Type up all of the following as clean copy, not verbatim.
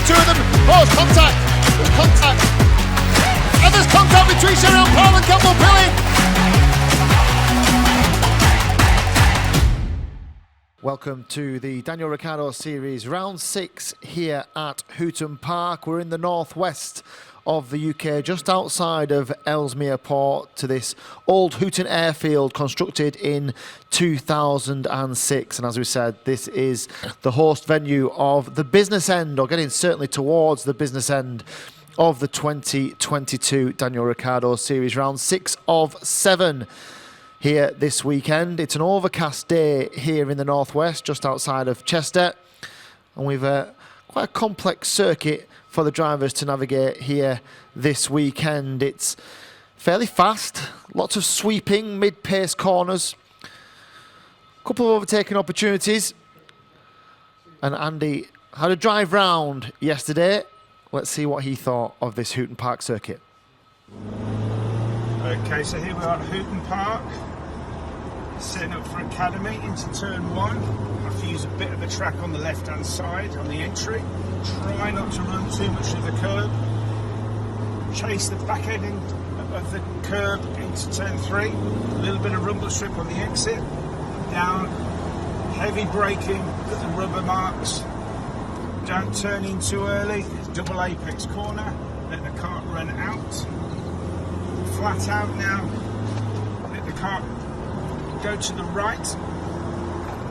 two of them. Oh, there's contact. There's contact. And there's contact between Cheryl Paul and Campbell Pilling. Welcome to the Daniel Ricciardo Series, round 6 here at Hooton Park. We're in the northwest of the UK, just outside of Ellesmere Port, to this old Hooton airfield constructed in 2006. And as we said, this is the host venue of the business end, or getting certainly towards the business end of the 2022 Daniel Ricciardo Series, round 6 of 7. Here this weekend. It's an overcast day here in the northwest, just outside of Chester, and we've quite a complex circuit for the drivers to navigate here this weekend. It's fairly fast, lots of sweeping mid-pace corners, a couple of overtaking opportunities, and Andy had a drive round yesterday. Let's see what he thought of this Hooton Park circuit. Okay, so here we are at Hooton Park, setting up for Academy into turn 1. I have to use a bit of the track on the left hand side on the entry. Try not to run too much of the curb. Chase the back ending of the curb into turn 3. A little bit of rumble strip on the exit. Down, heavy braking at the rubber marks. Don't turn in too early. Double apex corner. Let the cart run out. Flat out now. Let the cart go to the right.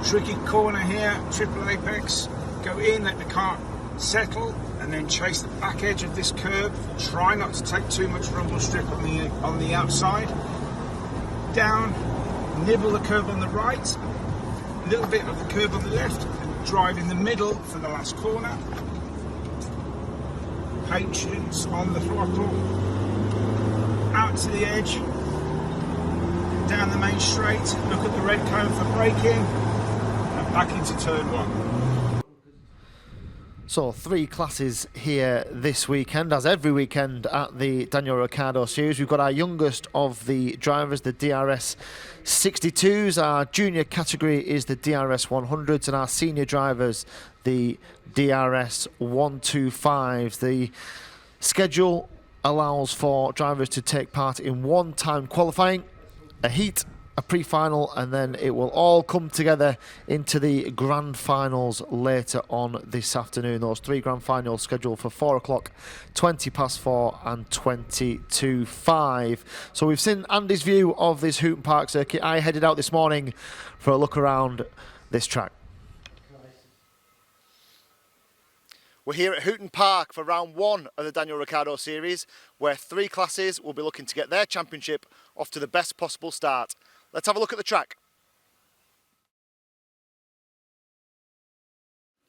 Tricky corner here. Triple apex. Go in, let the cart settle, and then chase the back edge of this curb. Try not to take too much rumble strip on the outside. Down. Nibble the curb on the right. A little bit of the curb on the left. And drive in the middle for the last corner. Patience on the throttle. Out to the edge, down the main straight, look at the red cone for braking, and back into turn 1. So 3 classes here this weekend, as every weekend at the Daniel Ricciardo Series. We've got our youngest of the drivers, the DRS62s. Our junior category is the DRS100s, and our senior drivers, the DRS125s. The schedule allows for drivers to take part in one-time qualifying, a heat, a pre-final, and then it will all come together into the grand finals later on this afternoon. Those 3 grand finals scheduled for 4 o'clock, 20 past 4 and 20 to 5. So we've seen Andy's view of this Hooton Park circuit. I headed out this morning for a look around this track. We're here at Hooton Park for round 1 of the Daniel Ricciardo Series, where 3 classes will be looking to get their championship off to the best possible start. Let's have a look at the track.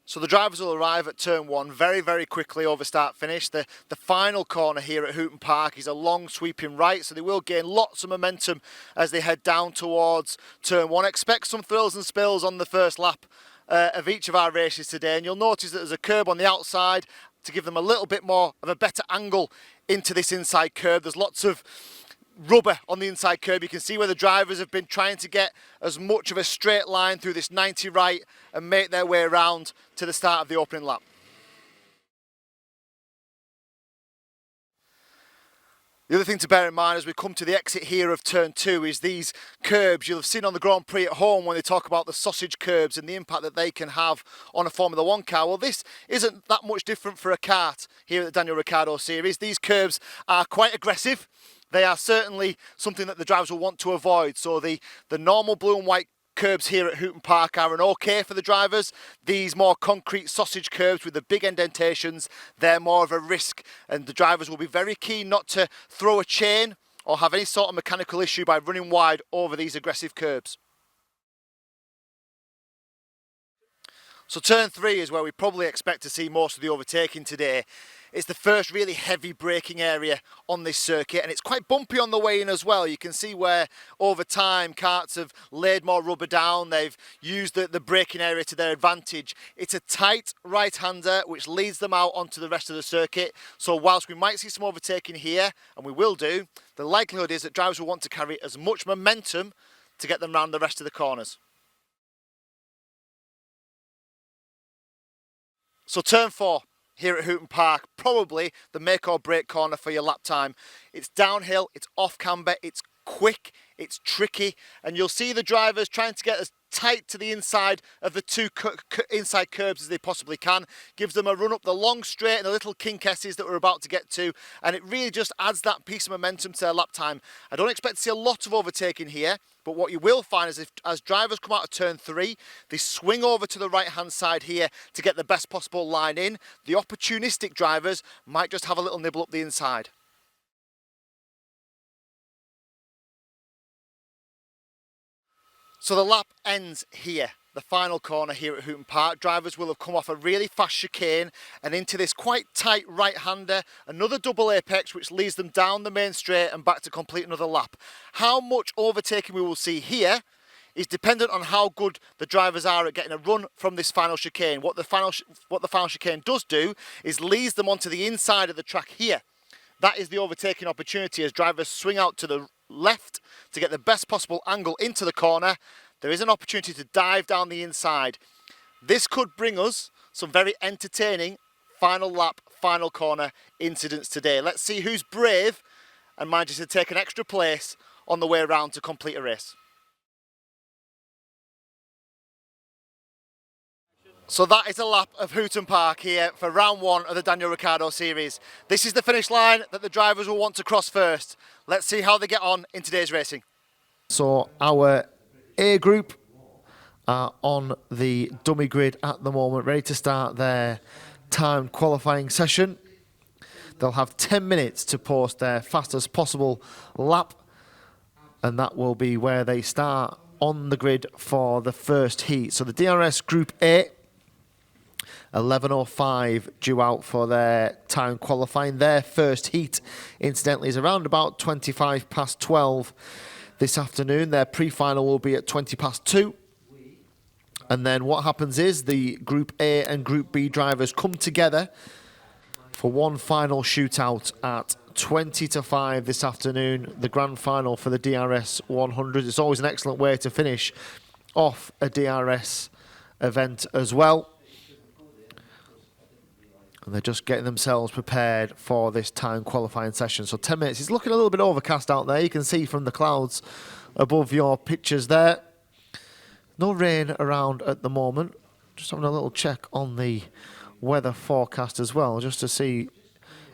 So the drivers will arrive at turn 1 very, very quickly over start finish. The final corner here at Hooton Park is a long sweeping right, so they will gain lots of momentum as they head down towards turn 1. Expect some thrills and spills on the first lap of each of our races today, and you'll notice that there's a curb on the outside to give them a little bit more of a better angle into this inside curb. There's lots of rubber on the inside curb. You can see where the drivers have been trying to get as much of a straight line through this 90 right and make their way around to the start of the opening lap. The other thing to bear in mind as we come to the exit here of turn 2 is these curbs. You'll have seen on the Grand Prix at home when they talk about the sausage curbs and the impact that they can have on a Formula 1 car. Well, this isn't that much different for a kart here at the Daniel Ricciardo Series. These curbs are quite aggressive. They are certainly something that the drivers will want to avoid. So the normal blue and white curbs here at Hooton Park are an okay for the drivers. These more concrete sausage curbs with the big indentations, they're more of a risk, and the drivers will be very keen not to throw a chain or have any sort of mechanical issue by running wide over these aggressive curbs. So turn 3 is where we probably expect to see most of the overtaking today. It's the first really heavy braking area on this circuit, and it's quite bumpy on the way in as well. You can see where over time karts have laid more rubber down. They've used the braking area to their advantage. It's a tight right-hander which leads them out onto the rest of the circuit. So whilst we might see some overtaking here, and we will do, the likelihood is that drivers will want to carry as much momentum to get them around the rest of the corners. So turn 4. here at Hooton Park, probably the make or break corner for your lap time. It's downhill, it's off camber, it's quick, it's tricky, and you'll see the drivers trying to get as tight to the inside of the two inside curbs as they possibly can. Gives them a run up the long straight and the little kink S's that we're about to get to, and it really just adds that piece of momentum to their lap time. I don't expect to see a lot of overtaking here, but what you will find is as drivers come out of turn 3, they swing over to the right hand side here to get the best possible line in. The opportunistic drivers might just have a little nibble up the inside. So the lap ends here, the final corner here at Hooton Park. Drivers will have come off a really fast chicane and into this quite tight right-hander, another double apex which leads them down the main straight and back to complete another lap. How much overtaking we will see here is dependent on how good the drivers are at getting a run from this final chicane. What the final chicane does do is leads them onto the inside of the track here. That is the overtaking opportunity as drivers swing out to the left to get the best possible angle into the corner. There is an opportunity to dive down the inside. This could bring us some very entertaining final lap, final corner incidents today. Let's see who's brave and manages to take an extra place on the way around to complete a race. So that is a lap of Hooton Park here for round 1 of the Daniel Ricciardo Series. This is the finish line that the drivers will want to cross first. Let's see how they get on in today's racing. So our A group are on the dummy grid at the moment, ready to start their timed qualifying session. They'll have 10 minutes to post their fastest possible lap, and that will be where they start on the grid for the first heat. So the DRS Group A, 11:05 due out for their time qualifying. Their first heat, incidentally, is around about 25 past 12 this afternoon. Their pre-final will be at 20 past 2. And then what happens is the Group A and Group B drivers come together for one final shootout at 20 to 5 this afternoon, the grand final for the DRS100. It's always an excellent way to finish off a DRS event as well. And they're just getting themselves prepared for this time qualifying session. So 10 minutes. It's looking a little bit overcast out there. You can see from the clouds above your pictures there. No rain around at the moment. Just having a little check on the weather forecast as well, just to see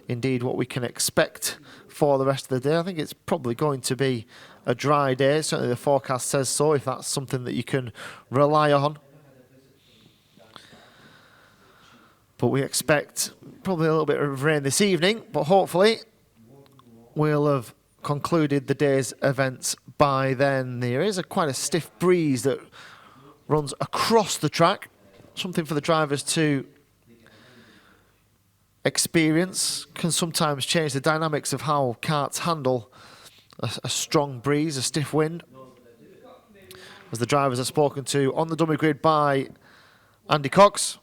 indeed what we can expect for the rest of the day. I think it's probably going to be a dry day. Certainly the forecast says so, if that's something that you can rely on. But we expect probably a little bit of rain this evening, but hopefully we'll have concluded the day's events by then. There is quite a stiff breeze that runs across the track, something for the drivers to experience. Can sometimes change the dynamics of how karts handle a strong breeze, a stiff wind. As the drivers are spoken to on the dummy grid by Andy Cox.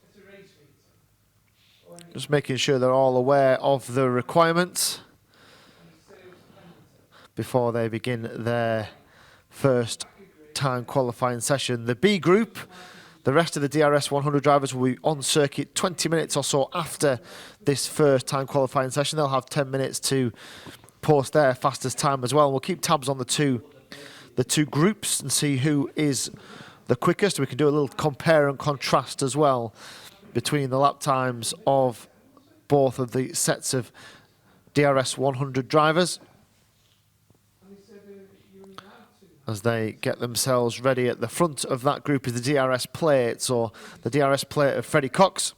Just making sure they're all aware of the requirements before they begin their first time qualifying session. The B group, the rest of the DRS100 drivers will be on circuit 20 minutes or so after this first time qualifying session. They'll have 10 minutes to post their fastest time as well. We'll keep tabs on the two groups and see who is the quickest. We can do a little compare and contrast as well between the lap times of both of the sets of DRS100 drivers as they get themselves ready. At the front of that group is the DRS plate, so the DRS plate of Freddie Cox.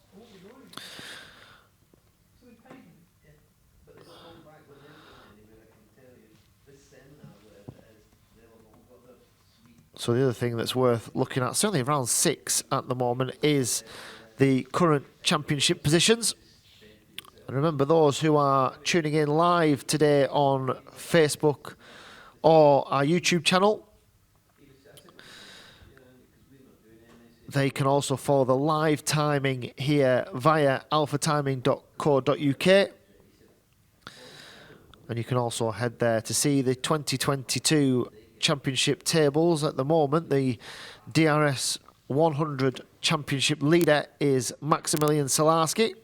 So the other thing that's worth looking at, certainly around 6 at the moment, is the current championship positions. And remember, those who are tuning in live today on Facebook or our YouTube channel, they can also follow the live timing here via alphatiming.co.uk. And you can also head there to see the 2022 championship tables. At the moment, the DRS 100 championship leader is Maximilian Salarski.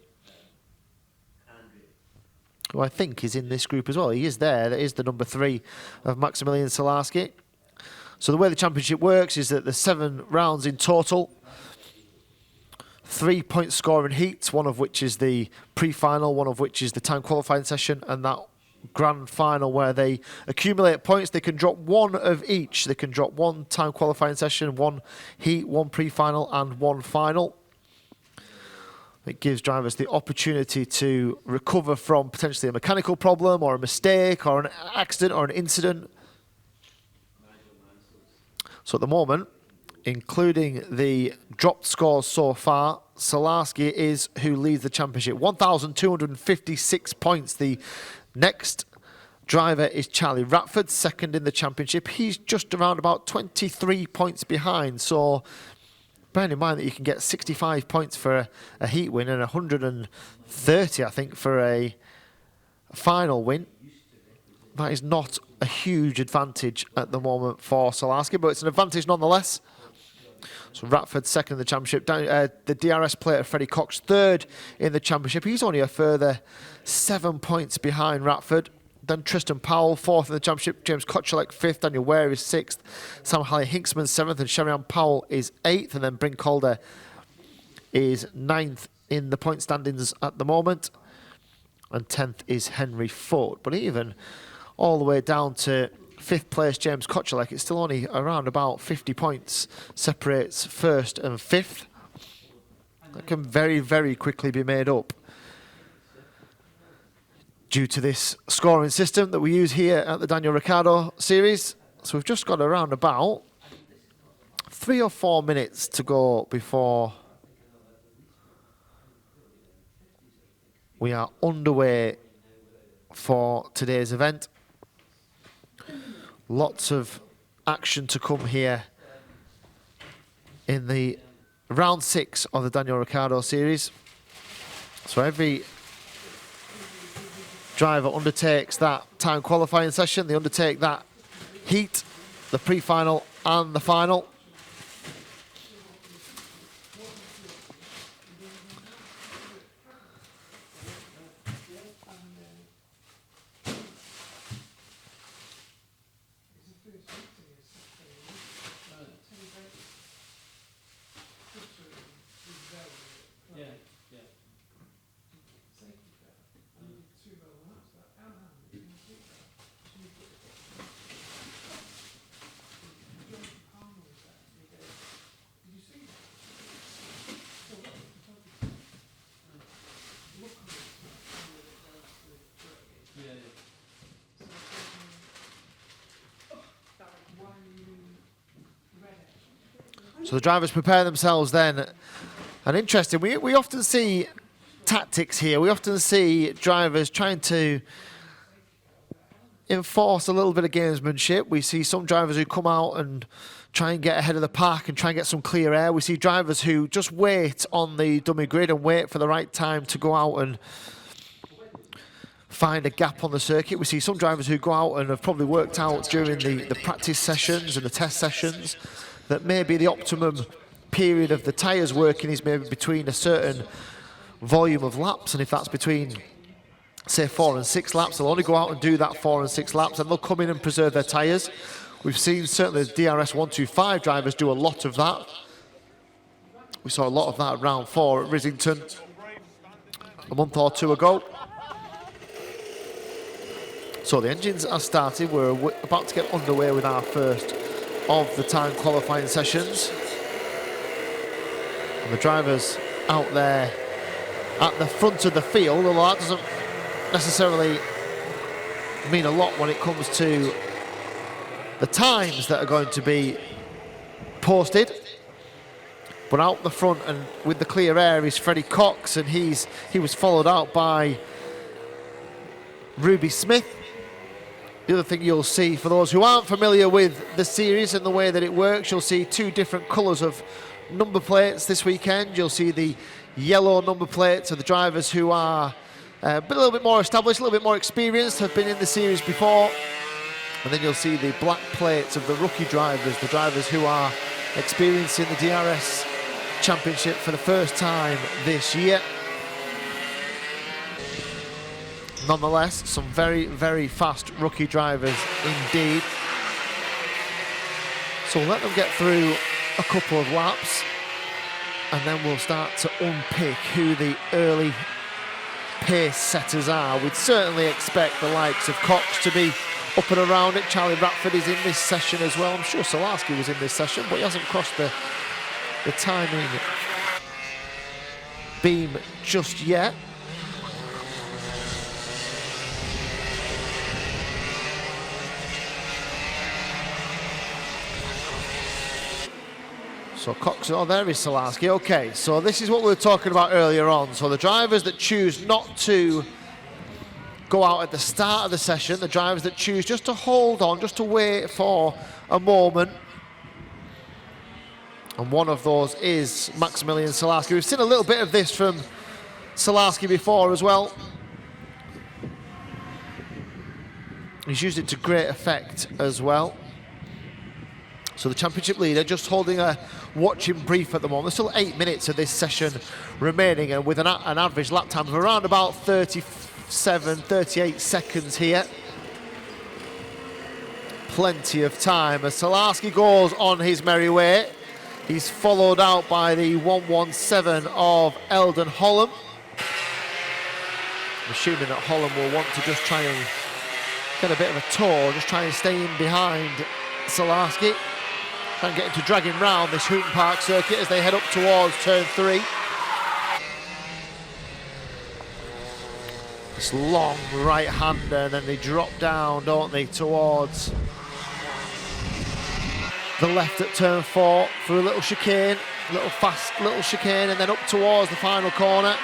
who I think is in this group as well. He is there. That is the number 3 of Maximilian Salarski. So the way the championship works is that there's 7 rounds in total. 3-point scoring heats, one of which is the pre-final, one of which is the time qualifying session, and that grand final where they accumulate points. They can drop 1 of each. They can drop 1 time qualifying session, 1 heat, 1 pre-final, and 1 final. It gives drivers the opportunity to recover from potentially a mechanical problem or a mistake or an accident or an incident. So at the moment, including the dropped scores so far, Salarski is who leads the championship. 1,256 points. The next driver is Charlie Ratford, second in the championship. He's just around about 23 points behind. So bearing in mind that you can get 65 points for a heat win and 130, I think, for a final win. That is not a huge advantage at the moment for Salarski, but it's an advantage nonetheless. So Ratford second in the championship. The DRS player Freddie Cox third in the championship. He's only a further 7 points behind Ratford. Then Tristan Powell fourth in the championship. James Kochelek fifth. Daniel Ware is sixth. Sam Halley-Hinksman seventh. And Sherry-Ann Powell is eighth. And then Bryn Calder is ninth in the point standings at the moment. And 10th is Henry Ford. But even all the way down to 5th place James Kochelek, it's still only around about 50 points separates 1st and 5th. That can very, very quickly be made up due to this scoring system that we use here at the Daniel Ricciardo Series. So we've just got around about 3 or 4 minutes to go before we are underway for today's event. Lots of action to come here in the round 6 of the Daniel Ricciardo Series. So every driver undertakes that time qualifying session. They undertake that heat, the pre-final and the final. So the drivers prepare themselves then. And interesting, we often see tactics here. We often see drivers trying to enforce a little bit of gamesmanship. We see some drivers who come out and try and get ahead of the pack and try and get some clear air. We see drivers who just wait on the dummy grid and wait for the right time to go out and find a gap on the circuit. We see some drivers who go out and have probably worked out during the practice sessions and the test sessions that maybe the optimum period of the tyres working is maybe between a certain volume of laps, and if that's between, say, 4 and 6 laps, they'll only go out and do that 4 and 6 laps, and they'll come in and preserve their tyres. We've seen certainly the DRS100 drivers do a lot of that. We saw a lot of that at round 4 at Rissington a month or 2 ago. So the engines are started. We're about to get underway with our first of the time qualifying sessions. And the drivers out there at the front of the field, although that doesn't necessarily mean a lot when it comes to the times that are going to be posted. But out the front and with the clear air is Freddie Cox, and he was followed out by Ruby Smith. The other thing you'll see, for those who aren't familiar with the series and the way that it works, you'll see 2 different colours of number plates this weekend. You'll see the yellow number plates of the drivers who are a little bit more established, a little bit more experienced, have been in the series before. And then you'll see the black plates of the rookie drivers, the drivers who are experiencing the DRS Championship for the first time this year. And nonetheless, some very, very fast rookie drivers indeed. So we'll let them get through a couple of laps, and then we'll start to unpick who the early pace setters are. We'd certainly expect the likes of Cox to be up and around it. Charlie Ratford is in this session as well. I'm sure Solarski was in this session, but he hasn't crossed the timing beam just yet. So Cox, oh, there is Solarski. Okay, so this is what we were talking about earlier on. So the drivers that choose not to go out at the start of the session, the drivers that choose just to hold on, just to wait for a moment. And one of those is Maximilian Solarski. We've seen a little bit of this from Solarski before as well. He's used it to great effect as well. So the championship leader just holding a watching brief at the moment. There's still 8 minutes of this session remaining, and with an average lap time of around about 37, 38 seconds here. Plenty of time as Solarski goes on his merry way. He's followed out by the 117 of Eldon Holland. I'm assuming that Holland will want to just try and get a bit of a tour, just try and stay in behind Solarski. Try and get him to drag him round this Hooton Park circuit as they head up towards turn 3. This long right-hander, and then they drop down, don't they, towards the left at turn 4 for a little chicane, fast little chicane, and then up towards the final corner.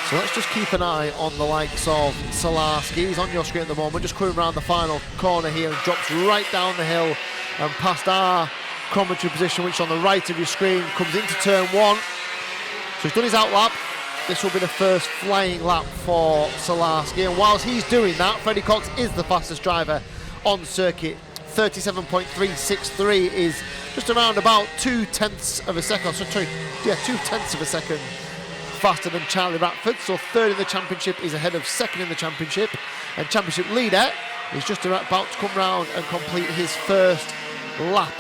So let's just keep an eye on the likes of Solarski. He's on your screen at the moment, just coming around the final corner here and drops right down the hill and past our commentary position, which is on the right of your screen, comes into turn 1. So he's done his out lap. This will be the first flying lap for Solarski. And whilst he's doing that, Freddie Cox is the fastest driver on circuit. 37.363 is just around about 2/10 of a second. So 2/10 of a second faster than Charlie Ratford. So third in the championship is ahead of second in the championship. And championship leader is just about to come round and complete his first lap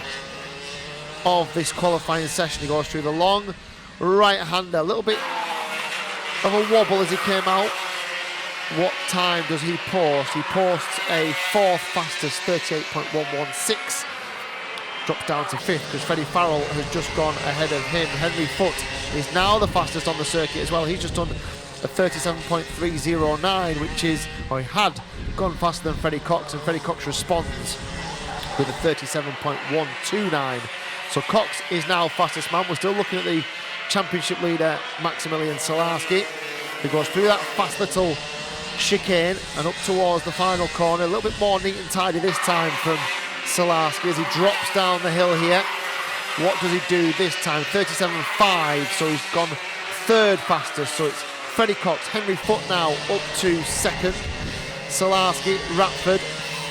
of this qualifying session. He goes through the long right-hander, a little bit of a wobble as he came out. What time does he post? He posts a 4th fastest, 38.116. Drops down to 5th because Freddie Farrell has just gone ahead of him. Henry Foote is now the fastest on the circuit as well. He's just done a 37.309, which is, or he had gone faster than Freddie Cox, and Freddie Cox responds with a 37.129. So Cox is now fastest man. We're still looking at the championship leader, Maximilian Solarski, who goes through that fast little chicane and up towards the final corner. A little bit more neat and tidy this time from Solarski as he drops down the hill here. What does he do this time? 37.5, so he's gone third fastest. So it's Freddie Cox, Henry Foote now up to second. Solarski, Ratford,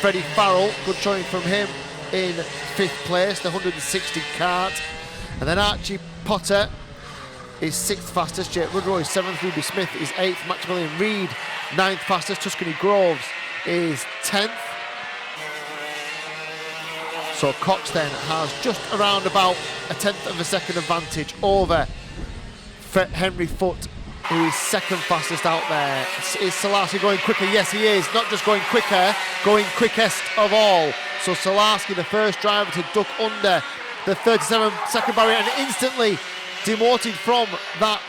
Freddie Farrell, good showing from him in 5th place, the 160 kart. And then Archie Potter is 6th fastest, Jake Rudroy is 7th, Ruby Smith is 8th, Maximilian Reed 9th fastest, Tuscany Groves is 10th. So Cox then has just around about a 10th of a second advantage over Henry Foote, who is 2nd fastest out there. Is Solarski going quicker? Yes, he is. Not just going quicker, going quickest of all. So Solarski, the first driver to duck under the 37-second barrier and instantly demoted from that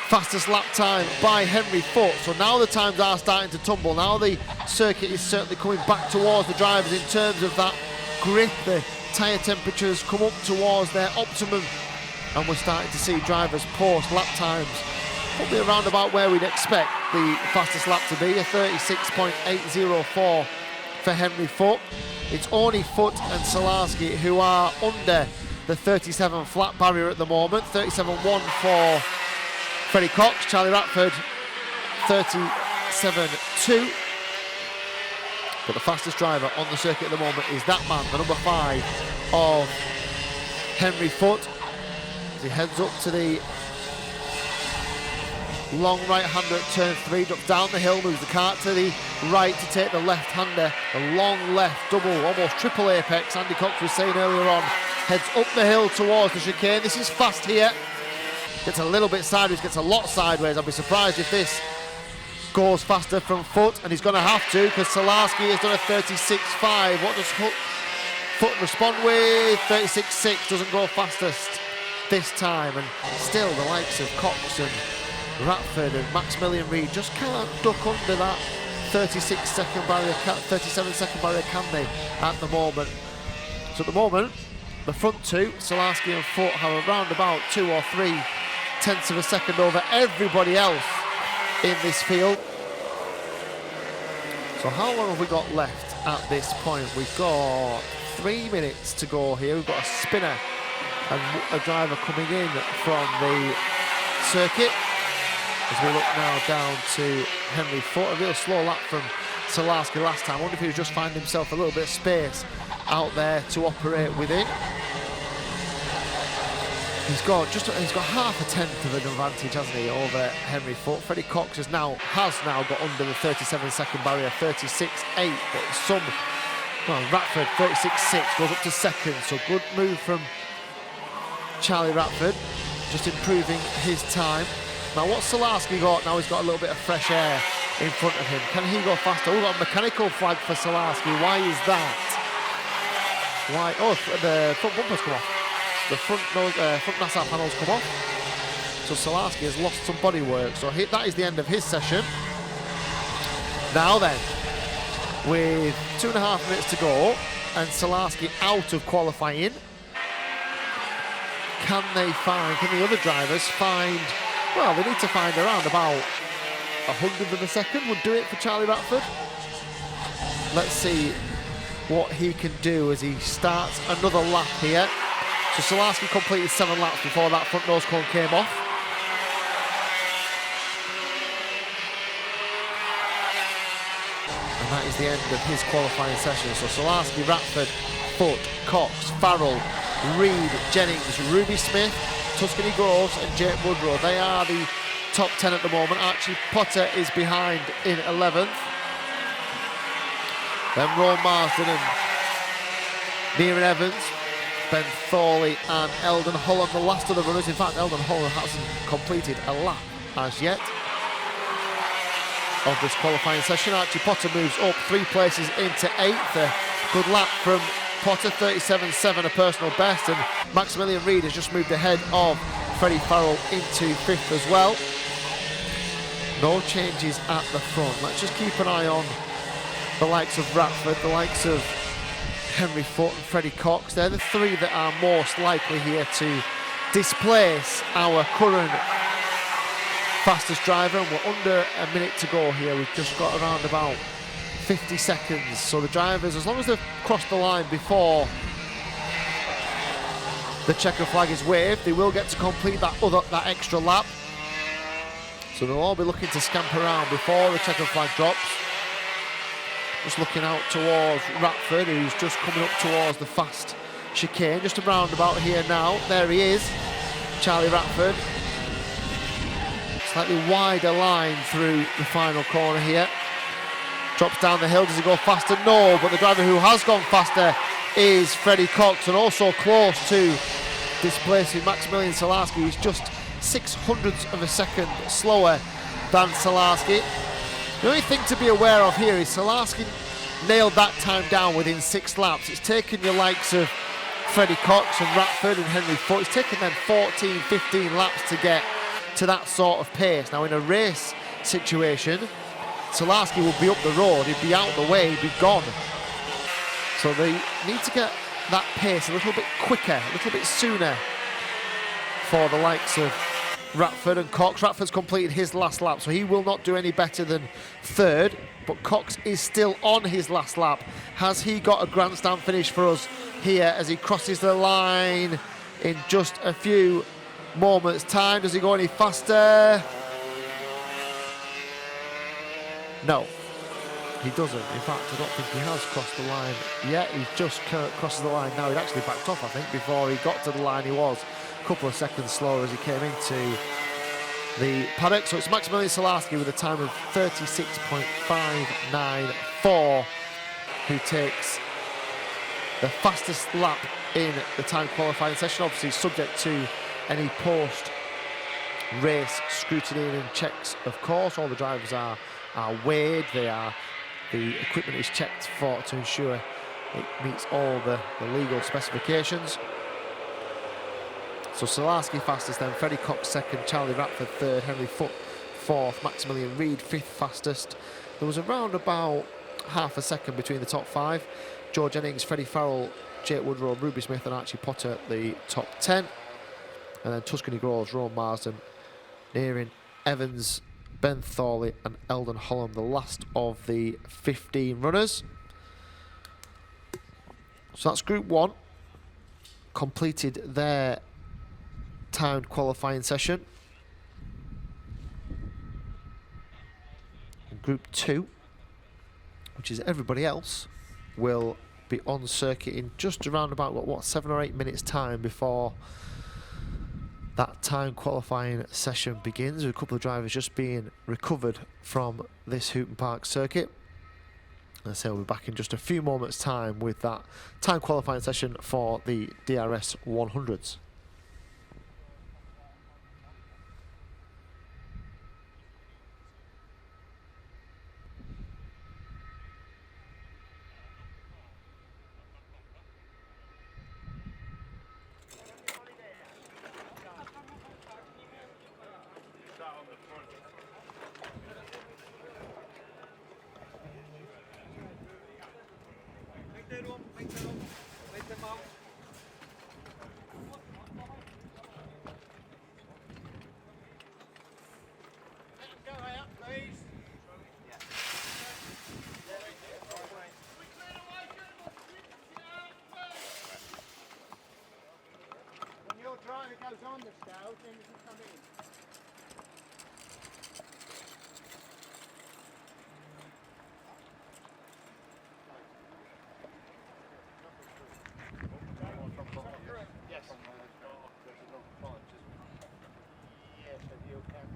fastest lap time by Henry Foote. So now the times are starting to tumble. Now the circuit is certainly coming back towards the drivers in terms of that grip. The tyre temperatures come up towards their optimum, and we're starting to see drivers post lap times probably around about where we'd expect the fastest lap to be, a 36.804 for Henry Foote. It's only Foote and Solarski who are under the 37 flat barrier at the moment. 37.1 for Freddie Cox, Charlie Ratford 37.2. But the fastest driver on the circuit at the moment is that man, the number 5 of Henry Foote. As he heads up to the long right-hander at turn 3, drops down the hill, moves the kart to the right to take the left-hander, a long left, double, almost triple apex, Andy Cox was saying earlier on, heads up the hill towards the chicane. This is fast here, gets a little bit sideways, gets a lot sideways. I'd be surprised if this goes faster from Foot, and he's going to have to, because Salarski has done a 36.5. What does Foot respond with? 36.6, doesn't go fastest this time, and still the likes of Cox and Ratford and Maximilian Reid just can't duck under that 36-second barrier, 37-second barrier, can they, at the moment? So at the moment, the front two, Salarski and Foot, have around about 2 or 3 tenths of a second over everybody else in this field. So how long have we got left at this point? We've got 3 minutes to go here. We've got a spinner and a driver coming in from the circuit. As we look now down to Henry Foot, a real slow lap from Salarski last time. I wonder if he was just finding himself a little bit of space out there to operate within. He's got half a tenth of an advantage, hasn't he, over Henry Foot. Freddie Cox has now got under the 37-second barrier, 36.8, but Ratford 36.6 goes up to second, so good move from Charlie Ratford, just improving his time. Now what's Salarski got? Now he's got a little bit of fresh air in front of him. Can he go faster? We've got a mechanical flag for Salarski. Why is that? Why? Oh, the front bumpers come off. The front NASA panels come off. So Salarski has lost some bodywork. So that is the end of his session. Now then, with 2.5 minutes to go and Salarski out of qualifying, can the other drivers find, well, they need to find around about 100th of a second would do it for Charlie Ratford. Let's see what he can do as he starts another lap here. So Salarski completed 7 laps before that front nose cone came off. And that is the end of his qualifying session. So Salarski, Ratford, Foot, Cox, Farrell, Reid, Jennings, Ruby Smith, Tuscany Groves and Jake Woodrow. They are the top 10 at the moment. Archie Potter is behind in 11th. Then Rowan Marsden and Mieran Evans, Ben Thorley and Eldon Hull on the last of the runners. In fact, Eldon Hull hasn't completed a lap as yet of this qualifying session. Archie Potter moves up 3 places into 8th. A good lap from Potter, 37.7, a personal best, and Maximilian Reid has just moved ahead of Freddie Farrell into 5th as well. No changes at the front. Let's just keep an eye on the likes of Ratford, the likes of Henry Foot and Freddie Cox. They're the 3 that are most likely here to displace our current fastest driver, and we're under a minute to go here. We've just got around about 50 seconds, so the drivers, as long as they've crossed the line before the checker flag is waved, they will get to complete that extra lap. So they'll all be looking to scamper around before the checker flag drops. Just looking out towards Ratford, who's just coming up towards the fast chicane, just a roundabout here now. There he is, Charlie Ratford. Slightly wider line through the final corner here. Drops down the hill, does he go faster? No, but the driver who has gone faster is Freddie Cox, and also close to displacing Maximilian Salarski. He's just 0.06 of a second slower than Salarski. The only thing to be aware of here is Salarski nailed that time down within 6 laps. It's taken your likes of Freddie Cox and Ratford and Henry Foot. It's taken them 14, 15 laps to get to that sort of pace. Now in a race situation, Salarski will be up the road, he'd be out the way, he'd be gone. So they need to get that pace a little bit quicker, a little bit sooner for the likes of Ratford and Cox. Ratford's completed his last lap, so he will not do any better than 3rd, but Cox is still on his last lap. Has he got a grandstand finish for us here as he crosses the line in just a few moments' time? Does he go any faster? No, he doesn't. In fact, I don't think he has crossed the line yet. He's just crosses the line now. He'd actually backed off, I think, before he got to the line. He was a couple of seconds slower as he came into the paddock. So it's Maximilian Salarski with a time of 36.594, who takes the fastest lap in the time qualifying session, obviously subject to any post-race scrutiny and checks, of course. All the drivers are weighed, the equipment is checked to ensure it meets all the legal specifications. So Salarski fastest, then Freddie Cox second, Charlie Ratford third, Henry Foote fourth, Maximilian Reed fifth fastest. There was around about half a second between the top five. George Jennings, Freddie Farrell, Jake Woodrow, Ruby Smith and Archie Potter the top 10. And then Tuscany Groves, Rowan Marsden, Nearing, Evans, Ben Thorley and Eldon Holland, the last of the 15 runners. So that's Group 1, completed their timed qualifying session. And Group 2, which is everybody else, will be on circuit in just around about what 7 or 8 minutes time before that time qualifying session begins, with a couple of drivers just being recovered from this Hooton Park circuit. And so we'll be back in just a few moments time with that time qualifying session for the DRS 100s. Driver goes on the scale, then you can come in. Yes. Yes, if you can.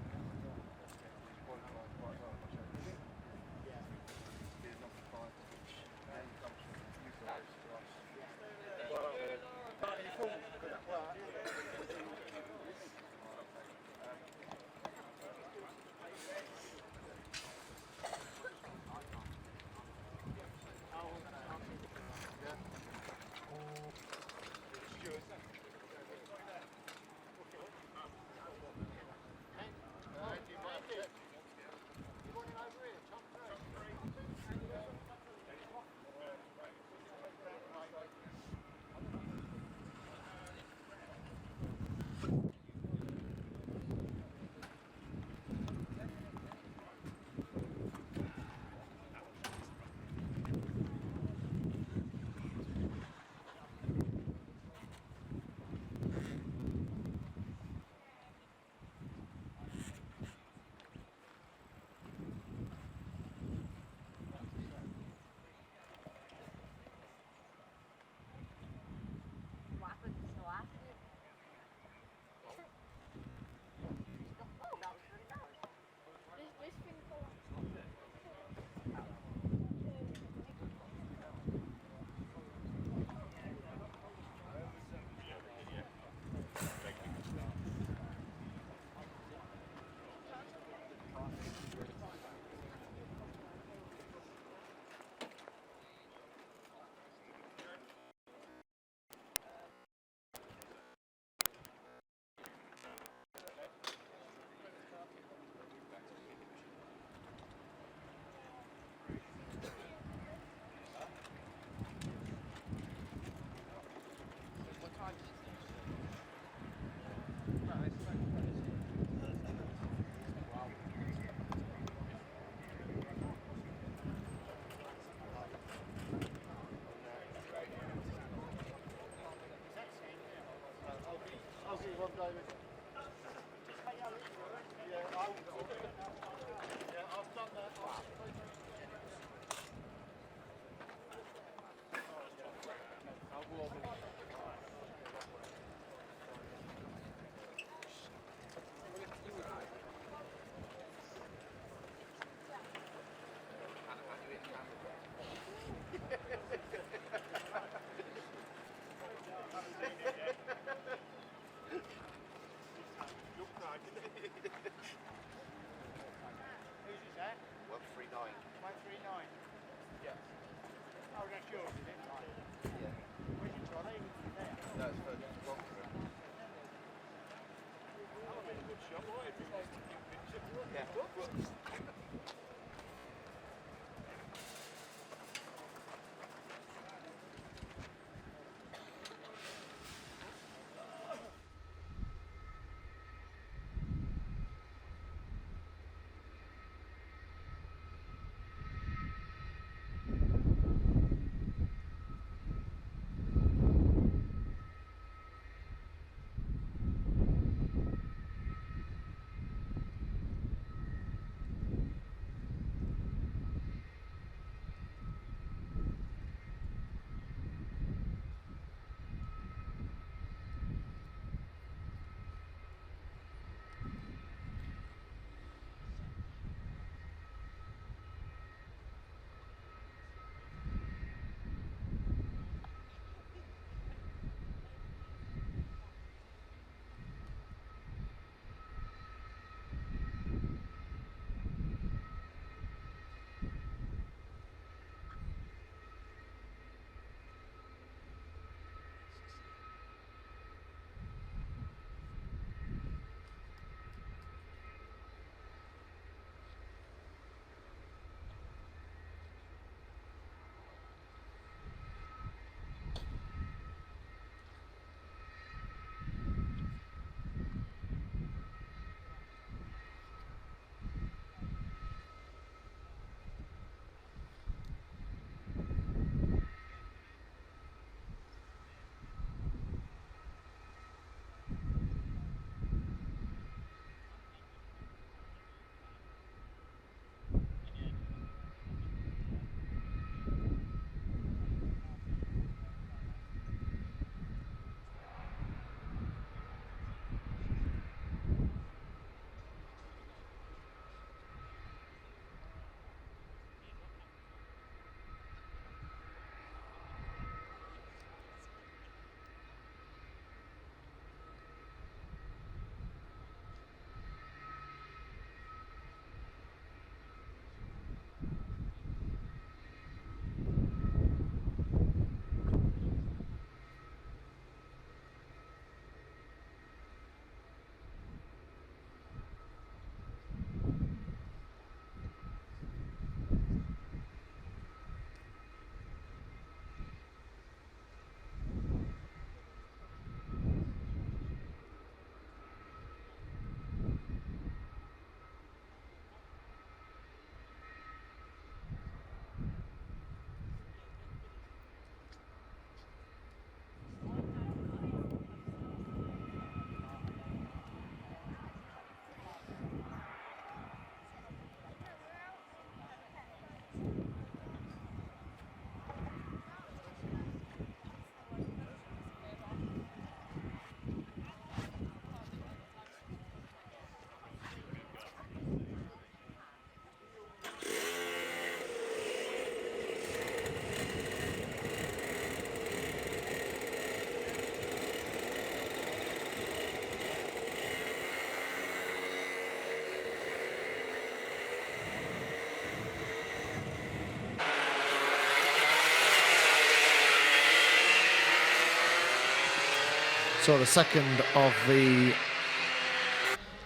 So the second of the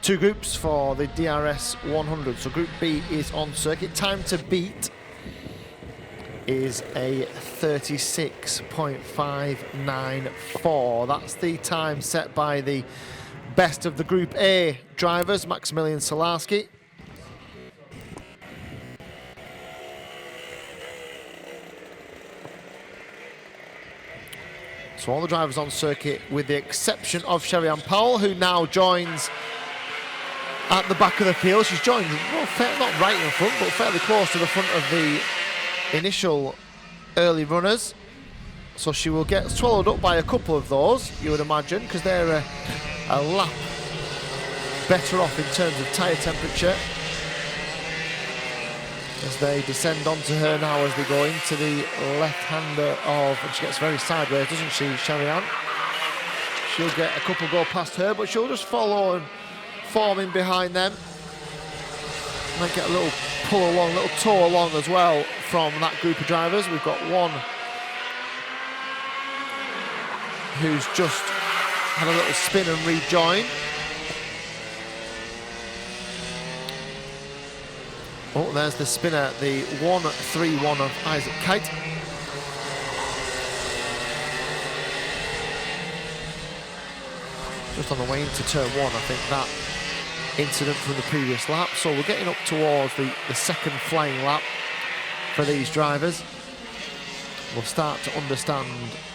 two groups for the DRS100. So Group B is on circuit. Time to beat is a 36.594. That's the time set by the best of the Group A drivers, Maximilian Salarski. So all the drivers on circuit, with the exception of Sherry-Ann Powell, who now joins at the back of the field. She's joined, well, not right in front, but fairly close to the front of the initial early runners. So she will get swallowed up by a couple of those, you would imagine, because they're a lap better off in terms of tyre temperature. As they descend onto her now as they go into the left-hander of, and she gets very sideways, doesn't she, Sherry-Ann? She'll get a couple go past her, but she'll just follow and form in behind them. Might get a little pull along, little tow along as well from that group of drivers. We've got one who's just had a little spin and rejoin. Oh, there's the spinner, the 1-3-1 of Isaac Kite. Just on the way into turn 1, I think that incident from the previous lap. So we're getting up towards the second flying lap for these drivers. We'll start to understand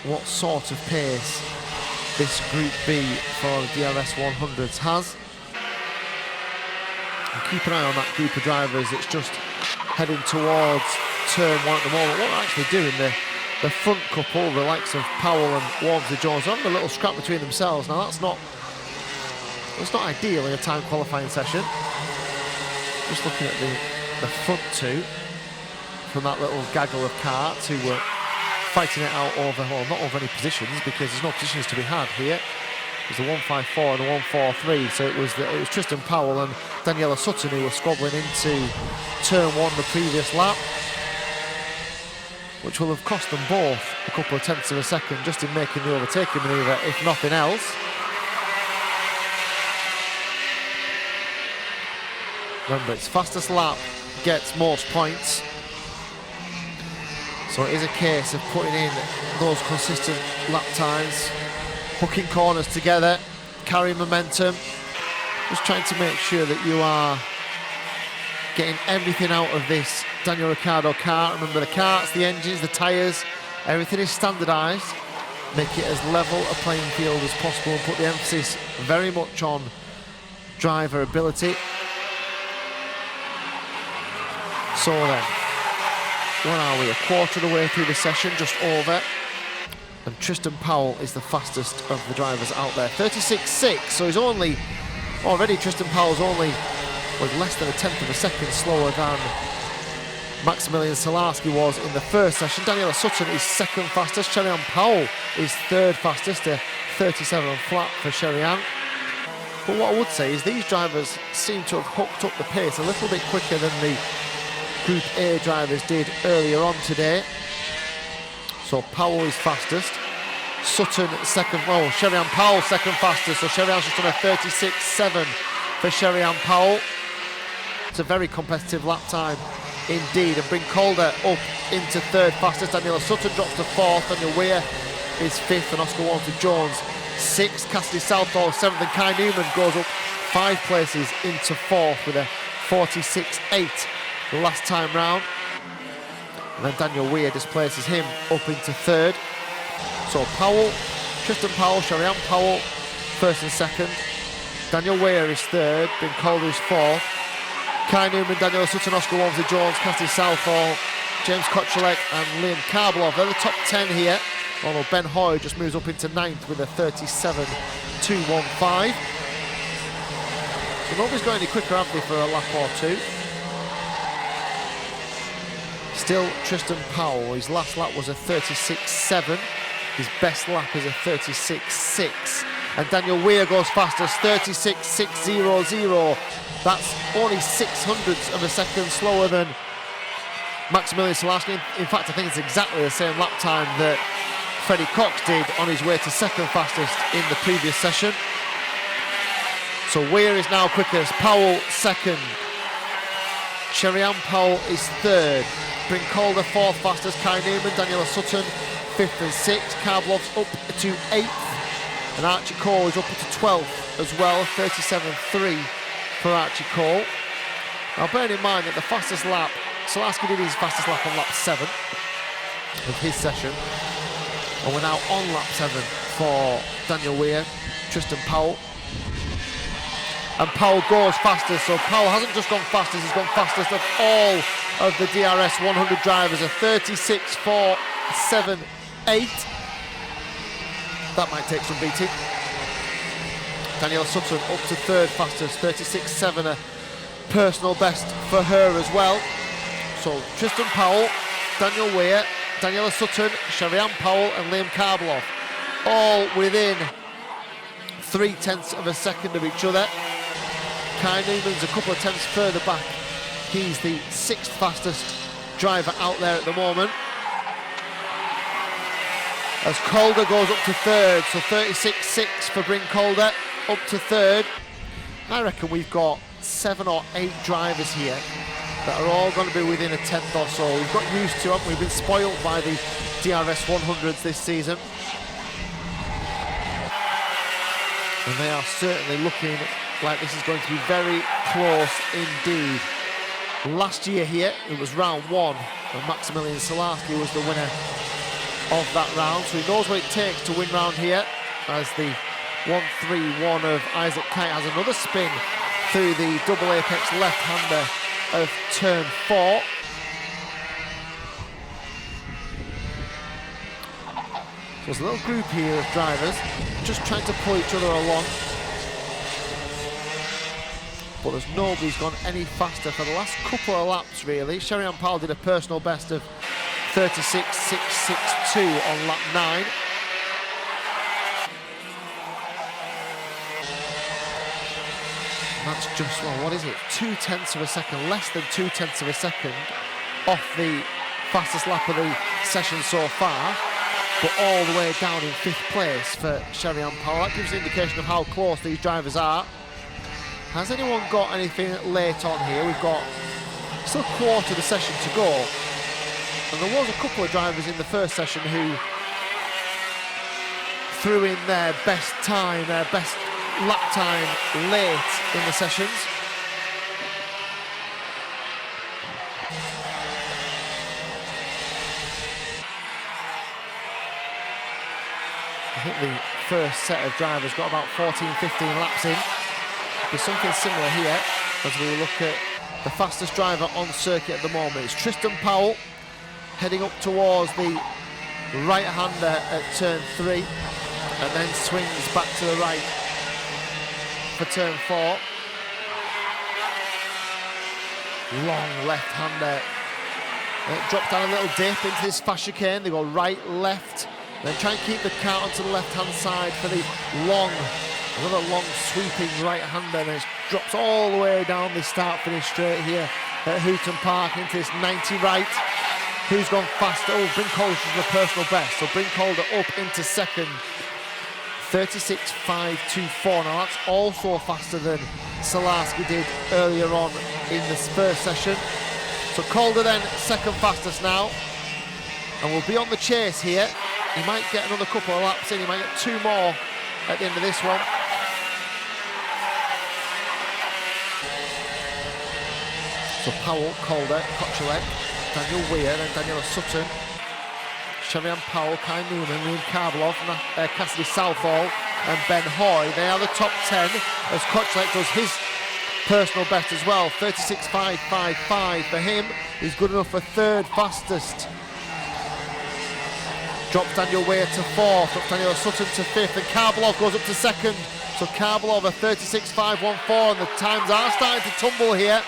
what sort of pace this Group B for the DRS100s has. And keep an eye on that group of drivers that's just heading towards turn 1 at the moment. What they're actually doing, the front couple, the likes of Powell and Walmsley-Jones, are having a little scrap between themselves. Now that's not ideal in a time qualifying session. Just looking at the front two from that little gaggle of karts who were fighting it out over, well, not over any positions, because there's no positions to be had here. There's a 154 and a 143, so it was Tristan Powell and Daniela Sutton who were squabbling into turn 1 the previous lap, which will have cost them both a couple of tenths of a second just in making the overtaking manoeuvre, if nothing else. Remember, it's fastest lap gets most points. So it is a case of putting in those consistent lap times, hooking corners together, carrying momentum, just trying to make sure that you are getting everything out of this Daniel Ricciardo car. Remember, the karts, the engines, the tyres, everything is standardised. Make it as level a playing field as possible and put the emphasis very much on driver ability. So then, where are we? A quarter of the way through the session, just over. And Tristan Powell is the fastest of the drivers out there. 36.6, so he's already Tristan Powell's was less than a tenth of a second slower than Maximilian Salarski was in the first session. Daniela Sutton is second fastest. Sherry-Ann Powell is third fastest, a 37 flat for Sherry-Ann. But what I would say is these drivers seem to have hooked up the pace a little bit quicker than the Group A drivers did earlier on today. So Powell is fastest. Sutton second, Sherry-Ann Powell second fastest. So Sherry-Ann's just done a 36.7 for Sherry-Ann Powell. It's a very competitive lap time indeed. And Bryn Calder up into third fastest. Daniela Sutton drops to fourth. Daniel Weir is fifth, and Oscar Walmsley-Jones sixth. Cassidy Southall seventh, and Kai Newman goes up 5 places into fourth with a 46.8 the last time round. And then Daniel Weir displaces him up into third. So Powell, Tristan Powell, Sherry-Ann Powell, first and second. Daniel Weir is third, Bryn Calder is fourth. Kai Newman, Daniel Sutton, Oscar Walmsley-Jones, Cassidy Southall, James Kochelek and Liam Karblov. They're the top 10 here, although Ben Hoy just moves up into ninth with a 37.215. So nobody's going any quicker, have they, for a lap or two. Still Tristan Powell, his last lap was a 36.7. His best lap is a 36.6. And Daniel Weir goes fastest, 36.600. That's only 0.06 of a second slower than Maximilian Salarski. In fact, I think it's exactly the same lap time that Freddie Cox did on his way to second fastest in the previous session. So Weir is now quickest, Powell second. Sherry-Ann Powell is third. Bryn Calder fourth fastest, Kai Newman, Daniela Sutton fifth and sixth. Karblov's up to eighth, and Archie Cole is up to 12th as well, 37.3 for Archie Cole. Now bearing in mind that the fastest lap, Salarski did his fastest lap on lap 7 of his session, and we're now on lap 7 for Daniel Weir, Tristan Powell. And Powell goes fastest, so Powell hasn't just gone fastest, he's gone fastest of all of the DRS100 drivers, a 36.478. That might take some beating. Danielle Sutton up to third fastest, 36.7, a personal best for her as well. So Tristan Powell, Daniel Weir, Daniela Sutton, Sherry-Ann Powell and Liam Karblov, all within 0.3 of a second of each other. Kai Newman's a couple of tenths further back. He's the 6th fastest driver out there at the moment. as Calder goes up to third. So 36.6 for Bryn Calder, up to third. I reckon we've got 7 or 8 drivers here that are all going to be within a tenth or so. We've got used to them. We've been spoiled by the DRS100s this season. And they are certainly looking like this is going to be very close indeed. Last year here, it was round 1, and Maximilian Salarski was the winner of that round, so he knows what it takes to win round here, as the 1-3-1 of Isaac Kite has another spin through the double apex left-hander of turn 4. So there's a little group here of drivers just trying to pull each other along, but there's nobody's gone any faster for the last couple of laps really. Sherry-Ann Powell did a personal best of 36.662 on lap 9. And that's just, well, what is it, 0.2 of a second, less than 0.2 of a second off the fastest lap of the session so far, but all the way down in 5th place for Sherry-Ann Powell. That gives an indication of how close these drivers are. Has anyone got anything late on here? We've got still a quarter of the session to go. And there was a couple of drivers in the first session who threw in their best time, their best lap time late in the sessions. I think the first set of drivers got about 14-15 laps in. There's something similar here as we look at the fastest driver on circuit at the moment. It's Tristan Powell heading up towards the right-hander at turn 3 and then swings back to the right for turn 4. Long left-hander. Drops down a little dip into this fast chicane. They go right, left, then try and keep the car onto the left-hand side for the long, another long sweeping right-hander, and it drops all the way down this start-finish straight here at Hooton Park into this 90 right. Who's gone faster? Oh, Bryn Calder's the personal best, so Bryn Calder up into second. 36.524. Now that's also faster than Salarski did earlier on in this first session. So Calder then second fastest now, and we'll be on the chase here. He might get another couple of laps in, he might get 2 more at the end of this one. So Powell, Calder, Kochelek, Daniel Weir, then Daniela Sutton, Sherry-Ann Powell, Kai Newman, Liam Karvelov, Cassidy Southall and Ben Hoy. They are the top 10 as Kochelek does his personal best as well. 36.555 for him. He's good enough for 3rd fastest. Drops Daniel Weir to 4th, drops Daniela Sutton to 5th, and Karvelov goes up to 2nd. So Karvelov a 36.514, and the times are starting to tumble here.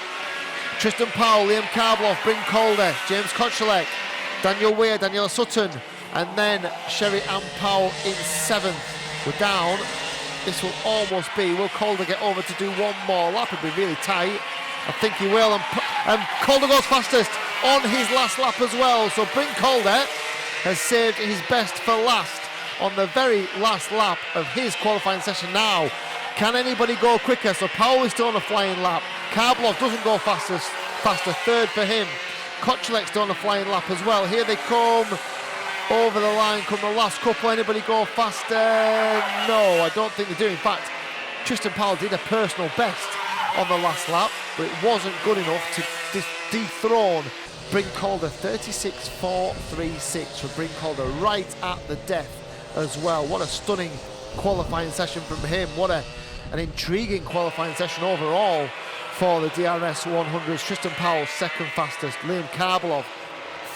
Tristan Powell, Liam Karvelov, Bryn Calder, James Kochelek, Daniel Weir, Daniela Sutton, and then Sherry-Ann Powell in 7th. We're down. This will almost be, will Calder get over to do one more lap? It'll be really tight. I think he will, and Calder goes fastest on his last lap as well. So Bryn Calder has saved his best for last on the very last lap of his qualifying session now. Can anybody go quicker? So Powell is still on a flying lap. Karvelov doesn't go faster, 3rd for him. Kochelek's still on a flying lap as well. Here they come over the line, come the last couple. Anybody go faster? No, I don't think they do. In fact, Tristan Powell did a personal best on the last lap, but it wasn't good enough to dethrone Bryn Calder. 36.436 for Bryn Calder, right at the death as well. What a stunning qualifying session from him. What an intriguing qualifying session overall for the DRS100s. Tristan Powell, 2nd fastest. Liam Karvelov,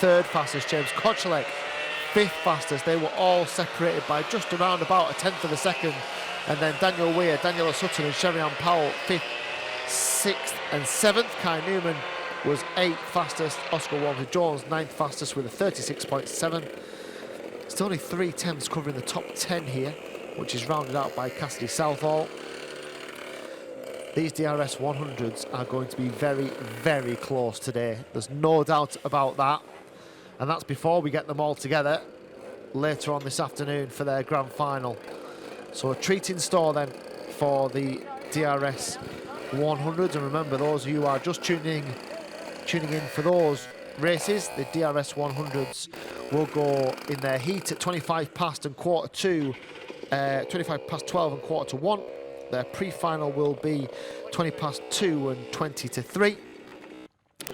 3rd fastest. James Kochelek, 5th fastest. They were all separated by just around about a 10th of a second. And then Daniel Weir, Daniela Sutton and Sherry-Ann Powell, 5th, 6th and 7th. Kai Newman was 8th fastest. Oscar Walter-Jones, 9th fastest with a 36.7. Still only 3 tenths covering the top 10 here, which is rounded out by Cassidy Southall. These DRS100s are going to be very, very close today. There's no doubt about that. And that's before we get them all together. later on this afternoon for their grand final. So a treat in store then for the DRS 100s. And remember, those of you who are just tuning in for those races, the DRS 100s will go in their heat at 25 past and quarter to 25 past 12 and quarter to 1. Their pre-final will be 20 past 2 and 20 to 3.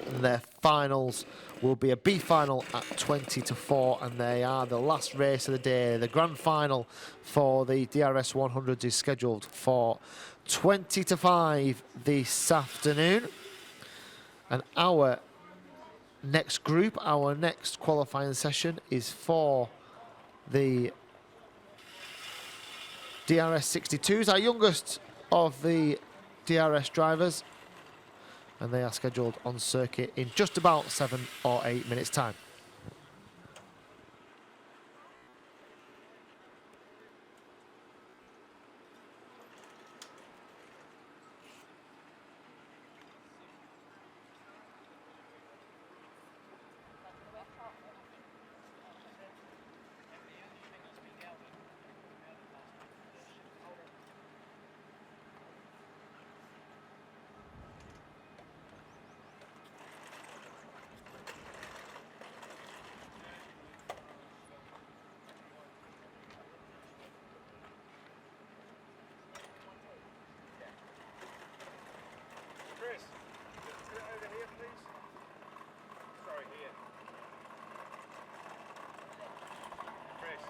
And their finals will be a B final at 20 to 4, and they are the last race of the day. The grand final for the DRS 100s is scheduled for 20 to 5 this afternoon. And our next group, our next qualifying session is for the DRS 62s, our youngest of the DRS drivers. And they are scheduled on circuit in just about 7 or 8 minutes' time. Chris, get it over here, please. Sorry, here. Chris.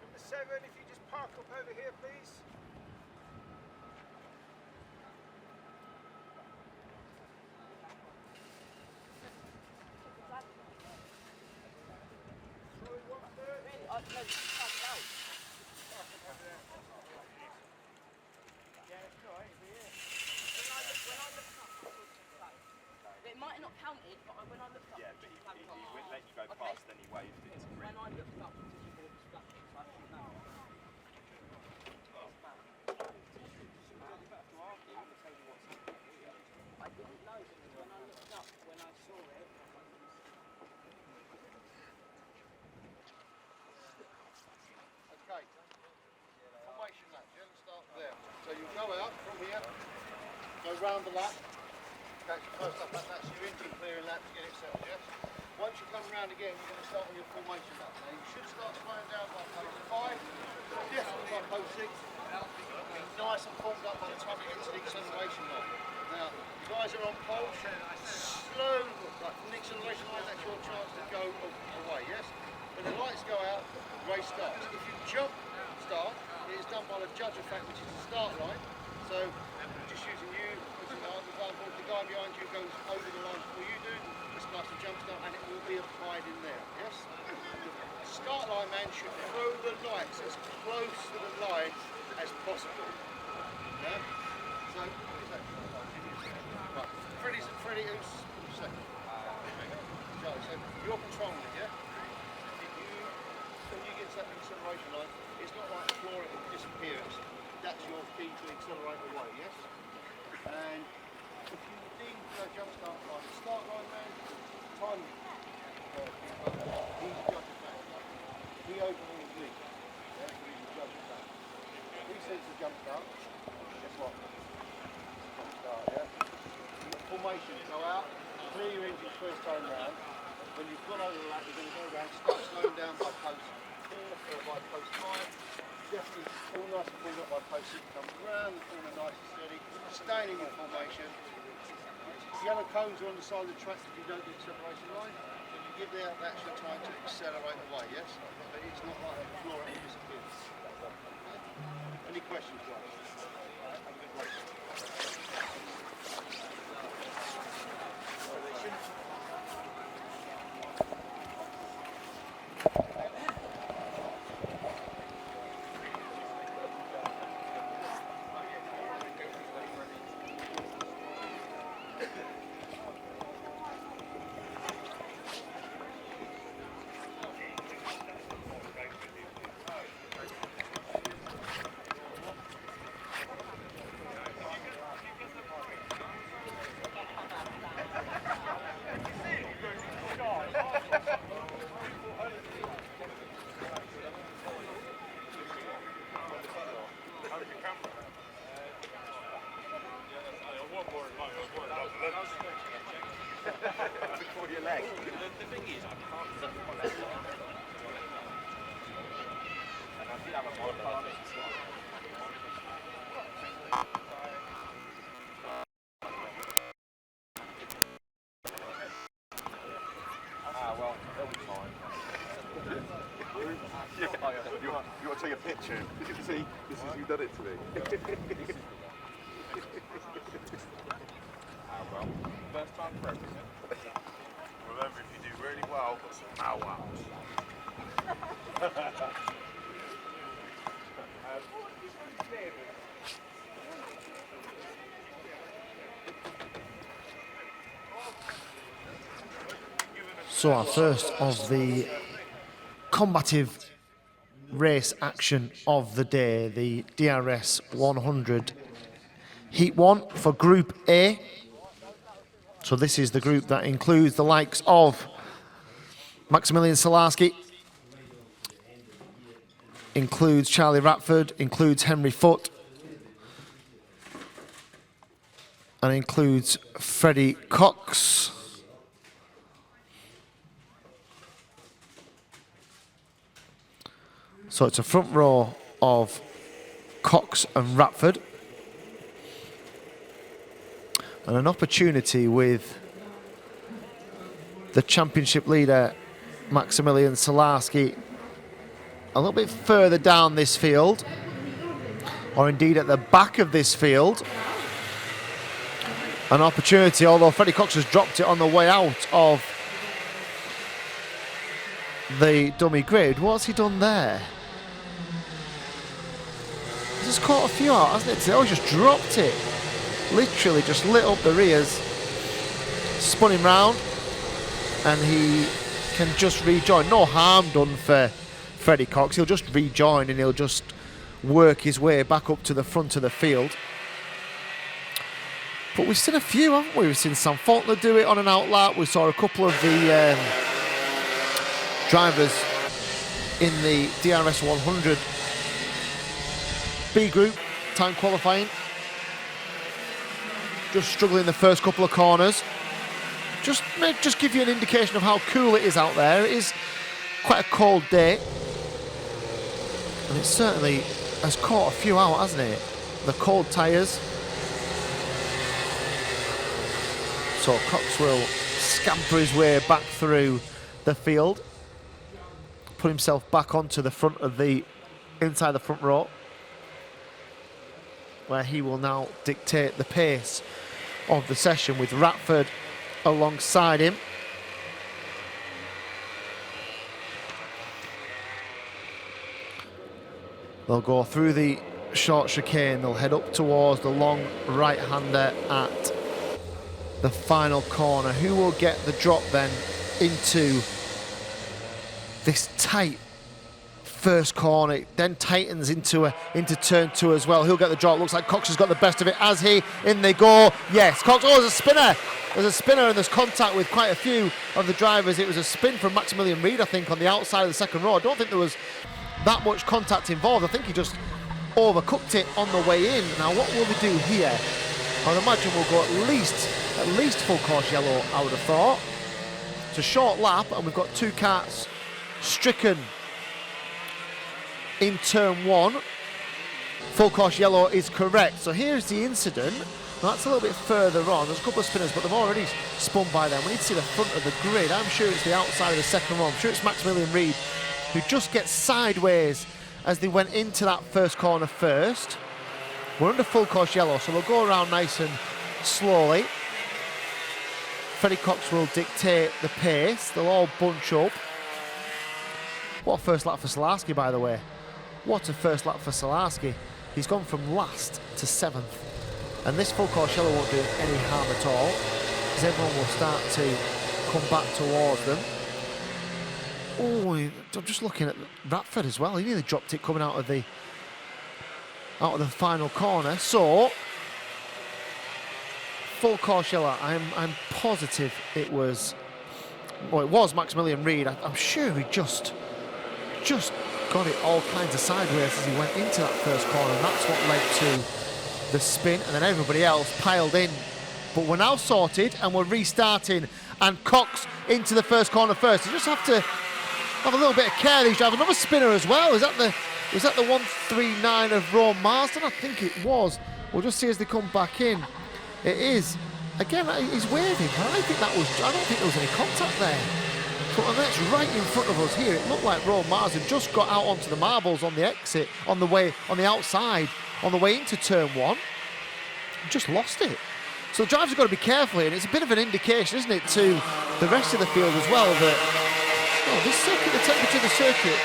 Number 7, if you just park up over here, please. It might not counted, but when I looked up, yeah, but he wouldn't let you go past any wave that it's green. when I looked up, it was flashing, so I think that. I didn't know because when I looked up, when I saw it, Okay. Formation lap, yeah, let's start there. So you go out from here, go round the lap. That's your first lap, that's your engine clearing lap to get it settled, yes? Once you come round again, you're going to start on your formation lap. Now you should start slowing down by post 5, definitely by post 6. Be nice and formed up by the time you get to the acceleration line. Now, you guys are on pole, slow, like from the acceleration line, that's your chance to go away, yes? When the lights go out, race starts. If you jump start, it is done by the judge effect, which is the start line. So, just using you as an example, if the guy behind you goes over the line before you do, it's class a jump start and it will be applied in there, yes? The start line man should throw the lights as close to the line as possible. Yeah? So, what is that? Right. Freddie, who's second? Joe, so you're controlling it, yeah? When you get to that acceleration line, it's not like the floor, it will disappear. That's your key to accelerate away, yes? And if you deem the jump start line, the start line man, time, he's the judge of that. He overrules me. Yeah, so he's the judge of that. He says the jump start, guess what? Jump start, yeah? Formation, go out, clear your engine first time round. When you've gone over the lap, you're going to go around, start slowing down by post 4 or by post 5. Definitely all nice and pulled up by post 6. Come round the corner nice and steady, staying in your formation. Yellow cones are on the side of the track if you don't do the separation line. When you get there, that's your time to accelerate away, yes? But it's not like the floor it disappears. Okay? Any questions, guys? Have a good race. Before your leg. The thing is, I can't set my leg on. And I did have a mod. Well, they'll be fine. You want to take a picture? See, this is who done it to me. Well, first time for everything. Remember, if you do really well, put some bow wows. So our first of the combative race action of the day, the DRS100 Heat 1 for Group A. So this is the group that includes the likes of Maximilian Salarski, includes Charlie Ratford, includes Henry Foote, and includes Freddie Cox. So it's a front row of Cox and Ratford. And an opportunity with the championship leader, Maximilian Salarski, a little bit further down this field, or indeed at the back of this field. An opportunity, although Freddie Cox has dropped it on the way out of the dummy grid. What's he done there? He's just caught a few out, hasn't it? Oh, he's just dropped it. Literally just lit up the rears, spun him round, and he can just rejoin. No harm done for Freddie Cox. He'll just rejoin and he'll just work his way back up to the front of the field. But we've seen a few, haven't we? We've seen Sam Faulkner do it on an outlap. We saw a couple of the drivers in the DRS100 B group time qualifying, just struggling the first couple of corners. Just give you an indication of how cool it is out there. It is quite a cold day, and it certainly has caught a few out, hasn't it? The cold tyres. So Cox will scamper his way back through the field, put himself back onto the front of the, inside the front row, where he will now dictate the pace of the session with Ratford alongside him. They'll go through the short chicane, they'll head up towards the long right-hander at the final corner. Who will get the drop then into this tight first corner? It then tightens into turn 2 as well. Who'll get the drop? Looks like Cox has got the best of it. As he, in they go. Yes, Cox. Oh, there's a spinner. There's a spinner and there's contact with quite a few of the drivers. It was a spin from Maximilian Reid, I think, on the outside of the second row. I don't think there was that much contact involved. I think he just overcooked it on the way in. Now, what will they do here? I would imagine we'll go at least full course yellow, I would have thought. It's a short lap and we've got 2 carts stricken in turn 1. Full course yellow is correct. So here's the incident. That's a little bit further on. There's a couple of spinners, but they've already spun by them. We need to see the front of the grid. I'm sure it's the outside of the second row. I'm sure it's Maximilian Reid who just gets sideways as they went into that first corner first. We're under full course yellow, so we'll go around nice and slowly. Freddie Cox will dictate the pace. They'll all bunch up. What a first lap for Salarski, by the way. What a first lap for Salarski. He's gone from last to 7th. And this full course yellow won't do any harm at all, because everyone will start to come back towards them. Oh, I'm just looking at Ratford as well. He nearly dropped it coming out of the final corner. So full course yellow. I'm positive it was. Well, it was Maximilian Reid. I'm sure he just got it all kinds of sideways as he went into that first corner, and that's what led to the spin, and then everybody else piled in. But we're now sorted, and we're restarting, and Cox into the first corner first. You just have to have a little bit of care. These drivers, another spinner as well. Was that the 139 of Rome Marsden? I think it was. We'll just see as they come back in. It is. Again, he's waving, but I don't think there was any contact there. And that's right in front of us here. It looked like Rome Marsden just got out onto the marbles on the exit, on the outside, on the way into turn 1. Just lost it. So the drivers have got to be careful here, and it's a bit of an indication, isn't it, to the rest of the field as well, that this circuit, the temperature of the circuit,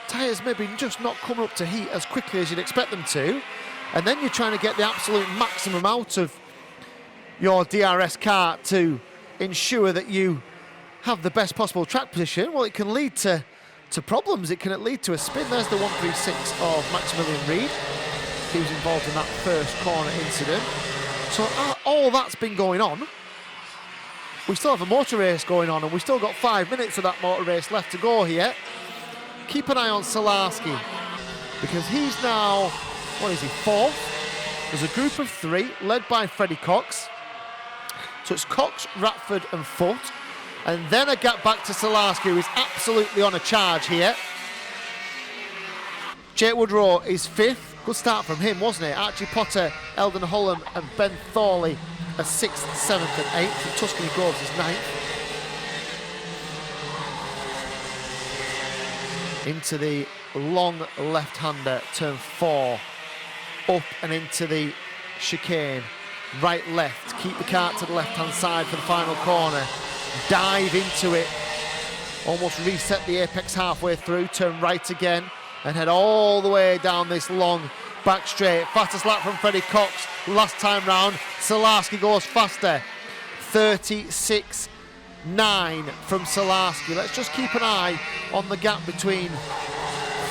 tyres maybe just not coming up to heat as quickly as you'd expect them to, and then you're trying to get the absolute maximum out of your DRS car to ensure that you have the best possible track position. Well, it can lead to problems. It can lead to a spin. There's the 136 of Maximilian Reed. He was involved in that first corner incident. So all that's been going on. We still have a motor race going on, and we've still got 5 minutes of that motor race left to go here. Keep an eye on Salarski, because he's now, what is he, 4th? There's a group of 3 led by Freddie Cox. So it's Cox, Ratford and Foot. And then a gap back to Salarski, who is absolutely on a charge here. Jake Woodrow is 5th. Good start from him, wasn't it? Archie Potter, Eldon Holland and Ben Thorley are 6th, 7th and 8th. And Tuscany Groves is 9th. Into the long left-hander, turn 4. Up and into the chicane. Right, left. Keep the cart to the left-hand side for the final corner. Dive into it. Almost reset the apex halfway through. Turn right again. And head all the way down this long back straight. Fastest lap from Freddie Cox last time round. Salarski goes faster. 36.9 from Salarski. Let's just keep an eye on the gap between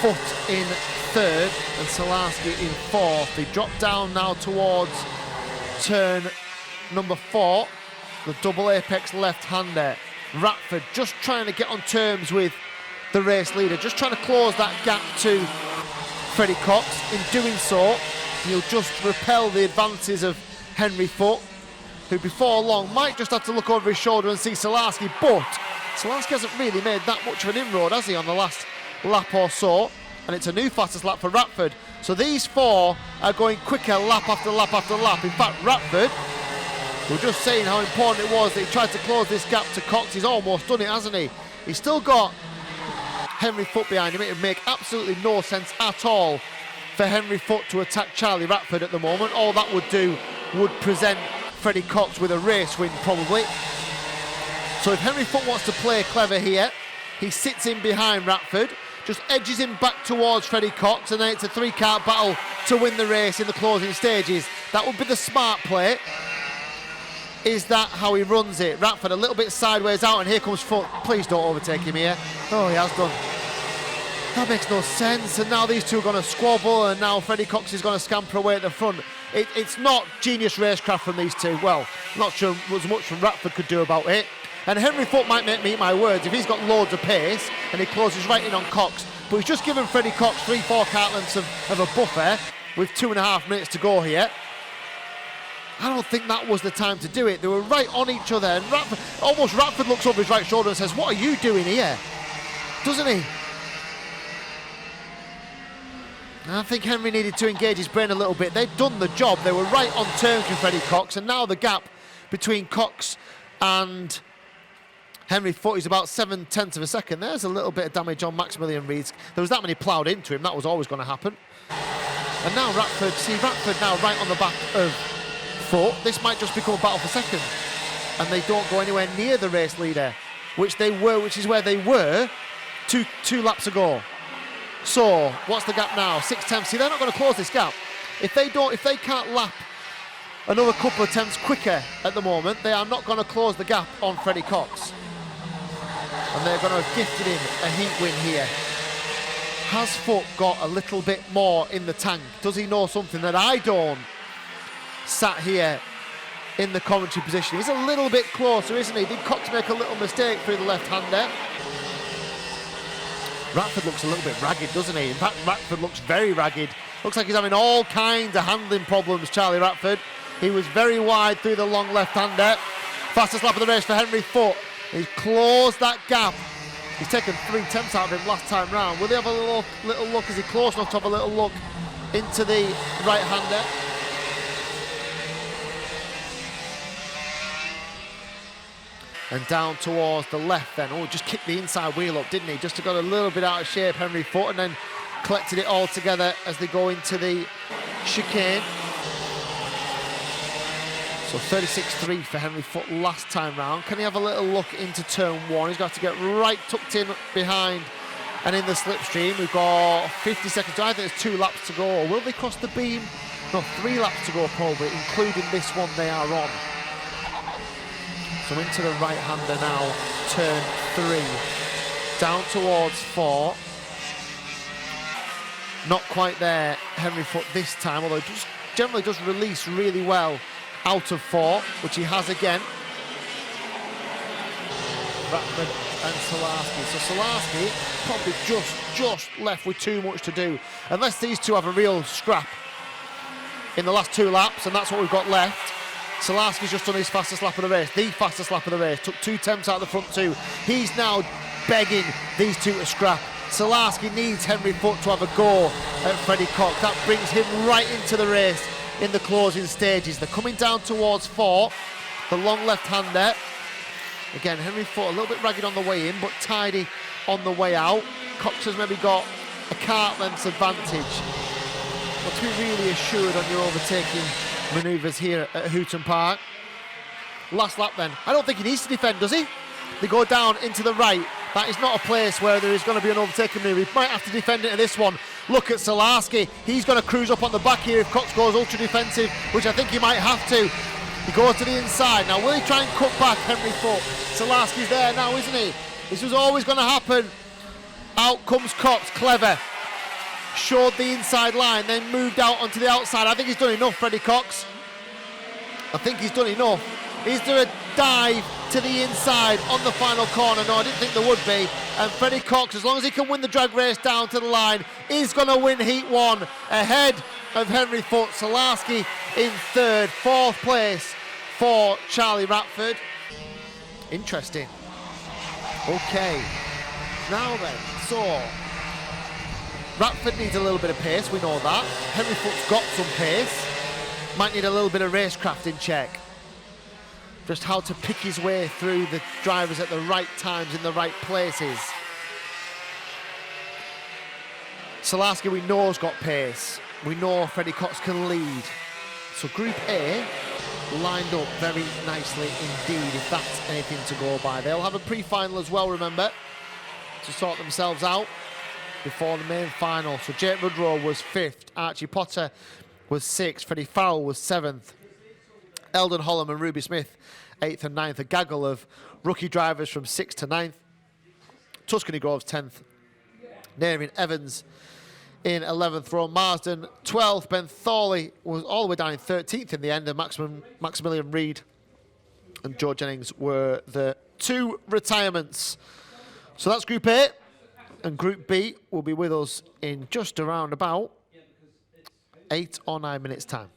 Foot in 3rd and Salarski in 4th. They drop down now towards turn number 4. The double apex left-hander. Ratford just trying to get on terms with the race leader, just trying to close that gap to Freddie Cox. In doing so, he'll just repel the advances of Henry Foot, who before long might just have to look over his shoulder and see Salarski, but Salarski hasn't really made that much of an inroad, has he, on the last lap or so, and it's a new fastest lap for Ratford. So these 4 are going quicker lap after lap after lap. In fact, Ratford, we're just saying how important it was that he tried to close this gap to Cox. He's almost done it, hasn't he? He's still got Henry Foot behind him. It would make absolutely no sense at all for Henry Foot to attack Charlie Ratford at the moment. All that would do would present Freddie Cox with a race win, probably. So if Henry Foot wants to play clever here, he sits in behind Ratford, just edges him back towards Freddie Cox, and then it's a 3-car battle to win the race in the closing stages. That would be the smart play. Is that how he runs it? Ratford a little bit sideways out, and here comes Foot. Please don't overtake him here. Oh, he has done. That makes no sense. And now these two are going to squabble, and now Freddie Cox is going to scamper away at the front. It's not genius racecraft from these two. Well, not sure as much from Ratford could do about it. And Henry Foot might make my words if he's got loads of pace and he closes right in on Cox. But he's just given Freddie Cox 3-4 kart lengths of a buffer with 2.5 minutes to go here. I don't think that was the time to do it. They were right on each other, and Ratford looks over his right shoulder and says, "What are you doing here?" Doesn't he? I think Henry needed to engage his brain a little bit. They'd done the job. They were right on terms with Freddie Cox, and now the gap between Cox and Henry Foot is about 7/10 of a second. There's a little bit of damage on Maximilian Reed's. There was that many ploughed into him. That was always going to happen. And now Ratford now right on the back of Foot. This might just become a battle for second, and they don't go anywhere near the race leader, which is where they were two laps ago. So what's the gap now? 6/10. See, they're not going to close this gap. If they can't lap another couple of attempts quicker at the moment, they are not going to close the gap on Freddie Cox, and they're going to have gifted him a heat win here. Has Foot got a little bit more in the tank? Does he know something that I don't? Sat here in the commentary position. He's a little bit closer, isn't he? Did Cox make a little mistake through the left-hander? Ratford looks a little bit ragged, doesn't he? In fact, Ratford looks very ragged. Looks like he's having all kinds of handling problems, Charlie Ratford. He was very wide through the long left-hander. Fastest lap of the race for Henry Foote. He's closed that gap. He's taken 3 attempts out of him last time round. Will he have a little look? Is he close enough to have a little look into the right-hander? And down towards the left then. Oh, just kicked the inside wheel up, didn't he? Just got a little bit out of shape, Henry Foote, and then collected it all together as they go into the chicane. So 36.3 for Henry Foote last time round. Can he have a little look into turn 1? He's got to get right tucked in behind and in the slipstream. We've got 50 seconds. I think there's 2 laps to go. Or will they cross the beam? No, 3 laps to go probably, including this one they are on. So into the right-hander now, turn 3. Down towards 4. Not quite there, Henry Foote this time, although just generally does release really well out of 4, which he has again. Ratford and Solarski. So Solarski probably just left with too much to do. Unless these two have a real scrap in the last 2 laps, and that's what we've got left. Solarski's just done his fastest lap of the race, the fastest lap of the race. Took 2 attempts out of the front 2. He's now begging these 2 to scrap. Solarski needs Henry Foote to have a go at Freddie Cox. That brings him right into the race in the closing stages. They're coming down towards 4, the long left-hander. Again, Henry Foote a little bit ragged on the way in, but tidy on the way out. Cox has maybe got a cart length's advantage. But to be really assured on your overtaking manoeuvres here at Hooton Park. Last lap then. I don't think he needs to defend, does he? They go down into the right. That is not a place where there is going to be an overtaking manoeuvre. He might have to defend into this one. Look at Solarski. He's going to cruise up on the back here if Cox goes ultra defensive, which I think he might have to. He goes to the inside. Now, will he try and cut back Henry Foote? Solarski's there now, isn't he? This was always going to happen. Out comes Cox, clever. Showed the inside line, then moved out onto the outside. I think he's done enough, Freddie Cox. I think he's done enough. Is there a dive to the inside on the final corner? No, I didn't think there would be. And Freddie Cox, as long as he can win the drag race down to the line, is going to win Heat 1 ahead of Henry Foote. Solarski in 3rd, 4th place for Charlie Ratford. Interesting. Okay, now then, so Ratford needs a little bit of pace, we know that. Henry Foote's got some pace. Might need a little bit of racecraft in check. Just how to pick his way through the drivers at the right times in the right places. Solarski we know has got pace. We know Freddie Cox can lead. So Group A lined up very nicely indeed, if that's anything to go by. They'll have a pre-final as well, remember, to sort themselves out before the main final. So Jake Rudrow was 5th, Archie Potter was 6th, Freddie Farrell was 7th, Eldon Holland and Ruby Smith 8th and 9th. A gaggle of rookie drivers from 6th to 9th. Tuscany Groves 10th, Nairin Evans in 11th, Ron Marsden 12th, Ben Thorley was all the way down in 13th in the end, and Maximilian Reed and George Jennings were the 2 retirements. So that's Group A, and Group B will be with us in just around about 8 or 9 minutes time.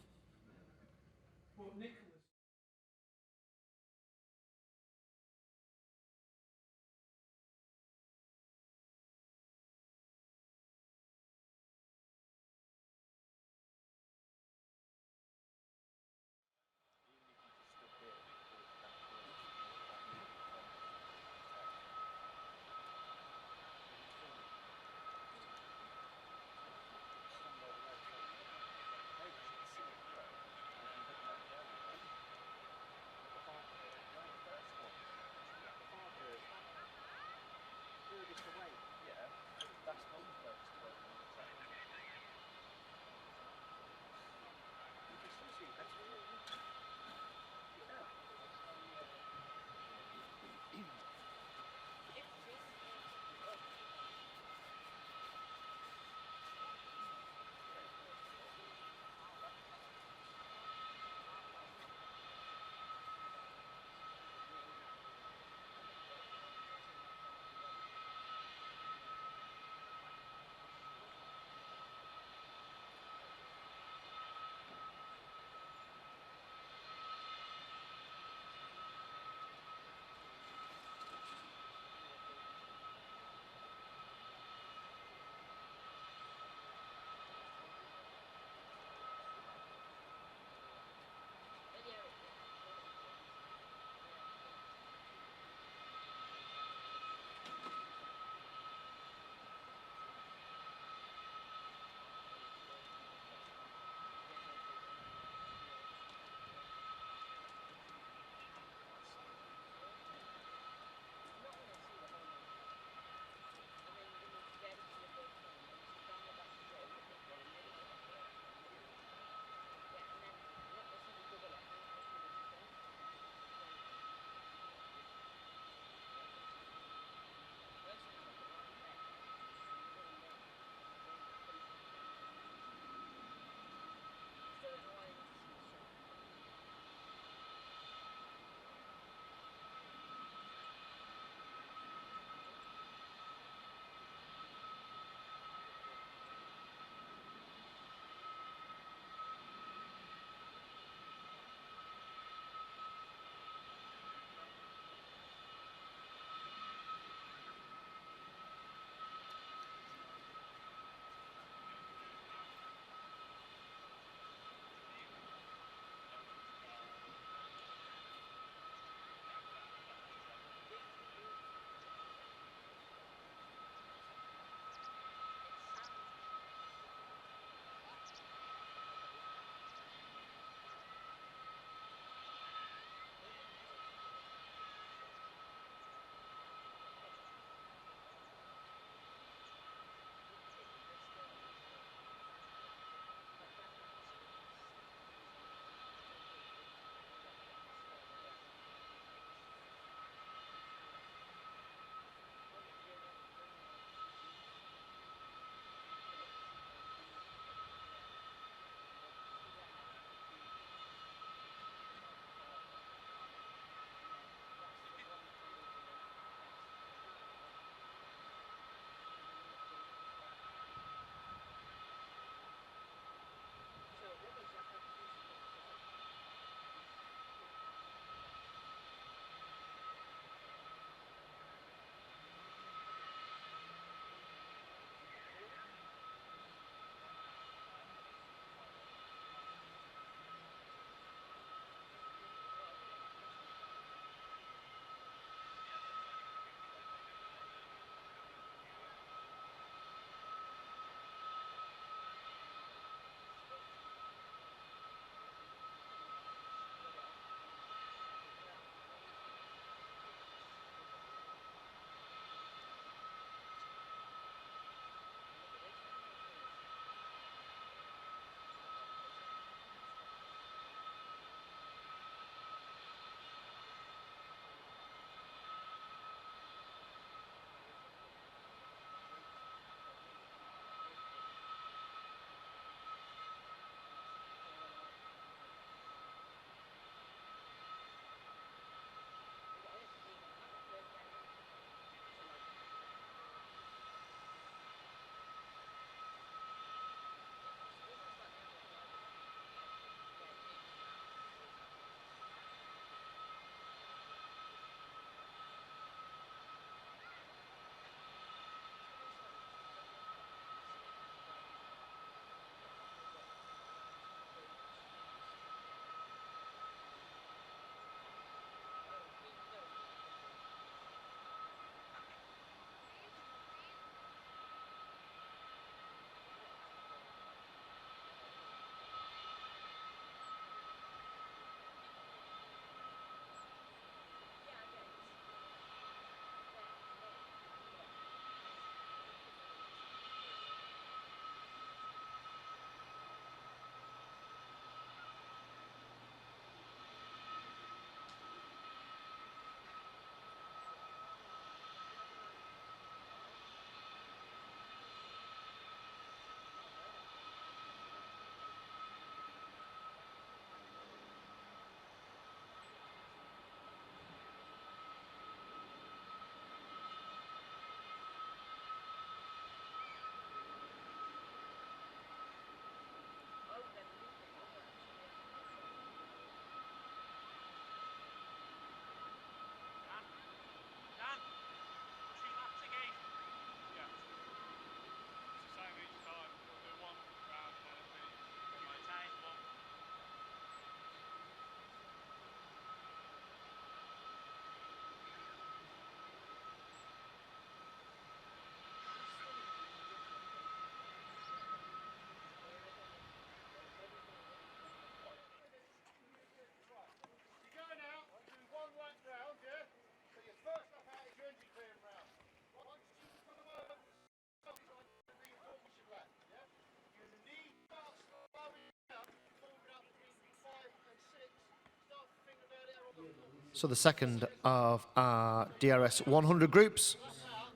So the second of our DRS100 groups.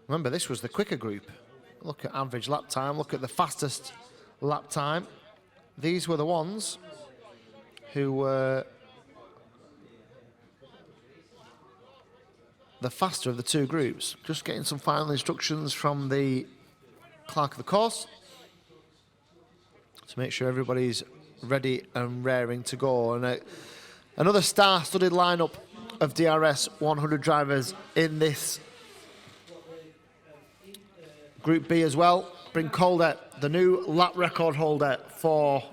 Remember, this was the quicker group. Look at average lap time, look at the fastest lap time. These were the ones who were the faster of the two groups. Just getting some final instructions from the clerk of the course to make sure everybody's ready and raring to go. And another star-studded lineup of DRS 100 drivers in this Group B as well. Bryn Calder, the new lap record holder for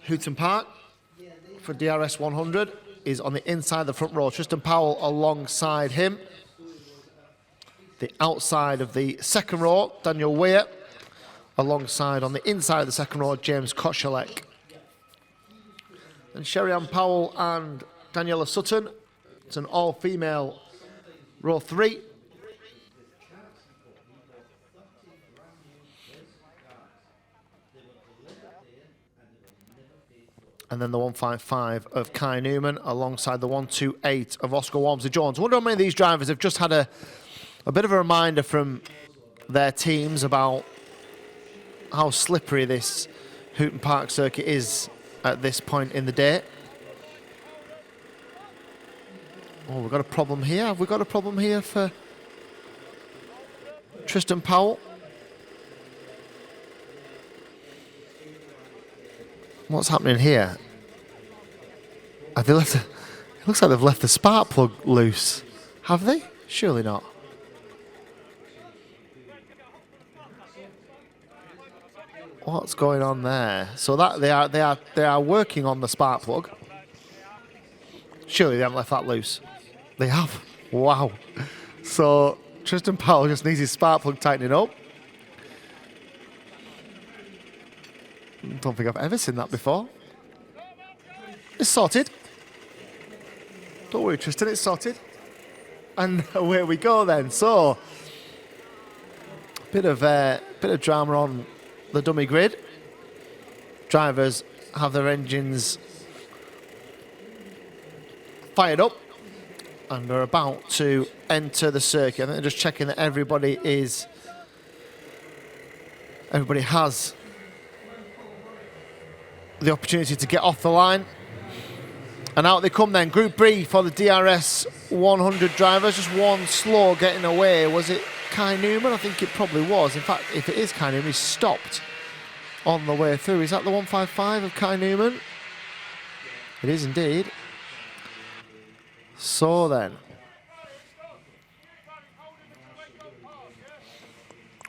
Hooton Park for DRS 100, is on the inside of the front row. Tristan Powell alongside him. The outside of the second row, Daniel Weir, alongside on the inside of the second row, James Kochalek. And Sherry-Ann Powell and Daniela Sutton. It's an all-female row 3. And then the 155 of Kai Newman alongside the 128 of Oscar Walmsley-Jones. I wonder how many of these drivers have just had a bit of a reminder from their teams about how slippery this Hooton Park circuit is at this point in the day. Oh, we've got a problem here. Have we got a problem here for Tristan Powell? What's happening here? Have they left? It looks like they've left the spark plug loose. Have they? Surely not. What's going on there? So that they are working on the spark plug. Surely they haven't left that loose. They have. Wow. So Tristan Powell just needs his spark plug tightening up. Don't think I've ever seen that before. It's sorted. Don't worry, Tristan, it's sorted. And away we go then. So, bit of drama on the dummy grid. Drivers have their engines fired up and are about to enter the circuit. I think they're just checking that everybody has the opportunity to get off the line. And out they come then. Group B for the DRS 100 drivers. Just one slow getting away. Was it Kai Newman? I think it probably was. In fact, if it is Kai Newman, he's stopped on the way through. Is that the 155 of Kai Newman? It is indeed. So then,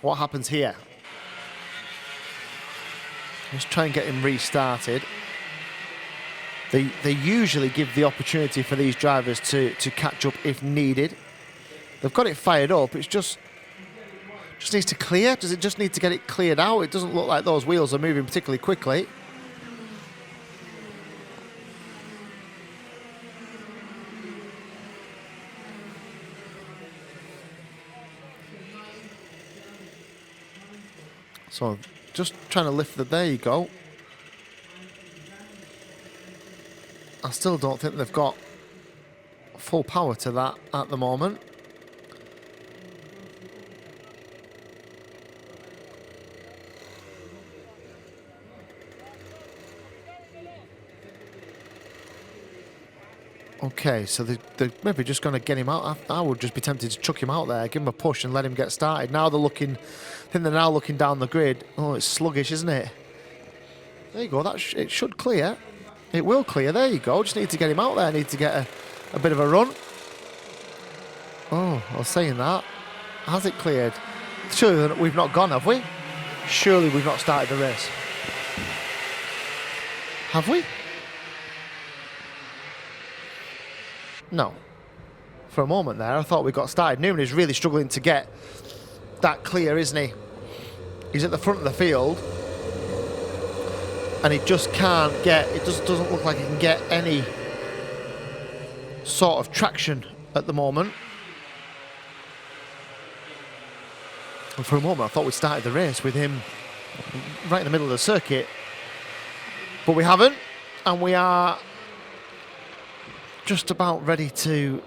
what happens here? Let's try and get him restarted. They usually give the opportunity for these drivers to catch up if needed. They've got it fired up. It's just needs to clear. Does it just need to get it cleared out? It doesn't look like those wheels are moving particularly quickly. So just trying to lift the, there you go. I still don't think they've got full power to that at the moment. Okay, so they're maybe just going to get him out. I would just be tempted to chuck him out there, give him a push and let him get started. Now they're looking, I think they're now looking down the grid. Oh, it's sluggish, isn't it? There you go, it should clear. It will clear, there you go. Just need to get him out there, need to get a bit of a run. Oh, I was saying that. Has it cleared? Surely we've not gone, have we? Surely we've not started the race. Have we? No. For a moment there, I thought we got started. Newman is really struggling to get that clear, isn't he? He's at the front of the field. And he just can't get, it just doesn't look like he can get any sort of traction at the moment. And for a moment, I thought we started the race with him right in the middle of the circuit. But we haven't. And we are just about ready to,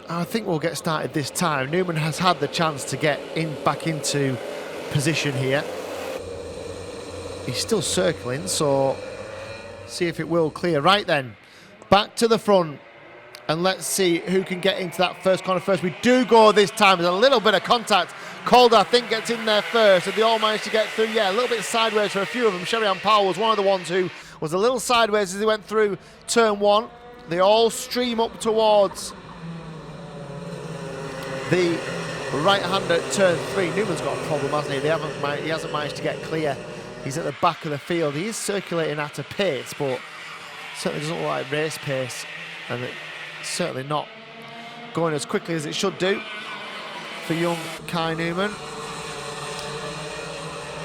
I think we'll get started this time. Newman has had the chance to get back into position here. He's still circling, so see if it will clear. Right then, back to the front, and let's see who can get into that first corner first. We do go this time. There's a little bit of contact. Calder, I think, gets in there first, and they all managed to get through. Yeah, a little bit sideways for a few of them. Sherry-Ann Powell was one of the ones who was a little sideways as they went through turn one. They all stream up towards the right-hander at turn three. Newman's got a problem, hasn't he? He hasn't managed to get clear. He's at the back of the field. He is circulating at a pace, but certainly doesn't look like race pace, and it's certainly not going as quickly as it should do for young Kai Newman.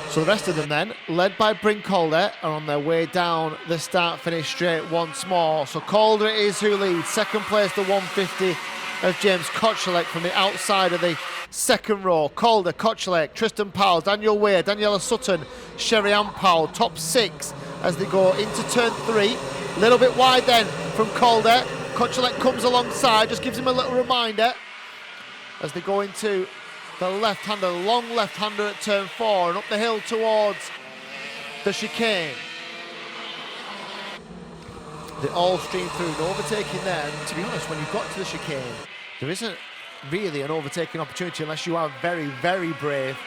So the rest of them then, led by Bryn Calder, are on their way down the start-finish straight once more. So Calder it is who leads. Second place, the 150 of James Kotchalek from the outside of the second row. Calder, Kotchalek, Tristan Powell, Daniel Weir, Daniela Sutton, Sherry-Ann Powell, top six as they go into turn three. A little bit wide then from Calder. Kotchalek comes alongside, just gives him a little reminder as they go into the left-hander, long left-hander at turn four, and up the hill towards the chicane. They all stream through, no overtaking there. And to be honest, when you've got to the chicane, there isn't really an overtaking opportunity unless you are very, very brave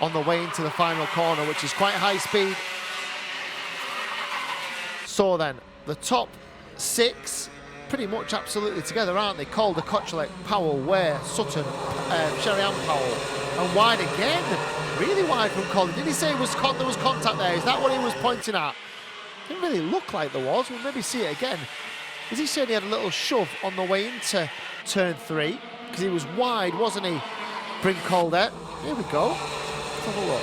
on the way into the final corner, which is quite high speed. So then, the top six, pretty much absolutely together, aren't they? Calder, Kotchalek, Powell, Ware, Sutton, Sherry-Ann Powell, and wide again. Really wide from Calder. Did he say there was contact there? Is that what he was pointing at? Didn't really look like there was. We'll maybe see it again. Is he saying he had a little shove on the way into turn three? Because he was wide, wasn't he? Bryn Calder. Here we go. Let's have a look.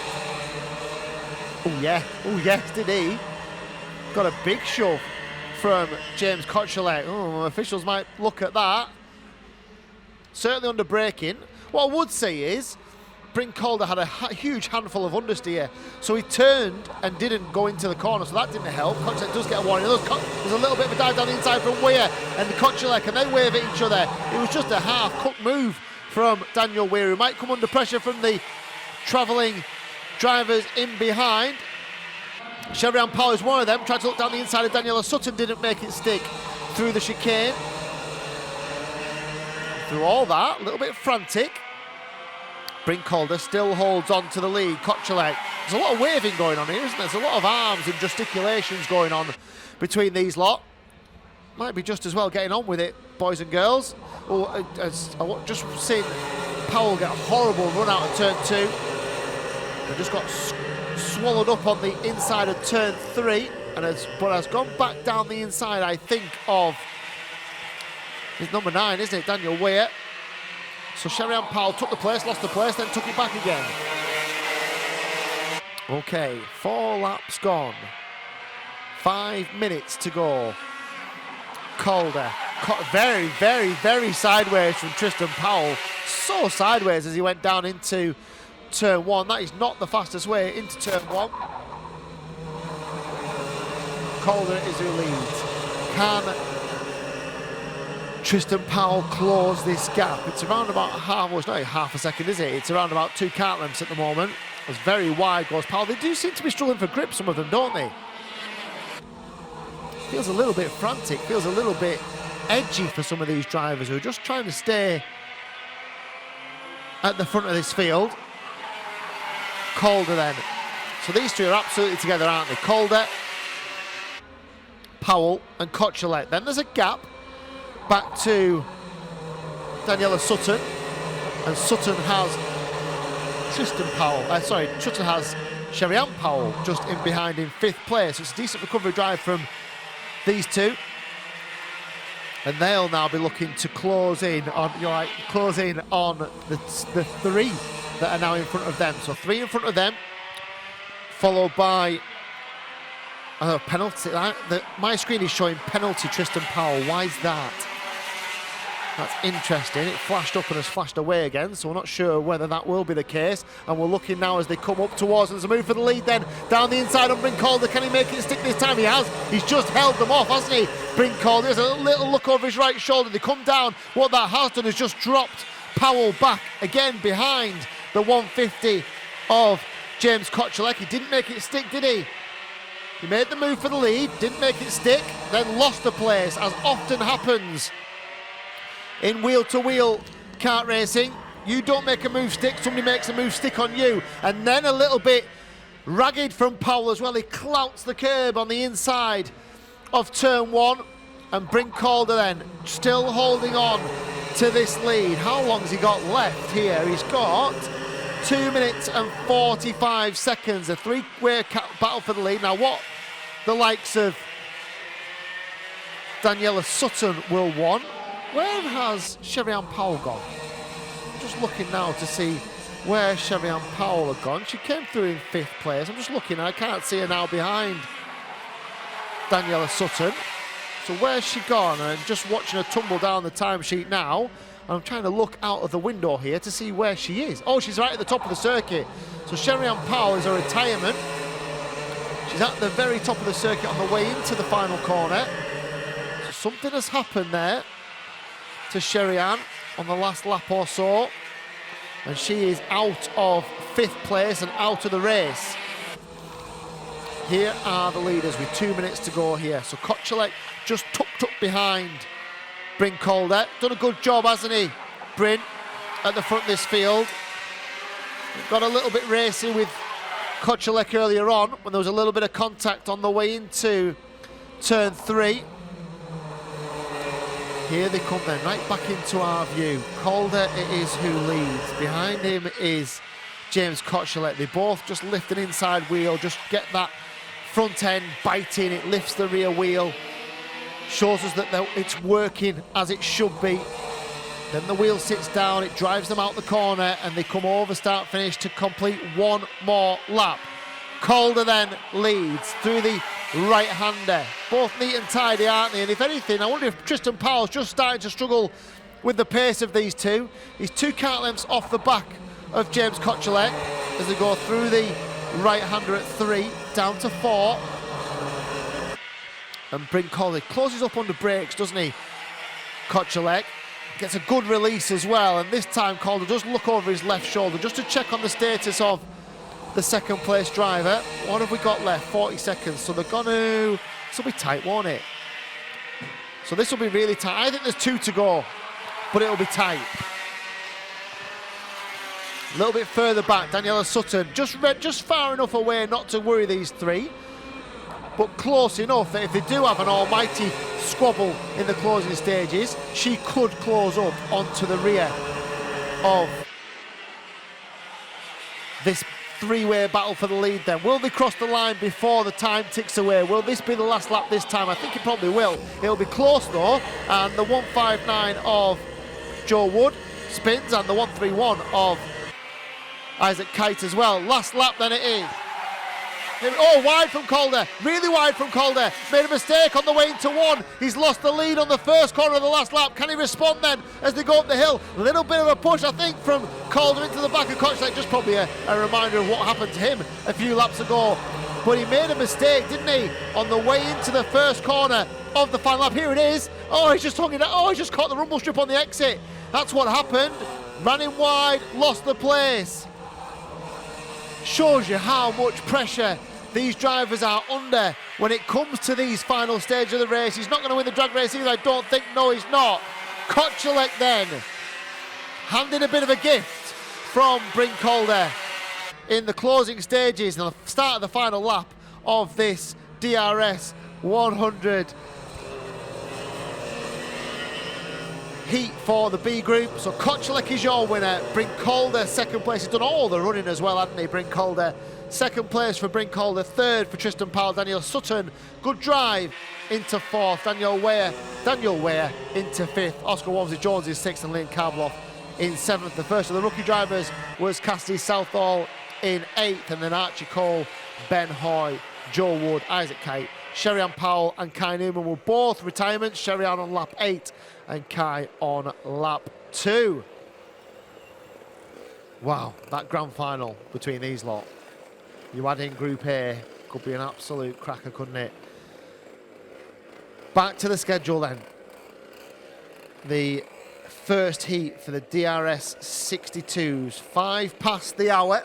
Oh yeah. Oh yes, did he? Got a big shove from James Kotchalek. Oh, officials might look at that. Certainly under braking. What I would say is, Bryn Calder had a huge handful of understeer, so he turned and didn't go into the corner, so that didn't help. Kotchalek does get a warning. There's a little bit of a dive down the inside from Weir and Kotchalek, and they wave at each other. It was just a half-cut move from Daniel Weir, who might come under pressure from the travelling drivers in behind. Sherry-Ann Powell is one of them, tried to look down the inside of Daniela Sutton, didn't make it stick through the chicane. Through all that, a little bit frantic. Bryn Calder still holds on to the lead. Kotchalek, there's a lot of waving going on here, isn't there? There's a lot of arms and gesticulations going on between these lot. Might be just as well getting on with it, boys and girls. Oh, as I just seen Powell get a horrible run out of turn two. They just got swallowed up on the inside of turn three, and has gone back down the inside, I think, of his number 9, isn't it, Daniel Weir. So Sherry-Ann Powell took the place, lost the place, then took it back again. Okay, 4 laps gone. 5 minutes to go. Calder, very, very, very sideways from Tristan Powell. So sideways as he went down into turn one. That is not the fastest way into turn one. Calder is who leads. Can Tristan Powell close this gap? It's around about it's not half a second, is it? It's around about 2 kart lengths at the moment. It's very wide goes Powell. They do seem to be struggling for grip, some of them, don't they? Feels a little bit frantic, feels a little bit edgy for some of these drivers who are just trying to stay at the front of this field. Calder then. So these two are absolutely together, aren't they? Calder, Powell and Kotchalek. Then there's a gap back to Daniela Sutton, and Sutton has Sutton has Sherry-Ann Powell just in behind in 5th place. It's a decent recovery drive from these two, and they'll now be looking to close in on the 3 that are now in front of them. So 3 in front of them, followed by penalty. My screen is showing penalty Tristan Powell. Why is that? That's interesting. It flashed up and has flashed away again, so we're not sure whether that will be the case. And we're looking now as they come up towards us. There's a move for the lead then. Down the inside on Brincalder. Can he make it stick this time? He has. He's just held them off, hasn't he? Brincalder. There's a little look over his right shoulder. They come down. What that has done is just dropped Powell back again behind the 150 of James Kochelet. He didn't make it stick, did he? He made the move for the lead, didn't make it stick, then lost the place, as often happens in wheel-to-wheel kart racing. You don't make a move stick, somebody makes a move stick on you. And then a little bit ragged from Powell as well. He clouts the curb on the inside of turn 1. And Brincalder then still holding on to this lead. How long has he got left here? He's got 2 minutes and 45 seconds. A three-way battle for the lead. Now what the likes of Daniela Sutton will want. Where has Sherry-Ann Powell gone? I'm just looking now to see where Sherry-Ann Powell had gone. She came through in 5th place. I'm just looking, I can't see her now behind Daniela Sutton. So where's she gone? I'm just watching her tumble down the timesheet now. And I'm trying to look out of the window here to see where she is. Oh, she's right at the top of the circuit. So Sherry-Ann Powell is her retirement. She's at the very top of the circuit on the way into the final corner. So something has happened there to Sherry-Ann on the last lap or so. And she is out of 5th place and out of the race. Here are the leaders with 2 minutes to go here. So Kochelet just tucked up behind Brincalder. Done a good job, hasn't he? Bryn at the front of this field. Got a little bit racy with Kochelet earlier on when there was a little bit of contact on the way into turn 3. Here they come then, right back into our view. Calder it is who leads. Behind him is James Kochelet. They both just lift an inside wheel, just get that front end biting, it lifts the rear wheel, shows us that it's working as it should be. Then the wheel sits down, it drives them out the corner, and they come over start finish to complete one more lap. Calder then leads through the right-hander. Both neat and tidy, aren't they? And if anything, I wonder if Tristan Powell's just starting to struggle with the pace of these two. He's 2 kart lengths off the back of James Kochelet as they go through the right-hander at 3, down to 4. And Brincalder closes up under brakes, doesn't he? Kochelet gets a good release as well, and this time Calder does look over his left shoulder just to check on the status of the 2nd place driver. What have we got left? 40 seconds. So they're gonna, this will be tight, won't it? So this will be really tight. I think there's 2 to go, but it'll be tight. A little bit further back, Daniela Sutton, just far enough away not to worry these 3, but close enough that if they do have an almighty squabble in the closing stages, she could close up onto the rear of this 3-way battle for the lead then. Will they cross the line before the time ticks away? Will this be the last lap this time? I think it probably will. It'll be close though, and the 159 of Joe Wood spins, and the 131 of Isaac Kite as well. Last lap then it is. Oh, wide from Calder, really wide from Calder. Made a mistake on the way into 1. He's lost the lead on the first corner of the last lap. Can he respond then as they go up the hill? A little bit of a push, I think, from Calder into the back of Kochelet. Just probably a reminder of what happened to him a few laps ago. But he made a mistake, didn't he, on the way into the first corner of the final lap. Here it is. Oh, he's just talking. Oh, he just caught the rumble strip on the exit. That's what happened. Ran in wide, lost the place. Shows you how much pressure these drivers are under when it comes to these final stages of the race. He's not going to win the drag race either, I don't think. No, he's not. Kochelet then handed a bit of a gift from Brincalder in the closing stages and the start of the final lap of this DRS100 heat for the B group. So Kochelet is your winner. Brincalder 2nd place. He's done all the running as well, hasn't he, Brincalder? 2nd place for Brincalder, 3rd for Tristan Powell. Daniel Sutton, good drive into 4th. Daniel Weir into 5th. Oscar Walmsley-Jones is 6th, and Liam Karloff in 7th. The first of the rookie drivers was Cassidy Southall in 8th, and then Archie Cole, Ben Hoy, Joe Wood, Isaac Kite Sherry-Ann Powell and Kai Newman were both retirements. Sherry-Ann on lap 8 and Kai on lap 2. Wow, that grand final between these lot. You add in Group A, could be an absolute cracker, couldn't it? Back to the schedule then. The first heat for the DRS62s, 5 past the hour,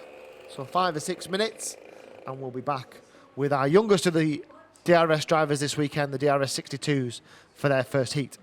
so 5 or 6 minutes, and we'll be back with our youngest of the DRS drivers this weekend, the DRS62s, for their first heat.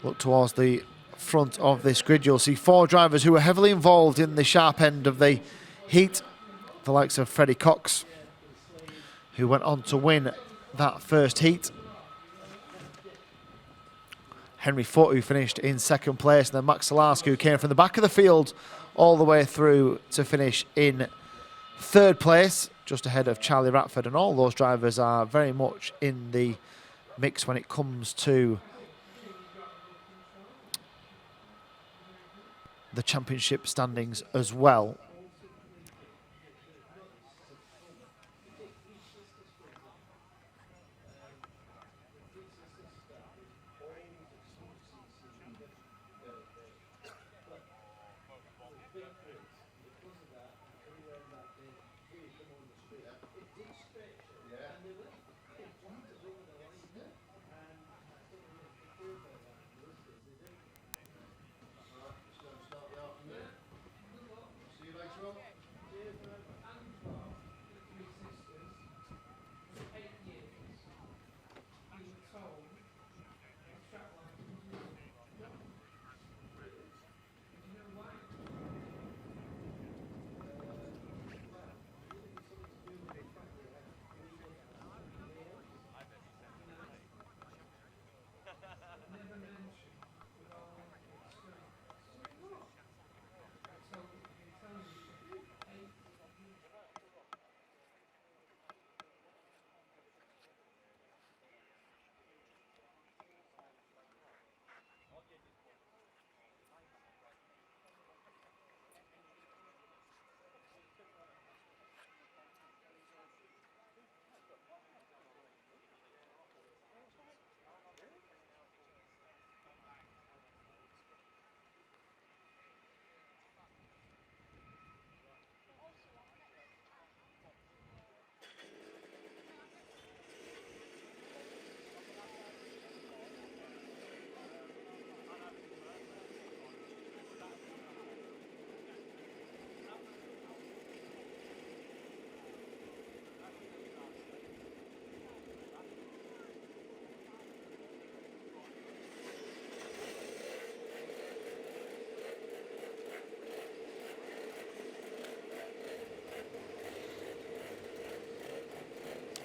Look towards the front of this grid, you'll see 4 drivers who were heavily involved in the sharp end of the heat. The likes of Freddie Cox, who went on to win that first heat. Henry Foote, who finished in 2nd place, and then Max Salarski, who came from the back of the field all the way through to finish in 3rd place, just ahead of Charlie Ratford. And all those drivers are very much in the mix when it comes to the championship standings as well.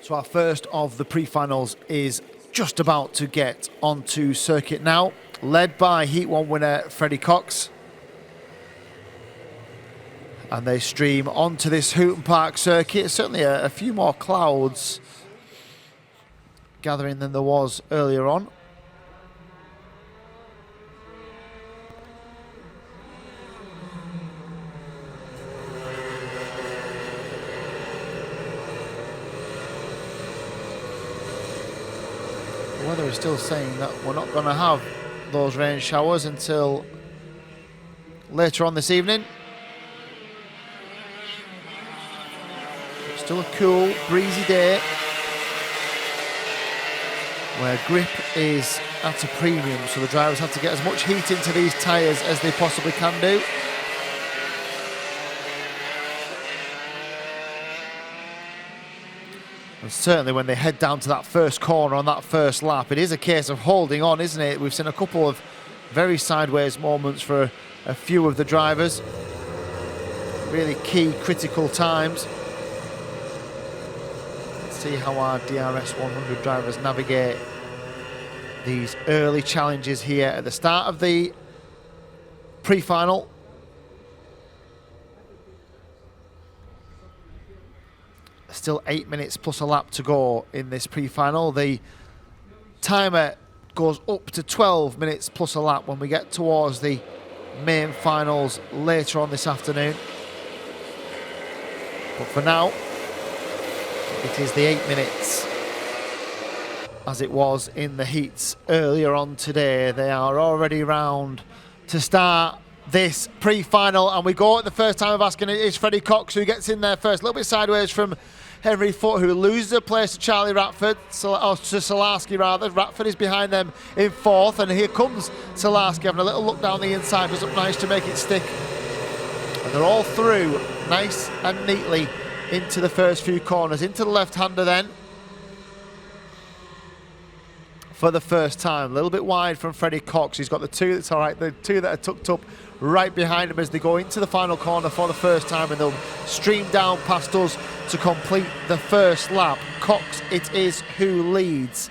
So our first of the pre-finals is just about to get onto circuit now, led by Heat 1 winner Freddie Cox. And they stream onto this Hooton Park circuit. Certainly a few more clouds gathering than there was earlier on. The weather is still saying that we're not going to have those rain showers until later on this evening. Still a cool, breezy day where grip is at a premium, so the drivers have to get as much heat into these tyres as they possibly can do. And certainly when they head down to that first corner on that first lap, it is a case of holding on, isn't it? We've seen a couple of very sideways moments for a few of the drivers. Really key, critical times. See how our DRS100 drivers navigate these early challenges here at the start of the pre-final. Still 8 minutes plus a lap to go in this pre-final. The timer goes up to 12 minutes plus a lap when we get towards the main finals later on this afternoon. But for now, it is the 8 minutes as it was in the heats earlier on today. They are already round to start this pre-final, and we go at the first time of asking. It is Freddie Cox who gets in there first, a little bit sideways from Henry Foote, who loses a place to Charlie Ratford, or to Salarski rather. Ratford is behind them in fourth, and here comes Salarski having a little look down the inside, does up nice to make it stick. And they're all through nice and neatly into the first few corners, into the left-hander then for the first time. A little bit wide from Freddie Cox. He's got the two, that's all right, the two that are tucked up right behind him as they go into the final corner for the first time, and they'll stream down past us to complete the first lap. Cox it is who leads.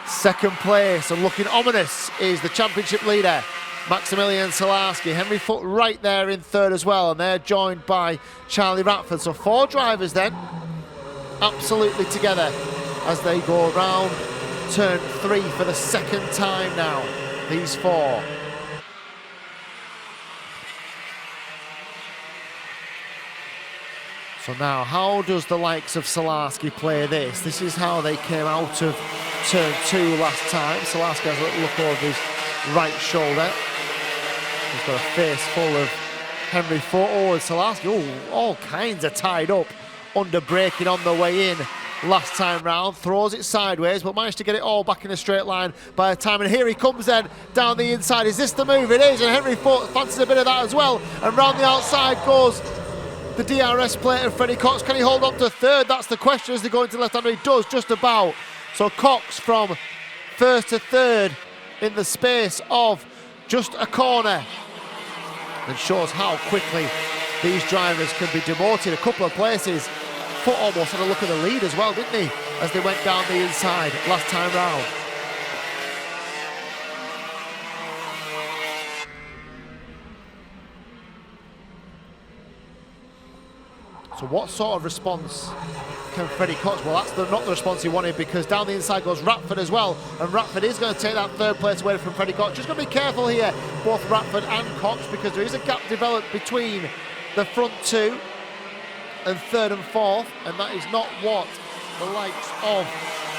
Second place, and looking ominous, is the championship leader, Maximilian Salarski. Henry Foote right there in third as well, and they're joined by Charlie Ratford. So four drivers then, absolutely together as they go around turn 3 for the second time now, these four. So now, how does the likes of Salarski play this? This is how they came out of turn 2 last time. Salarski has a little look over his right shoulder. He's got a face full of Henry Foote. Oh, and Salarski, all kinds of tied up under braking on the way in last time round. Throws it sideways, but managed to get it all back in a straight line by the time. And here he comes then down the inside. Is this the move? It is, and Henry Foote fancies a bit of that as well. And round the outside goes the DRS plate of Freddie Cox. Can he hold on to third? That's the question as they go into left-hander. He does, just about. So Cox from first to third in the space of just a corner, and shows how quickly these drivers can be demoted a couple of places. Foote almost had a look at the lead as well, didn't he, as they went down the inside last time round. So what sort of response can Freddie Cox? Well, that's not the response he wanted, because down the inside goes Ratford as well, and Ratford is going to take that third place away from Freddie Cox. Just going to be careful here, both Ratford and Cox, because there is a gap developed between the front two and third and fourth, and that is not what the likes of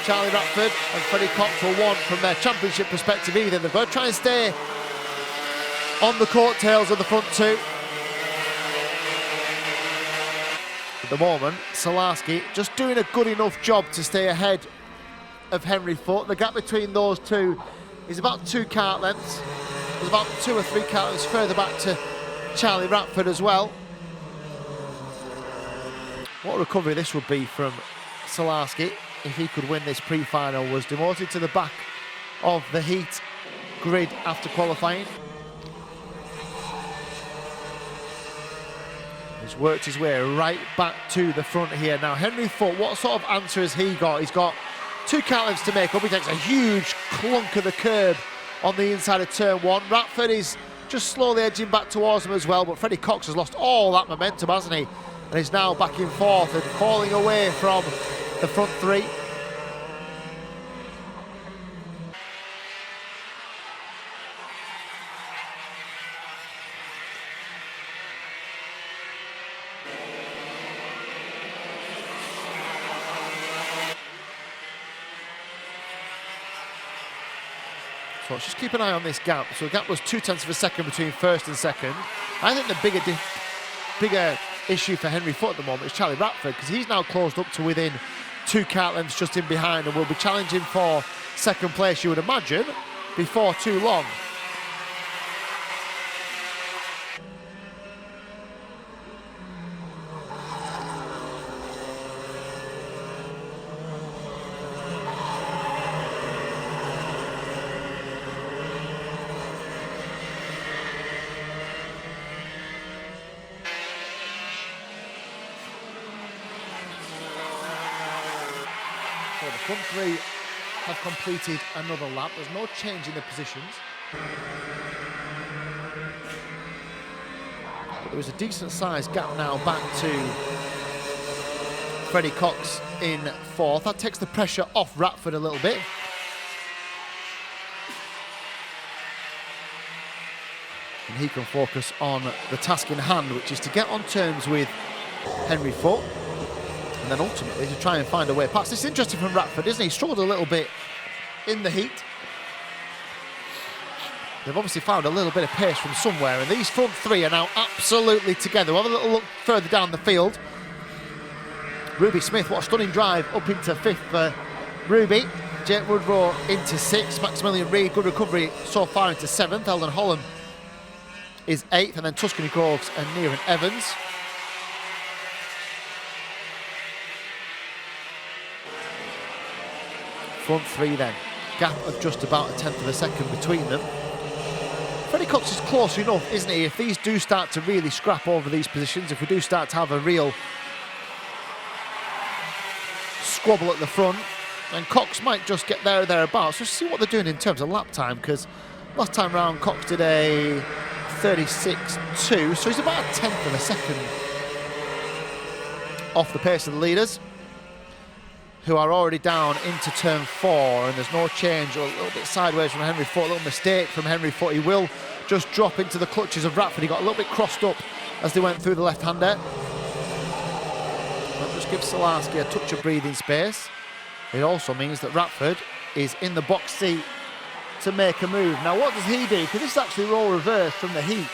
Charlie Ratford and Freddie Cox will want from their championship perspective either. They've got to try and stay on the coattails of the front two. At the moment, Salarski just doing a good enough job to stay ahead of Henry Foote. The gap between those two is about 2 kart lengths. There's about 2 or 3 kart lengths further back to Charlie Ratford as well. What a recovery this would be from Salarski if he could win this pre-final. Was demoted to the back of the heat grid after qualifying. He's Cox worked his way right back to the front here. Now, Henry Foote, what sort of answer has he got? He's got 2 cat lengths to make up. He takes a huge clunk of the curb on the inside of turn 1. Ratford is just slowly edging back towards him as well, but Freddie Cox has lost all that momentum, hasn't he? And is now back and forth and falling away from the front 3. So let's just keep an eye on this gap. So the gap was 0.2 of a second between first and second. I think the bigger issue for Henry Foote at the moment is Charlie Ratford, because he's now closed up to within 2 kart lengths just in behind, and will be challenging for second place, you would imagine, before too long. So the front 3 have completed another lap. There's no change in the positions. But there is a decent sized gap now back to Freddie Cox in 4th. That takes the pressure off Ratford a little bit. And he can focus on the task in hand, which is to get on terms with Henry Foote, and then ultimately to try and find a way past. It's interesting from Ratford, isn't he? He struggled a little bit in the heat. They've obviously found a little bit of pace from somewhere, and these front 3 are now absolutely together. We'll have a little look further down the field. Ruby Smith, what a stunning drive up into 5th for Ruby. Jake Woodrow into 6th. Maximilian Reid, good recovery so far, into 7th. Eldon Holland is 8th, and then Tuscany Groves and Nearan Evans. Front 3 then, gap of just about 1/10 of a second between them. Freddie Cox is close enough, isn't he? If these do start to really scrap over these positions, if we do start to have a real squabble at the front, then Cox might just get there or thereabouts. Just see what they're doing in terms of lap time, because last time round Cox did a 36.2, so he's about 1/10 of a second off the pace of the leaders, who are already down into turn 4, and there's no change, or a little bit sideways from Henry Foote, a little mistake from Henry Foote. He will just drop into the clutches of Ratford. He got a little bit crossed up as they went through the left-hander. That just gives Salarski a touch of breathing space. It also means that Ratford is in the box seat to make a move. Now what does he do? Because this is actually role reversed from the heat.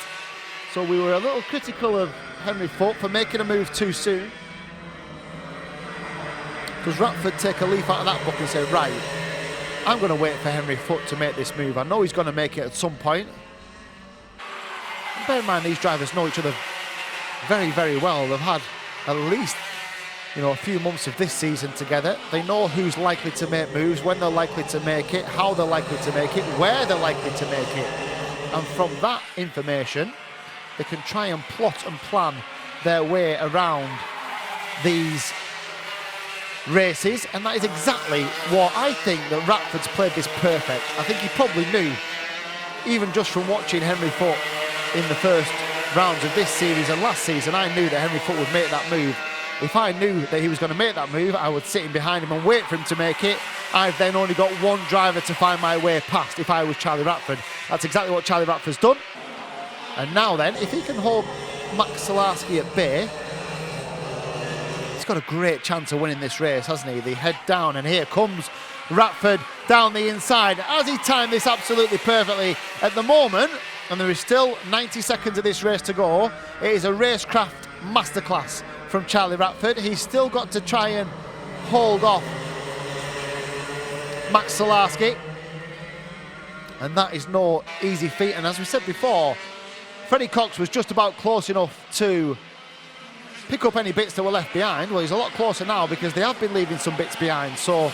So we were a little critical of Henry Foote for making a move too soon. Does Ratford take a leaf out of that book and say, right, I'm going to wait for Henry Foote to make this move. I know he's going to make it at some point. And bear in mind, these drivers know each other very, very well. They've had at least, a few months of this season together. They know who's likely to make moves, when they're likely to make it, how they're likely to make it, where they're likely to make it. And from that information, they can try and plot and plan their way around these races, and that is exactly what I think that Ratford's played this perfect. I think he probably knew, even just from watching Henry Foote in the first rounds of this series and last season, I knew that Henry Foote would make that move. If I knew that he was going to make that move, I would sit in behind him and wait for him to make it. I've then only got one driver to find my way past if I was Charlie Ratford. That's exactly what Charlie Ratford's done. And now then, if he can hold Max Salarski at bay, got a great chance of winning this race, hasn't he? They head down, and here comes Ratford down the inside. Has he timed this absolutely perfectly at the moment? And there is still 90 seconds of this race to go. It is a racecraft masterclass from Charlie Ratford. He's still got to try and hold off Max Salarski, and that is no easy feat. And as we said before, Freddie Cox was just about close enough to pick up any bits that were left behind. Well, he's a lot closer now because they have been leaving some bits behind. So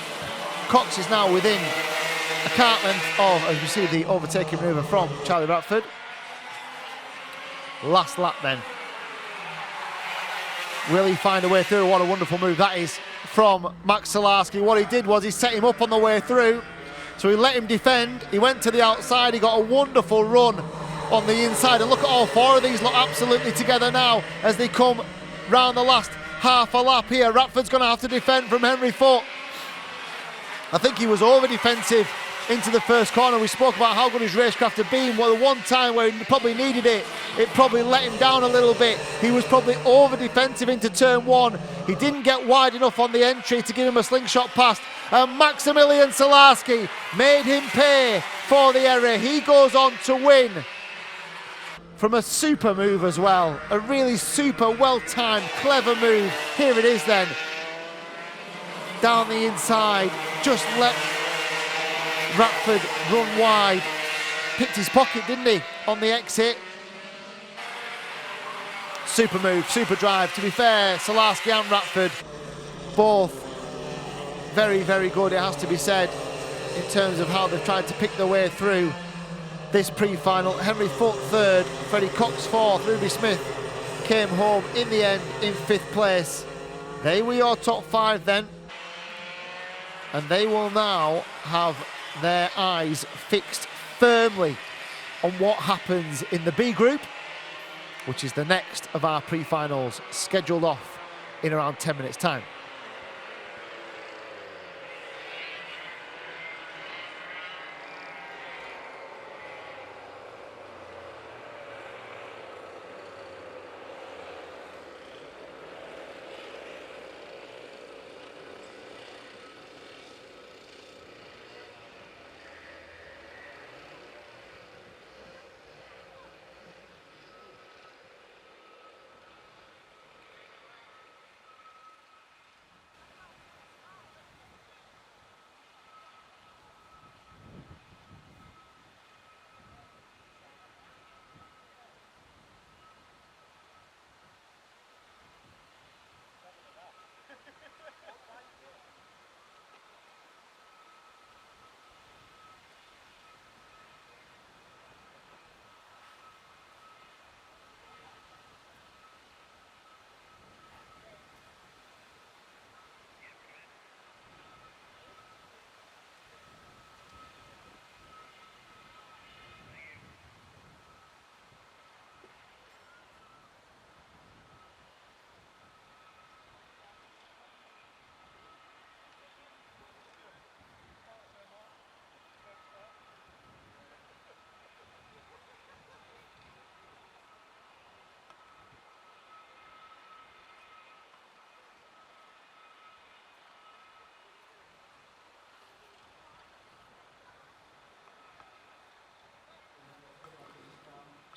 Cox is now within a kart length of, as we see the overtaking manoeuvre from Charlie Ratford. Last lap then. Will he find a way through? What a wonderful move that is from Max Salarski. What he did was he set him up on the way through, so he let him defend. He went to the outside. He got a wonderful run on the inside. And look at all four of these look absolutely together now as they come round the last half a lap here. Ratford's going to have to defend from Henry Foote. I think he was over defensive into the first corner. We spoke about how good his racecraft had been. Well, the one time where he probably needed it, it probably let him down a little bit. He was probably over defensive into turn one. He didn't get wide enough on the entry to give him a slingshot pass. And Maximilian Salarski made him pay for the error. He goes on to win from a super move as well. A really super well-timed, clever move. Here it is then. Down the inside, just let Ratford run wide. Picked his pocket, didn't he, on the exit. Super move, super drive. To be fair, Salarski and Ratford, both very, very good, it has to be said, in terms of how they've tried to pick their way through this pre-final. Henry Foote third, Freddie Cox fourth, Ruby Smith came home in the end in fifth place. They were your top five then. And they will now have their eyes fixed firmly on what happens in the B group, which is the next of our pre-finals, scheduled off in around 10 minutes' time.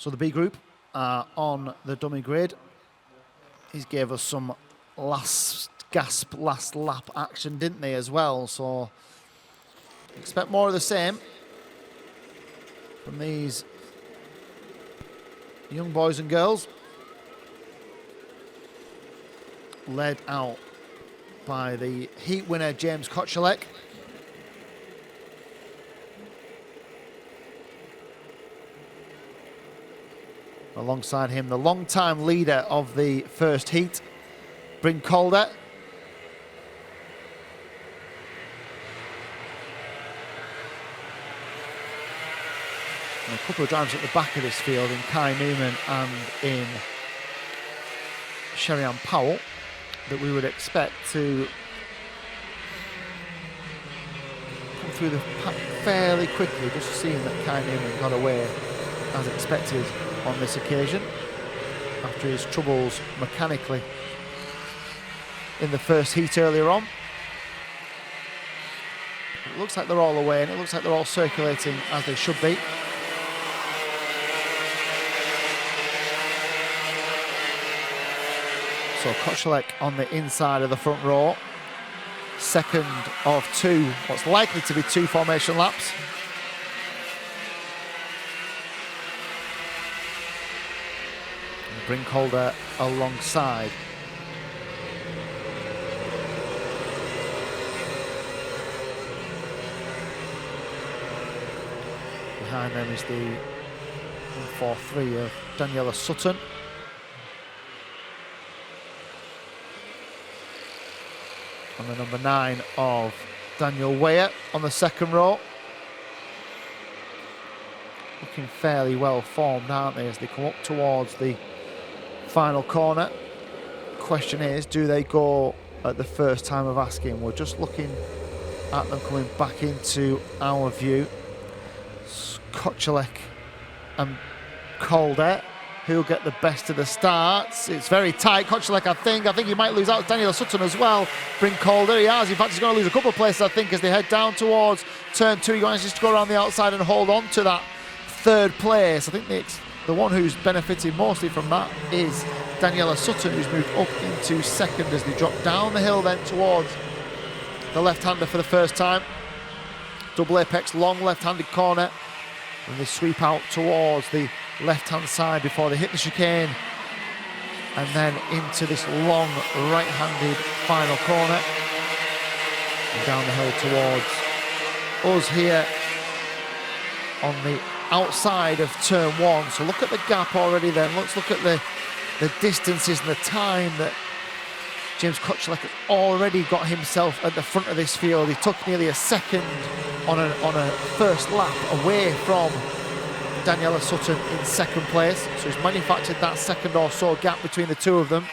So the B group are on the dummy grid. He gave us some last gasp, last lap action, didn't they, as well? So expect more of the same from these young boys and girls. Led out by the heat winner, James Kochalek. Alongside him, the long-time leader of the first heat, Bryn Calder. And a couple of drivers at the back of this field in Kai Newman and in Sherry-Ann Powell that we would expect to come through the pack fairly quickly. Just seeing that Kai Newman got away as expected on this occasion after his troubles mechanically in the first heat earlier on. It looks like they're all away and it looks like they're all circulating as they should be. So Kochalek on the inside of the front row, second of two, what's likely to be two formation laps. Bryn Calder alongside. Behind them is the 143 of Daniela Sutton. And the number 9 of Daniel Weir on the second row. Looking fairly well formed, aren't they, as they come up towards the final corner. Question is, do they go at the first time of asking? We're just looking at them coming back into our view. Kocelek and Calder, who'll get the best of the starts. It's very tight. Kocelek, I think he might lose out to Daniel Sutton as well. Bring Calder, he has. In fact, he's going to lose a couple of places, I think, as they head down towards turn 2. He manages to go around the outside and hold on to that third place. I think the one who's benefited mostly from that is Daniela Sutton, who's moved up into second as they drop down the hill then towards the left-hander for the first time. Double apex, long left-handed corner, and they sweep out towards the left-hand side before they hit the chicane, and then into this long right-handed final corner, and down the hill towards us here on the outside of turn 1. So look at the gap already then. Let's look at the distances and the time that James Kocelek has already got himself at the front of this field. He took nearly a second on a first lap away from Daniela Sutton in second place. So he's manufactured that second or so gap between the two of them.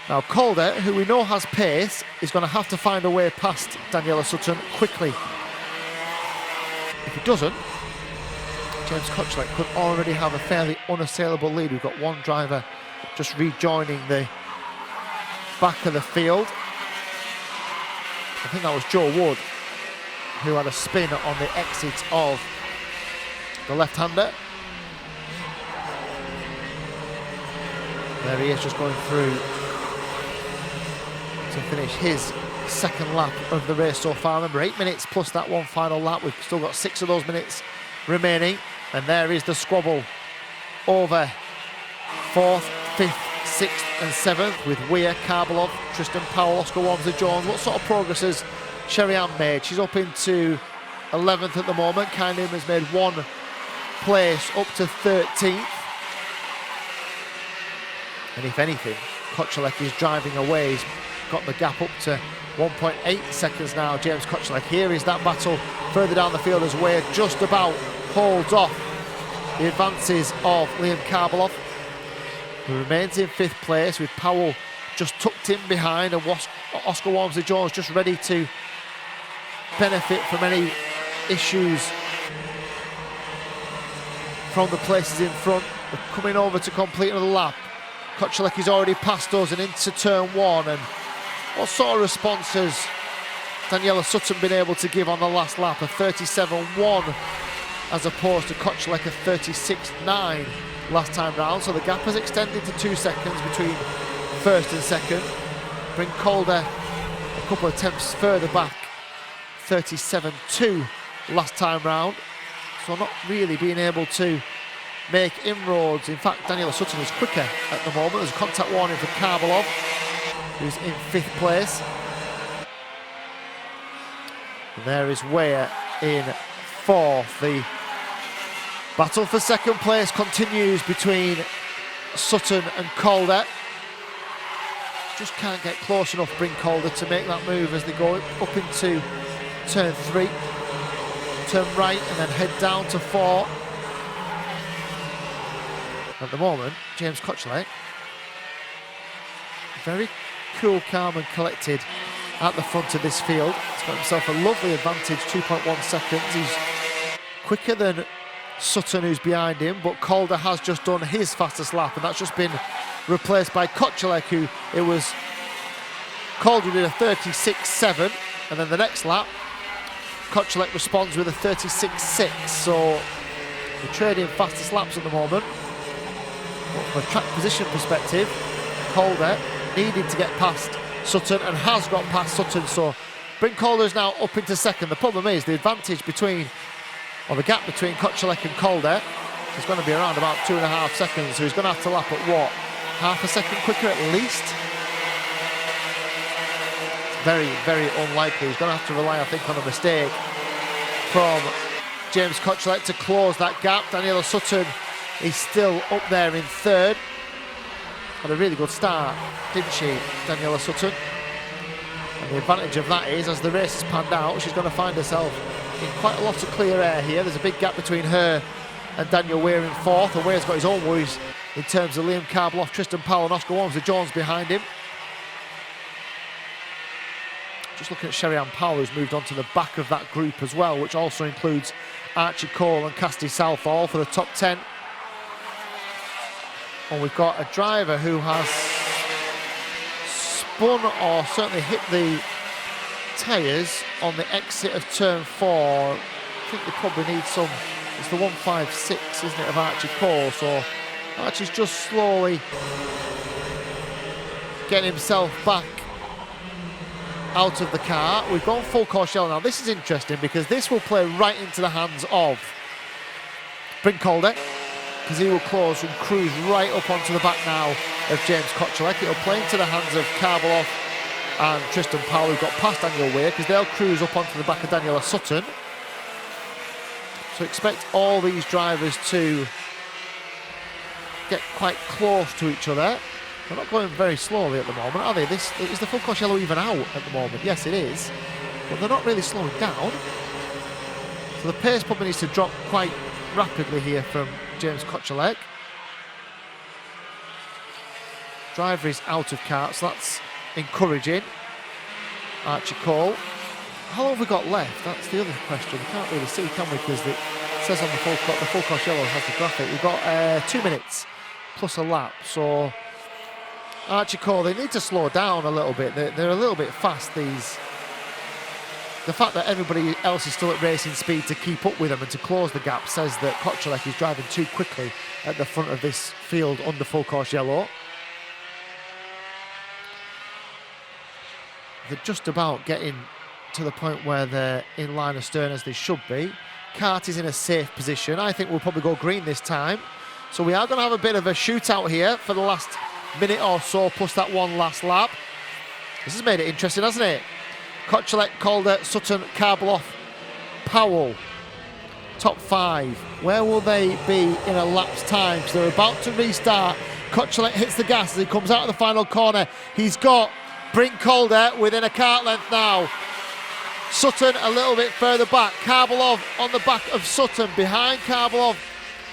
Now Calder, who we know has pace, is going to have to find a way past Daniela Sutton quickly. If he doesn't, James Kocelek could already have a fairly unassailable lead. We've got one driver just rejoining the back of the field. I think that was Joe Wood, who had a spin on the exit of the left-hander. There he is, just going through to finish his second lap of the race so far. Remember, 8 minutes plus that one final lap. We've still got 6 of those minutes remaining. And there is the squabble over 4th, 5th, 6th and 7th with Weir, Karbalov, Tristan Powell, Oscar Walmsley-Jones. What sort of progress has Sherry-Ann made? She's up into 11th at the moment. Kylie has made 1 place up to 13th. And if anything, Kocelek is driving away. He's got the gap up to 1.8 seconds now, James Kocelek. Here is that battle further down the field as Weir just about holds off the advances of Liam Karbalov, who remains in 5th place with Powell just tucked in behind, and Oscar Walmsley-Jones just ready to benefit from any issues from the places in front. We're coming over to complete another lap. Kocelek is already past us and into turn 1, and what sort of response has Daniela Sutton been able to give on the last lap? A 37.1 as opposed to Kocelek a 36.9 last time round. So the gap has extended to 2 seconds between first and second. Bring Calder a couple of attempts further back, 37.2 last time round. So not really being able to make inroads. In fact, Daniela Sutton is quicker at the moment. There's a contact warning for Karbalov, who's in 5th place. And there is Weir in 4th. The battle for second place continues between Sutton and Calder. Just can't get close enough, bring Calder, to make that move as they go up into turn 3. Turn right and then head down to 4. At the moment, James Kocelek, very cool, calm and collected at the front of this field. He's got himself a lovely advantage, 2.1 seconds. He's quicker than Sutton, who's behind him, but Calder has just done his fastest lap, and that's just been replaced by Kocelek, who it was Calder did a 36.7, and then the next lap Kocelek responds with a 36.6. So we're trading fastest laps at the moment. But from a track position perspective, Calder needed to get past Sutton and has got past Sutton, so Bryn Calder is now up into second. The problem is the advantage between, or the gap between Kocelek and Calder is going to be around about 2.5 seconds, so he's going to have to lap at what, half a second quicker at least? Very, very unlikely. He's going to have to rely, I think, on a mistake from James Kocelek to close that gap. Daniela Sutton is still up there in 3rd. Had a really good start, didn't she, Daniela Sutton? And the advantage of that is, as the race is panned out, she's going to find herself in quite a lot of clear air here. There's a big gap between her and Daniel Weir in fourth, and Weir's got his own worries in terms of Liam Karbeloff, Tristan Powell and Oscar Walmsley-Jones behind him. Just looking at Sherry-Ann Powell, who's moved on to the back of that group as well, which also includes Archie Cole and Cassidy Southall for the top 10. And we've got a driver who has spun or certainly hit the tyres on the exit of turn 4. I think they probably need some. It's the 156, isn't it, of Archie Cole? So Archie's just slowly getting himself back out of the car. We've gone full course yellow now. This is interesting because this will play right into the hands of Bryn Calder, because he will close and cruise right up onto the back now of James Kochelek. It'll play into the hands of Karbeloff and Tristan Powell, who got past Daniel Weir, because they'll cruise up onto the back of Daniela Sutton. So expect all these drivers to get quite close to each other. They're not going very slowly at the moment, are they? Is the full course yellow even out at the moment? Yes, it is. But they're not really slowing down. So the pace probably needs to drop quite rapidly here from James Kochelek. Driver is out of kart, so that's encouraging. Archie Cole. How long have we got left? That's the other question. We can't really see, can we? Because it says on the full course yellow has the graphic. We've got 2 minutes plus a lap. So Archie Cole, they need to slow down a little bit. They're a little bit fast, these. The fact that everybody else is still at racing speed to keep up with them and to close the gap says that Kochelek is driving too quickly at the front of this field under full course yellow. They're just about getting to the point where they're in line astern as they should be. Kart is in a safe position. I think we'll probably go green this time. So we are going to have a bit of a shootout here for the last minute or so, plus that one last lap. This has made it interesting, hasn't it? Kochelek, Calder, Sutton, Karbeloff, Powell. Top 5. Where will they be in a lap's time? So they're about to restart. Kochelek hits the gas as he comes out of the final corner. He's got Bryn Calder within a kart length now. Sutton a little bit further back. Karbeloff on the back of Sutton. Behind Karbeloff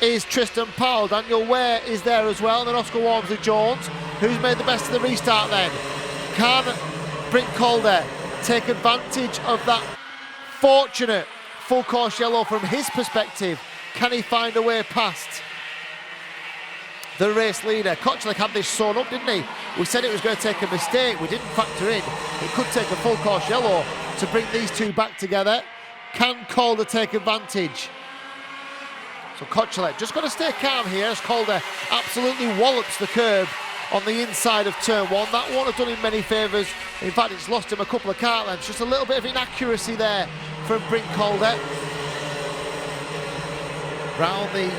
is Tristan Powell. Daniel Weir is there as well. And then Oscar Walmsley-Jones, who's made the best of the restart then. Can Bryn Calder take advantage of that fortunate full course yellow from his perspective? Can he find a way past the race leader? Kochelek had this sewn up, didn't he? We said it was going to take a mistake. We didn't factor in it could take a full course yellow to bring these two back together. Can Calder take advantage? So Kochelek just got to stay calm here as Calder absolutely wallops the curb on the inside of turn 1. That won't have done him many favours. In fact, it's lost him a couple of kart lengths. Just a little bit of inaccuracy there from Bryn Calder. Round the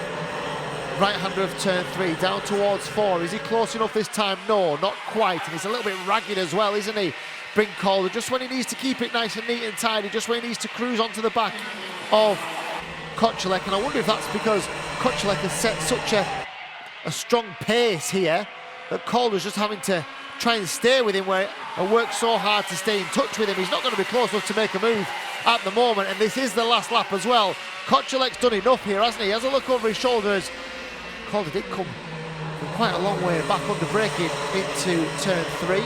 right-hander of turn 3, down towards 4. Is he close enough this time? No, not quite. And he's a little bit ragged as well, isn't he? Bryn Calder, just when he needs to keep it nice and neat and tidy, just when he needs to cruise onto the back of Kochelek. And I wonder if that's because Kochelek has set such a strong pace here that Calder's just having to try and stay with him and work so hard to stay in touch with him. He's not going to be close enough to make a move at the moment, and this is the last lap as well. Kochelek's done enough here, hasn't he? He has a look over his shoulders. Calder did come from quite a long way back under braking into turn 3.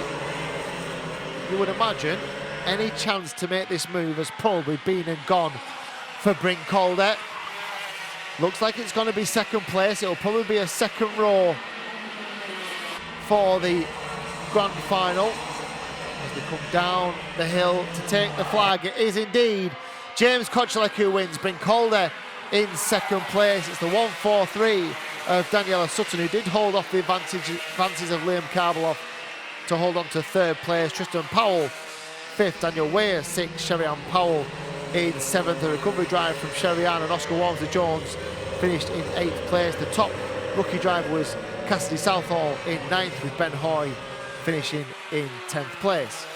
You would imagine any chance to make this move has probably been and gone for Bryn Calder. Looks like it's going to be second place. It'll probably be a second row for the grand final as they come down the hill to take the flag. It is indeed James Kochelek who wins. Bryn Calder in second place. It's the 1-4-3 of Daniela Sutton, who did hold off the advances of Liam Karbeloff to hold on to third place. Tristan Powell 5th, Daniel Weir 6th, Sherry-Ann Powell in 7th. The recovery drive from Sherry-Ann and Oscar Walmsley-Jones finished in 8th place. The top rookie driver was Cassidy Southall in 9th, with Ben Hoy finishing in 10th place.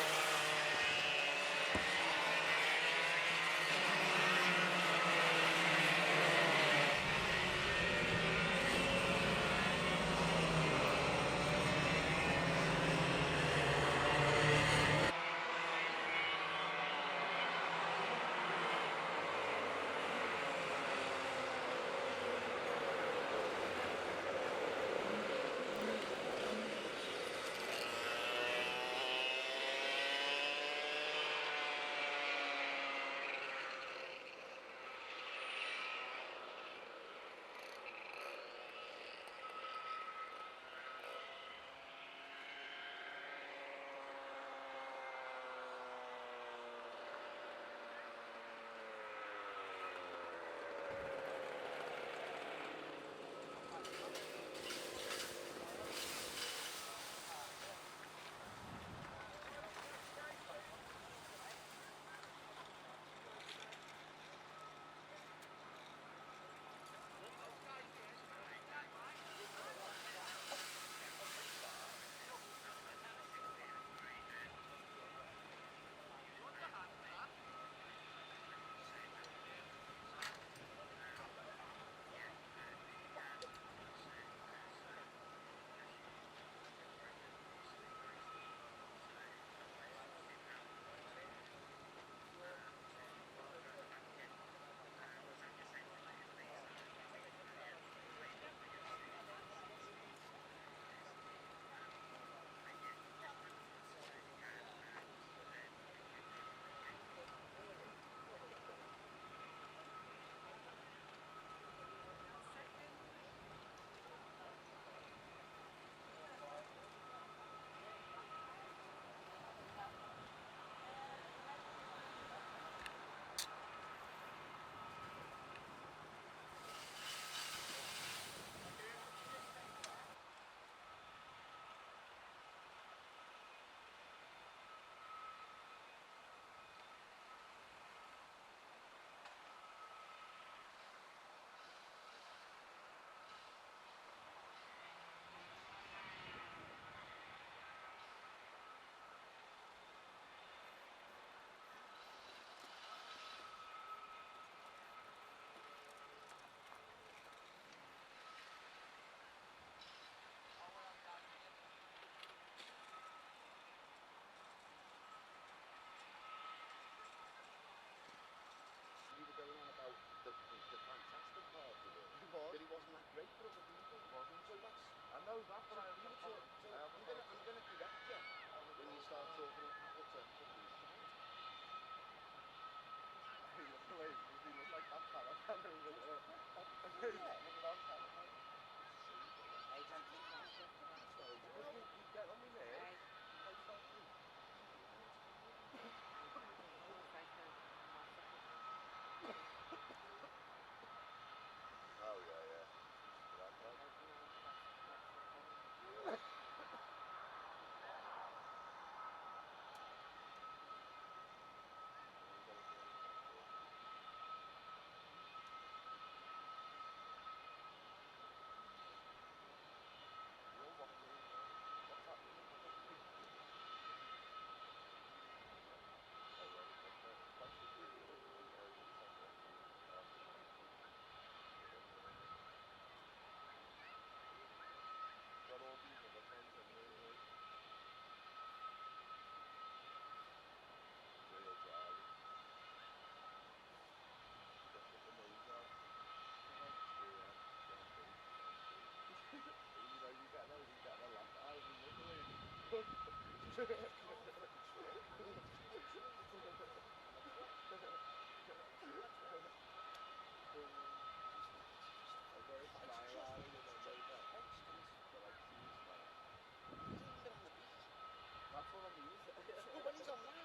over, but I'm gonna correct you when you start talking utter cookies. He looks like that fella. Hey, don't think that stuff. You get on my nerves. Oh yeah, yeah. That guy. That's what I mean. Well, when he's on that,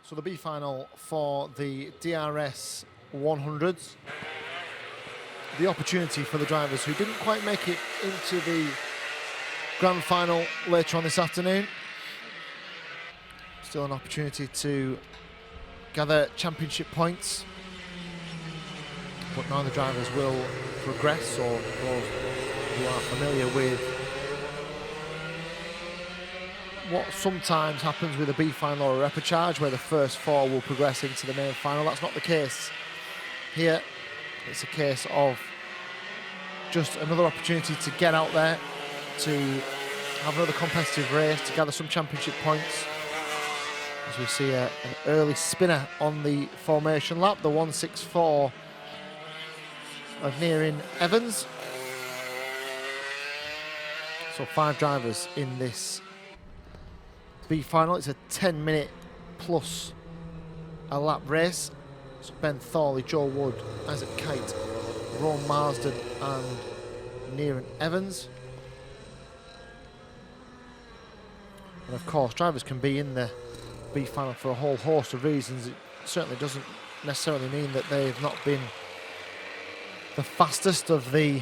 So the B final for the DRS 100s. The opportunity for the drivers who didn't quite make it into the grand final later on this afternoon. Still an opportunity to gather championship points. But now the drivers will progress, or those who are familiar with what sometimes happens with a B final or a repechage, where the first four will progress into the main final. That's not the case here. It's a case of just another opportunity to get out there, to have another competitive race, to gather some championship points. As we see an early spinner on the formation lap, the 164 of Nearin Evans. So 5 drivers in this B final. It's a 10-minute plus a lap race. So Ben Thorley, Joe Wood, Isaac Kite, Ron Marsden and Nearin Evans. And of course, drivers can be in the B final for a whole host of reasons. It certainly doesn't necessarily mean that they've not been the fastest of the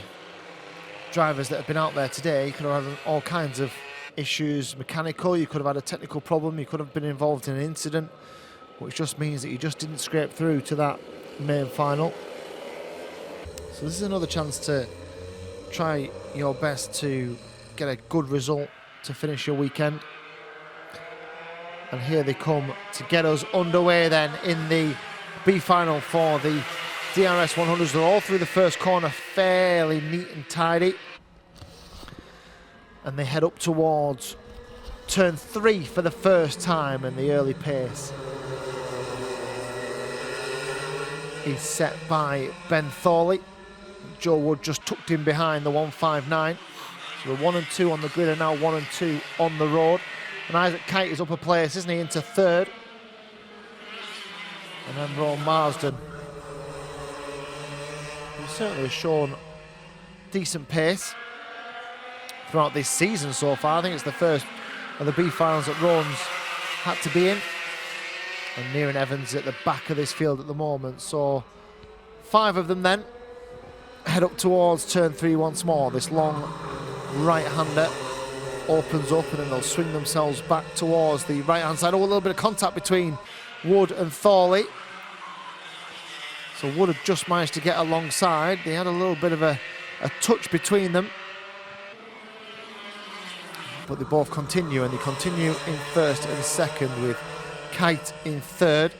drivers that have been out there today. You could have had all kinds of issues, mechanical, you could have had a technical problem, you could have been involved in an incident, which just means that you just didn't scrape through to that main final. So this is another chance to try your best to get a good result to finish your weekend. And here they come to get us underway then in the B final for the DRS 100s. They're all through the first corner fairly neat and tidy. And they head up towards turn 3 for the first time, and the early pace is set by Ben Thorley. Joe Wood just tucked in behind the 159. So the 1 and 2 on the grid are now 1 and 2 on the road. And Isaac Kite is up a place, isn't he, into 3rd. And then Ron Marsden, who certainly has shown decent pace throughout this season so far. I think it's the first of the B finals that Rowan's had to be in. And Nearin Evans at the back of this field at the moment. So 5 of them then head up towards turn 3 once more. This long right-hander opens up and then they'll swing themselves back towards the right-hand side. Oh, a little bit of contact between Wood and Thorley. So Wood had just managed to get alongside. They had a little bit of a touch between them. But they both continue, and they continue in first and second with Kite in third.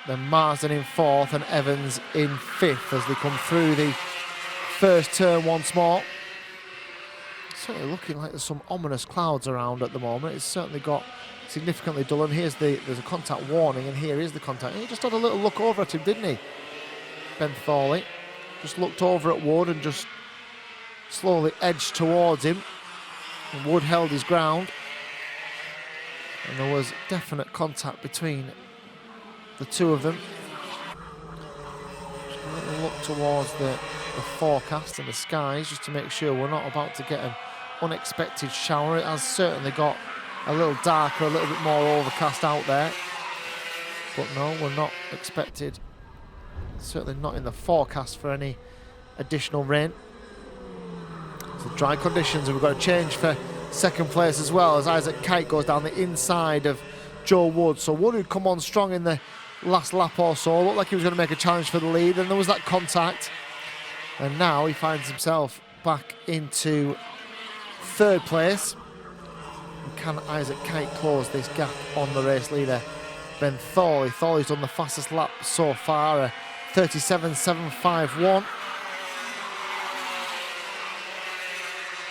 Then Marsden in fourth and Evans in fifth as they come through the first turn once more. Certainly looking like there's some ominous clouds around at the moment. It's certainly got significantly dull, and there's a contact warning, and here is the contact. And he just had a little look over at him, didn't he? Ben Thorley just looked over at Wood and just slowly edged towards him. And Wood held his ground. And there was definite contact between the two of them. Just a little look towards the forecast and the skies just to make sure we're not about to get an unexpected shower. It has certainly got a little darker, a little bit more overcast out there. But no, we're not expected, certainly not in the forecast, for any additional rain. So dry conditions, and we've got a change for second place as well as Isaac Kite goes down the inside of Joe Wood. So Wood, who'd come on strong in the last lap or so, looked like he was going to make a challenge for the lead, and there was that contact. And now he finds himself back into third place. And can Isaac Kite close this gap on the race leader, Ben Thorley? Thorley's done the fastest lap so far, a 37.751.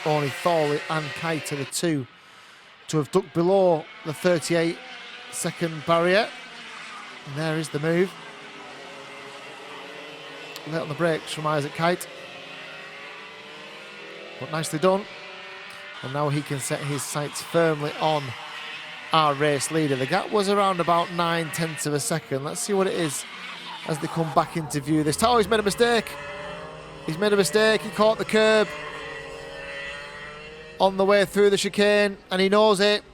Only Thorley and Kite are the two to have ducked below the 38-second barrier. And there is the move. Late on the brakes from Isaac Kite. But nicely done. And now he can set his sights firmly on our race leader. The gap was around about 9/10 of a second. Let's see what it is as they come back into view this time. Oh, he's made a mistake. He's made a mistake. He caught the curb on the way through the chicane, and he knows it.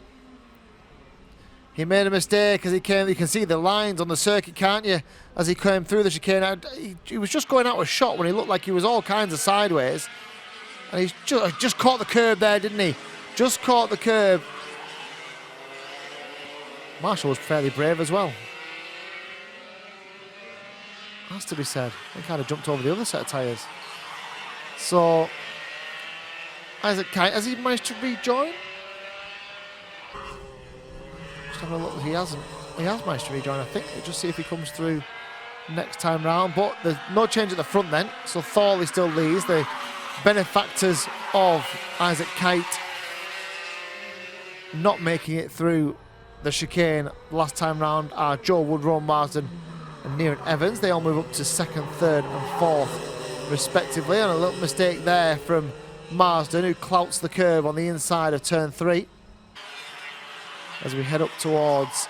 He made a mistake as he came. You can see the lines on the circuit, can't you? As he came through the chicane, he was just going out of shot when he looked like he was all kinds of sideways. And he's just caught the curb there, didn't he? Just caught the curb. Marshall was fairly brave as well. Has to be said. He kind of jumped over the other set of tyres. So Isaac Kite, has he managed to rejoin? Just having a look, he hasn't. He has managed to rejoin, I think. We'll just see if he comes through next time round. But there's no change at the front then. So Thorley still leads. The benefactors of Isaac Kite not making it through the chicane last time round are Joe Wood, Rowan Marsden and Neeran Evans. They all move up to second, third and fourth respectively. And a little mistake there from Marsden, who clouts the curb on the inside of turn 3 as we head up towards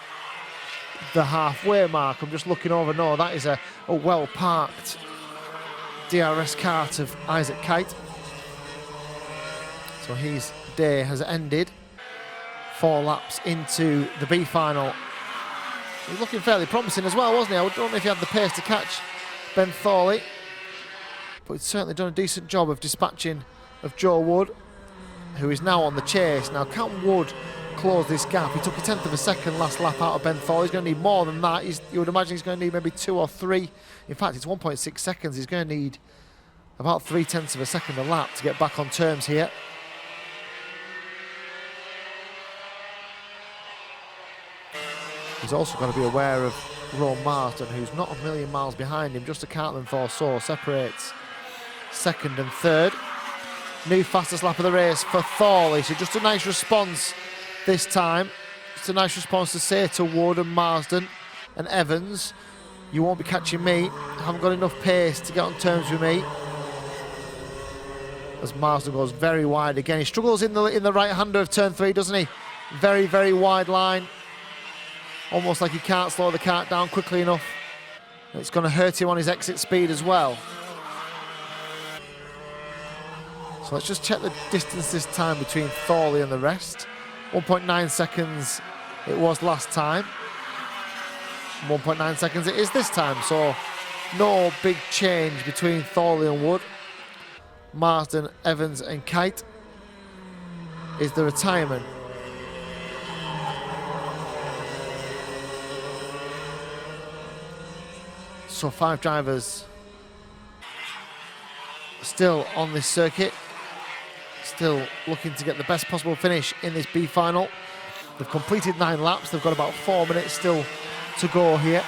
the halfway mark. I'm just looking over. No, that is a well-parked DRS kart of Isaac Kite. So his day has ended. 4 laps into the B final. He was looking fairly promising as well, wasn't he? I don't know if he had the pace to catch Ben Thorley, but he's certainly done a decent job of dispatching of Joe Wood, who is now on the chase. Now, can Wood close this gap? He took a 10th of a second last lap out of Ben Thorley. He's going to need more than that. You would imagine he's going to need maybe 2 or 3. In fact, it's 1.6 seconds. He's going to need about 3/10 of a second a lap to get back on terms here. He's also got to be aware of Rowan Marsden, who's not a million miles behind him, just a kart length or so separates second and third. New fastest lap of the race for Thorley, so just a nice response this time. Just a nice response to say to Wood and Marsden and Evans, you won't be catching me, I haven't got enough pace to get on terms with me. As Marsden goes very wide again. He struggles in the right-hander of turn 3, doesn't he? Very, very wide line. Almost like he can't slow the kart down quickly enough. It's going to hurt him on his exit speed as well. So let's just check the distance this time between Thorley and the rest. 1.9 seconds it was last time. 1.9 seconds it is this time. So no big change between Thorley and Wood. Marsden, Evans and Kite. is the retirement. So 5 drivers still on this circuit, still looking to get the best possible finish in this B final. They've completed 9 laps. They've got about 4 minutes still to go here.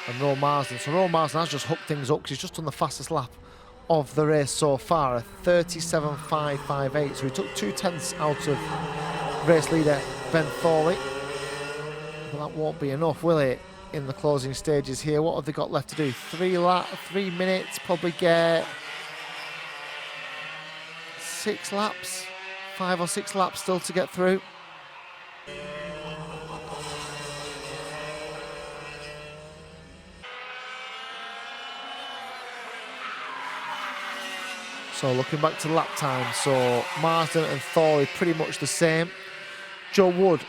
And Rowan Marsden. So Rowan Marsden has just hooked things up because he's just done the fastest lap of the race so far, a 37.558. So he took 2/10 out of race leader Ben Thorley. But that won't be enough, will it, in the closing stages here? What have they got left to do? 3 minutes, probably get 6 laps, 5 or 6 laps still to get through. So looking back to lap time, so Marsden and Thorley pretty much the same. Joe Wood,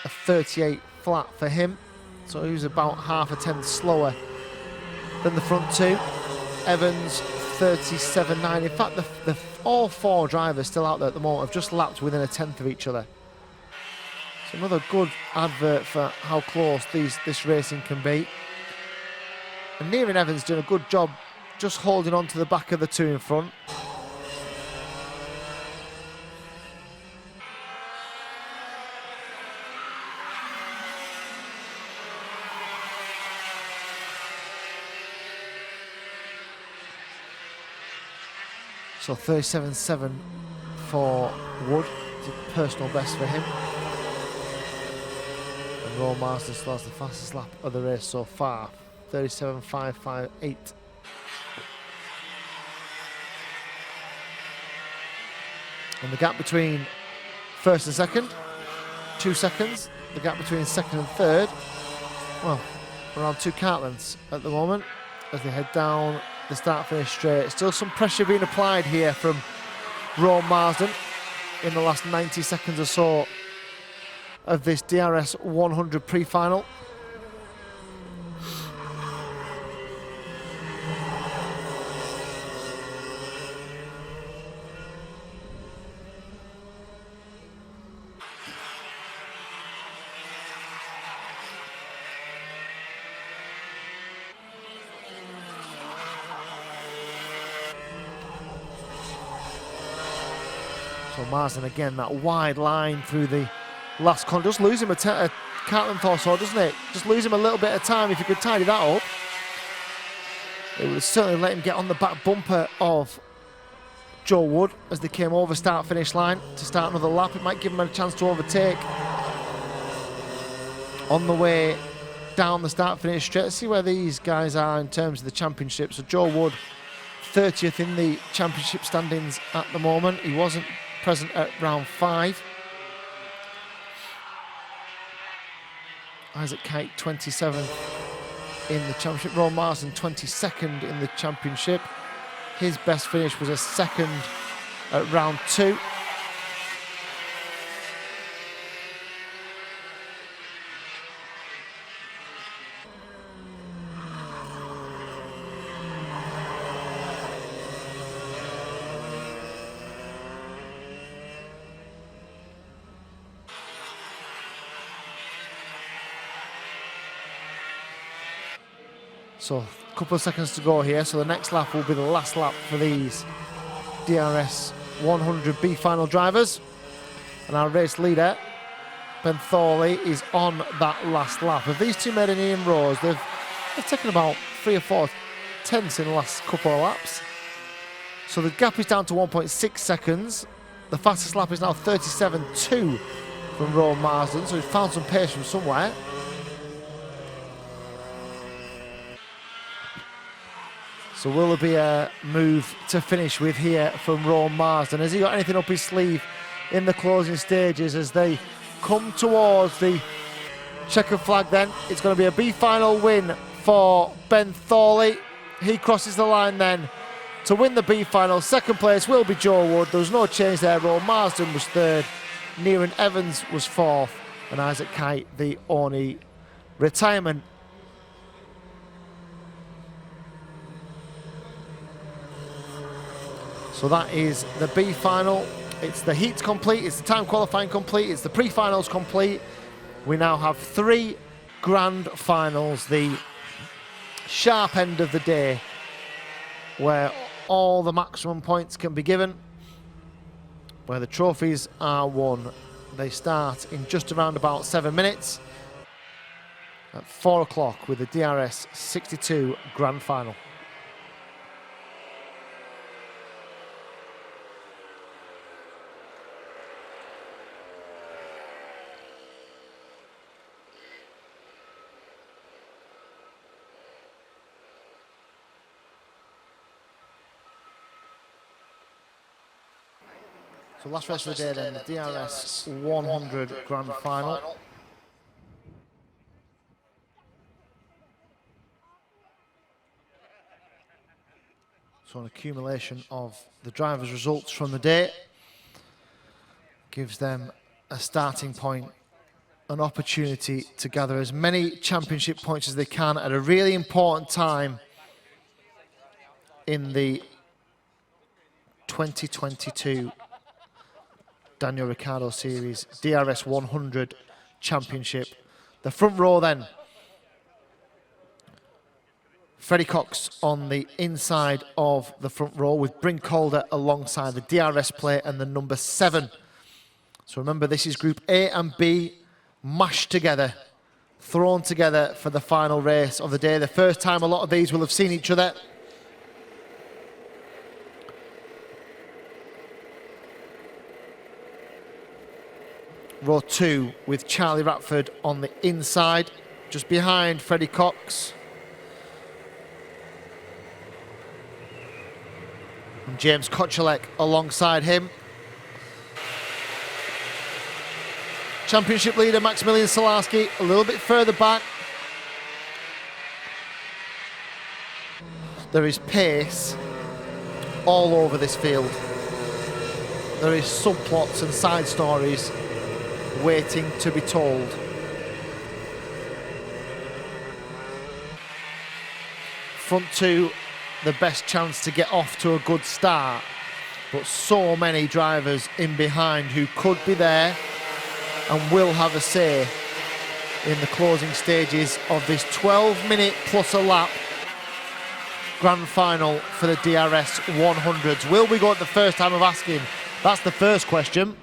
a 38 flat for him. So he was about half a tenth slower than the front two. Evans, 37.9. In fact, all 4 drivers still out there at the moment have just lapped within a tenth of each other. So another good advert for how close this racing can be. And Nearin Evans doing a good job just holding on to the back of the 2 in front. So 37.7 for Wood, it's a personal best for him. And Rowan Marsden still has the fastest lap of the race so far, 37.558. And the gap between first and second, 2 seconds. The gap between second and third, well, around 2 kart lengths at the moment as they head down the start-finish straight. Still some pressure being applied here from Rowan Marsden in the last 90 seconds or so of this DRS100 pre-final. So Marsden again, that wide line through the last corner. Just lose him a kart length or so, doesn't it? Just lose him a little bit of time. If you could tidy that up, it would certainly let him get on the back bumper of Joe Wood as they came over start-finish line to start another lap. It might give him a chance to overtake on the way down the start-finish straight. Let's see where these guys are in terms of the championship. So Joe Wood, 30th in the championship standings at the moment. He wasn't present at round 5. Isaac Kite, 27th in the championship. Rowan Marsden, 22nd in the championship. His best finish was a 2nd at round 2. So a couple of seconds to go here. So the next lap will be the last lap for these DRS100 B final drivers. And our race leader, Ben Thorley, is on that last lap. If these two made any inroads, they've taken about 3 or 4 tenths in the last couple of laps. So the gap is down to 1.6 seconds. The fastest lap is now 37.2 from Rowan Marsden. So he's found some pace from somewhere. So will there be a move to finish with here from Rowan Marsden? Has he got anything up his sleeve in the closing stages as they come towards the checkered flag then? It's going to be a B final win for Ben Thorley. He crosses the line then to win the B final. Second place will be Joe Wood. There was no change there. Rowan Marsden was 3rd. Nearin Evans was 4th. And Isaac Kite, the only retirement. So that is the B final. It's the heats complete, it's the time qualifying complete, it's the pre-finals complete. We now have 3 grand finals, the sharp end of the day, where all the maximum points can be given, where the trophies are won. They start in just around about 7 minutes at 4 o'clock with the DRS62 grand final. So last race of the day then, the DRS100 grand final. So an accumulation of the drivers' results from the day gives them a starting point, an opportunity to gather as many championship points as they can at a really important time in the 2022 Daniel Ricciardo Series DRS100 Championship. The front row then, Freddie Cox on the inside of the front row with Bryn Calder alongside the DRS plate and the number 7. So remember, this is Group A and B mashed together, thrown together for the final race of the day. The first time a lot of these will have seen each other. Row 2 with Charlie Ratford on the inside, just behind Freddie Cox. And James Kochelek alongside him. Championship leader Maximilian Salarski a little bit further back. There is pace all over this field. There is subplots and side stories waiting to be told. Front 2, the best chance to get off to a good start, but so many drivers in behind who could be there and will have a say in the closing stages of this 12-minute plus a lap grand final for the DRS 100s. Will we go at the first time of asking? That's the first question.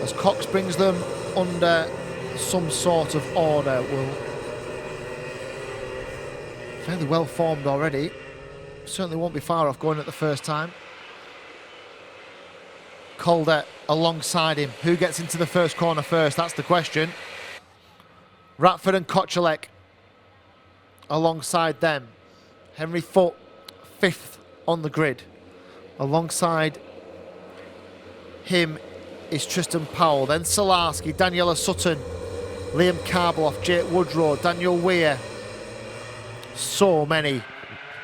As Cox brings them under some sort of order, fairly well formed already. Certainly won't be far off going at the first time. Calder alongside him. Who gets into the first corner first? That's the question. Ratford and Kochelek alongside them. Henry Foote, 5th on the grid. Alongside him is Tristan Powell, then Salarski, Daniela Sutton, Liam Karbeloff, Jake Woodrow, Daniel Weir. So many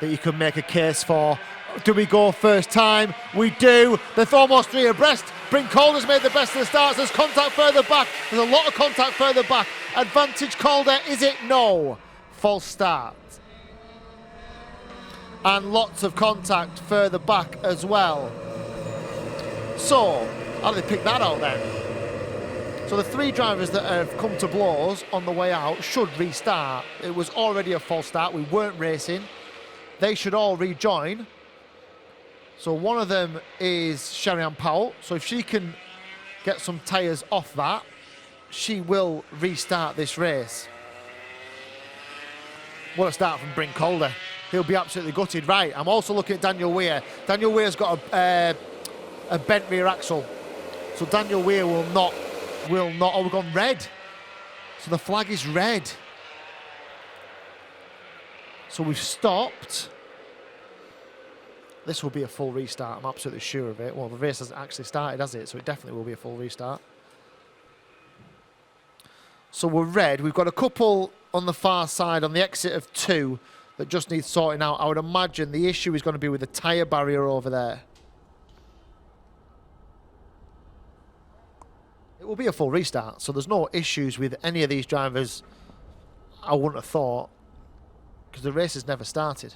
that you could make a case for. Do we go first time? We do. They're almost 3 abreast. Bryn Calder's made the best of the starts. There's contact further back. There's a lot of contact further back. Advantage Calder, is it? No. False start. And lots of contact further back as well. So, how do they pick that out then? So the 3 drivers that have come to blows on the way out should restart. It was already a false start. We weren't racing. They should all rejoin. So one of them is Sherry-Ann Powell. So if she can get some tyres off that, she will restart this race. What a start from Bryn Calder. He'll be absolutely gutted. Right, I'm also looking at Daniel Weir. Daniel Weir's got a bent rear axle. So Daniel Weir will not, oh, we've gone red. So the flag is red. So we've stopped. This will be a full restart, I'm absolutely sure of it. Well, the race hasn't actually started, has it? So it definitely will be a full restart. So we're red. We've got a couple on the far side on the exit of 2 that just needs sorting out. I would imagine the issue is going to be with the tyre barrier over there. It will be a full restart, so there's no issues with any of these drivers, I wouldn't have thought, because the race has never started.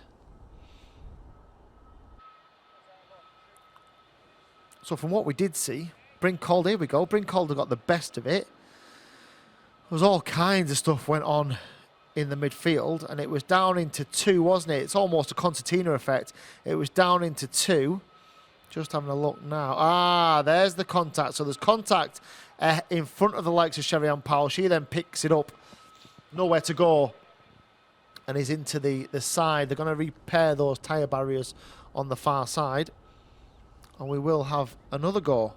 So from what we did see, Brinkholder, here we go, Brinkholder got the best of it. There was all kinds of stuff went on in the midfield, and it was down into 2, wasn't it? It's almost a concertina effect. It was down into 2. Just having a look now. Ah, there's the contact. So there's contact in front of the likes of Sherry-Ann Powell. She then picks it up, nowhere to go, and is into the side. They're going to repair those tyre barriers on the far side, and we will have another go.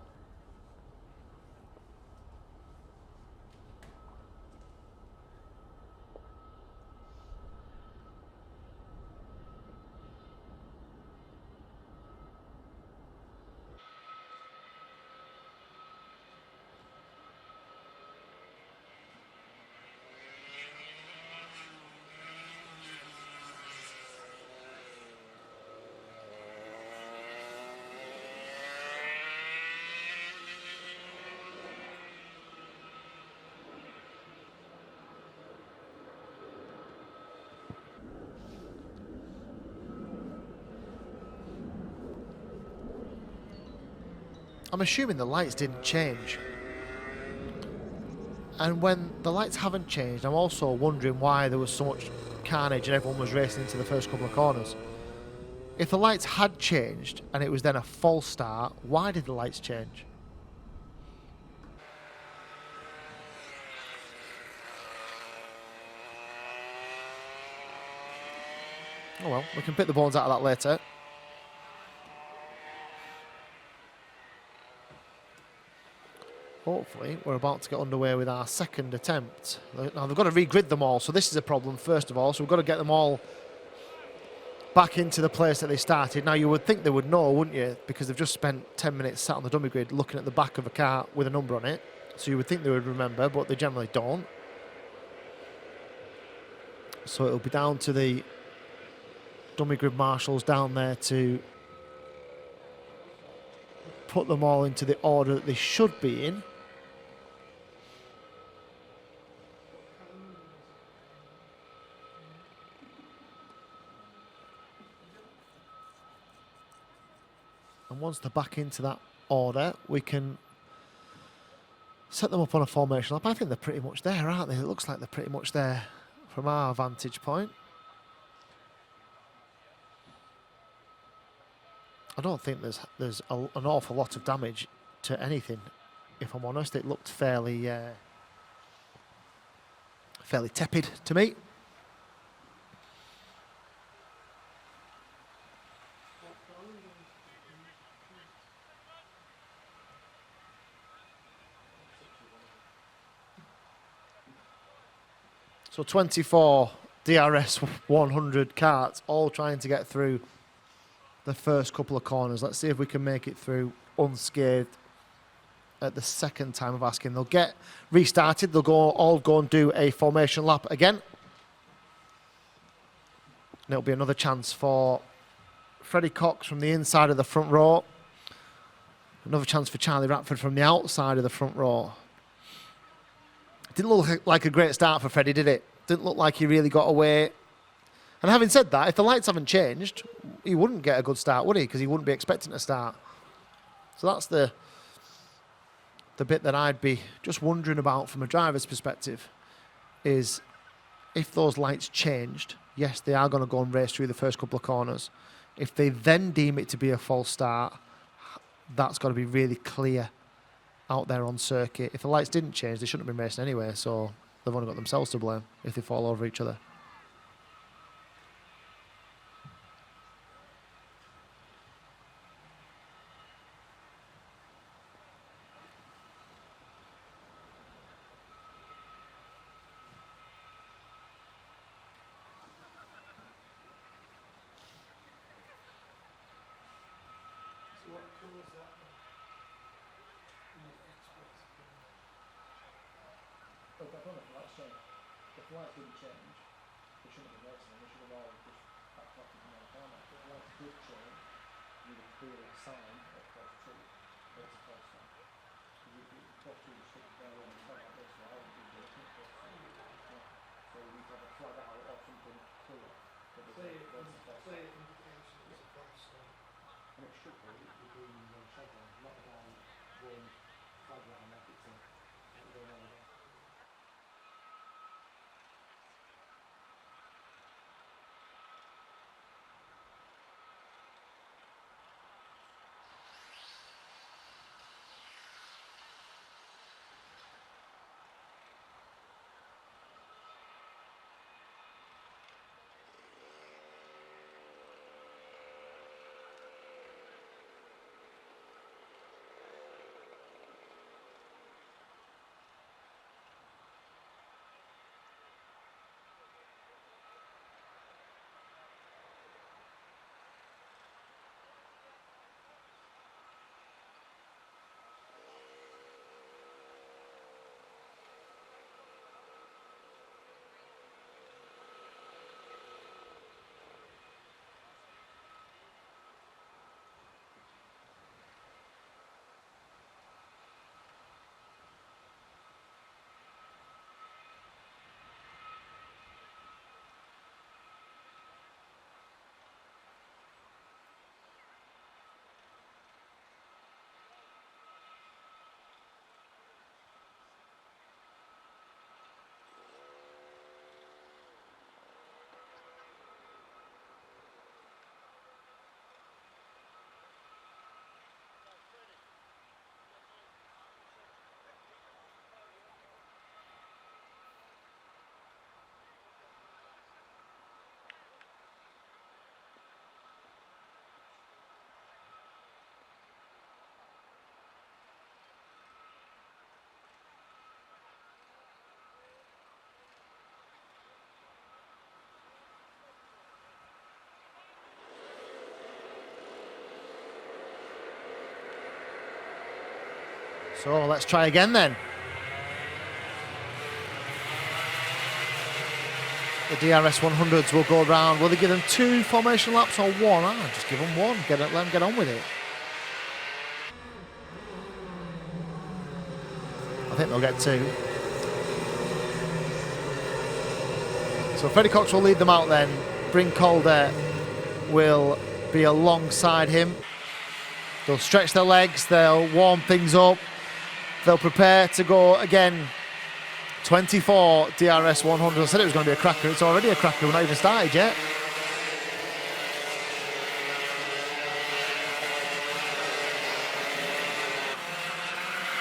I'm assuming the lights didn't change. And when the lights haven't changed, I'm also wondering why there was so much carnage and everyone was racing into the first couple of corners. If the lights had changed and it was then a false start, why did the lights change? Oh well, we can pick the bones out of that later. Hopefully, we're about to get underway with our second attempt. Now, they've got to regrid them all, so this is a problem, first of all. So we've got to get them all back into the place that they started. Now, you would think they would know, wouldn't you? Because they've just spent 10 minutes sat on the dummy grid looking at the back of a car with a number on it. So you would think they would remember, but they generally don't. So it'll be down to the dummy grid marshals down there to put them all into the order that they should be in. And once they're back into that order, we can set them up on a formation lap. I think they're pretty much there, aren't they? It looks like they're pretty much there from our vantage point. I don't think there's an awful lot of damage to anything, if I'm honest. It looked fairly tepid to me. So 24 DRS100 carts, all trying to get through the first couple of corners. Let's see if we can make it through unscathed at the second time of asking. They'll get restarted. They'll all go and do a formation lap again. And it'll be another chance for Freddie Cox from the inside of the front row. Another chance for Charlie Ratford from the outside of the front row. Didn't look like a great start for Freddie, did it? Didn't look like he really got away. And having said that, if the lights haven't changed, he wouldn't get a good start, would he? Because he wouldn't be expecting a start. So that's the bit that I'd be just wondering about from a driver's perspective, is if those lights changed, yes, they are going to go and race through the first couple of corners. If they then deem it to be a false start, that's got to be really clear out there on circuit. If the lights didn't change, they shouldn't have been racing anyway, so they've only got themselves to blame if they fall over each other. They shouldn't have been racing them, they should have all just backed off and come on the corner. If they wanted to group train, you would clearly assign at course 2, but it's a course 1. Course 2 is stuck there on the side like this, so I wouldn't be doing it course 2. Yeah. So you need to have a flag out or something clear. But there's a course 1. And it should be between the chevron, not a guy going flag round like it's a going over there. So let's try again then. The DRS100s will go round. Will they give them 2 formation laps or 1? Just give them 1. Let them get on with it. I think they'll get 2. So Freddie Cox will lead them out then. Bryn Calder will be alongside him. They'll stretch their legs, they'll warm things up, they'll prepare to go again. 24 DRS100. I said it was going to be a cracker. It's already a cracker. We're not even started yet.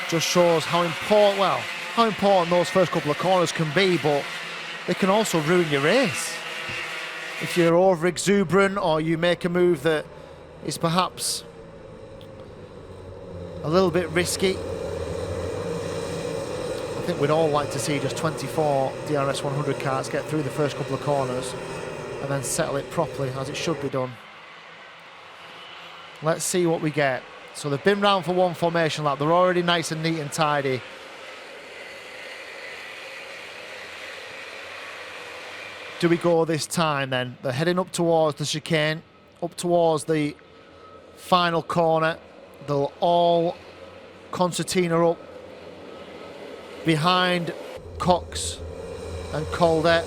Just shows how important those first couple of corners can be, but they can also ruin your race. If you're over exuberant or you make a move that is perhaps a little bit risky. I think we'd all like to see just 24 DRS100 cars get through the first couple of corners and then settle it properly as it should be done. Let's see what we get. So they've been round for 1 formation lap. They're already nice and neat and tidy. Do we go this time then? They're heading up towards the chicane, up towards the final corner. They'll all concertina up behind Cox and Calder.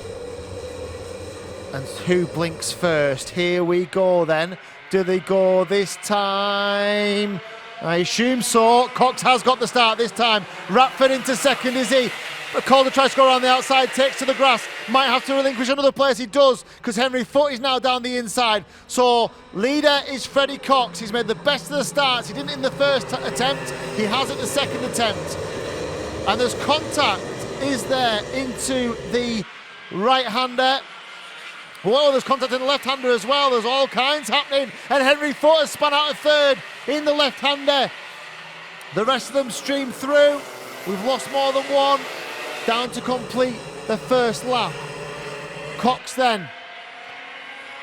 And who blinks first? Here we go then. Do they go this time? I assume so. Cox has got the start this time. Ratford into second, is he? Calder tries to go around the outside, takes to the grass. Might have to relinquish another place. He does, because Henry Foote is now down the inside. So leader is Freddie Cox. He's made the best of the starts. He didn't in the first attempt. He has at the second attempt. And there's contact, is there, into the right-hander. Whoa, there's contact in the left-hander as well. There's all kinds happening. And Henry Foote has spun out a third in the left-hander. The rest of them stream through. We've lost more than one. Down to complete the first lap. Cox then,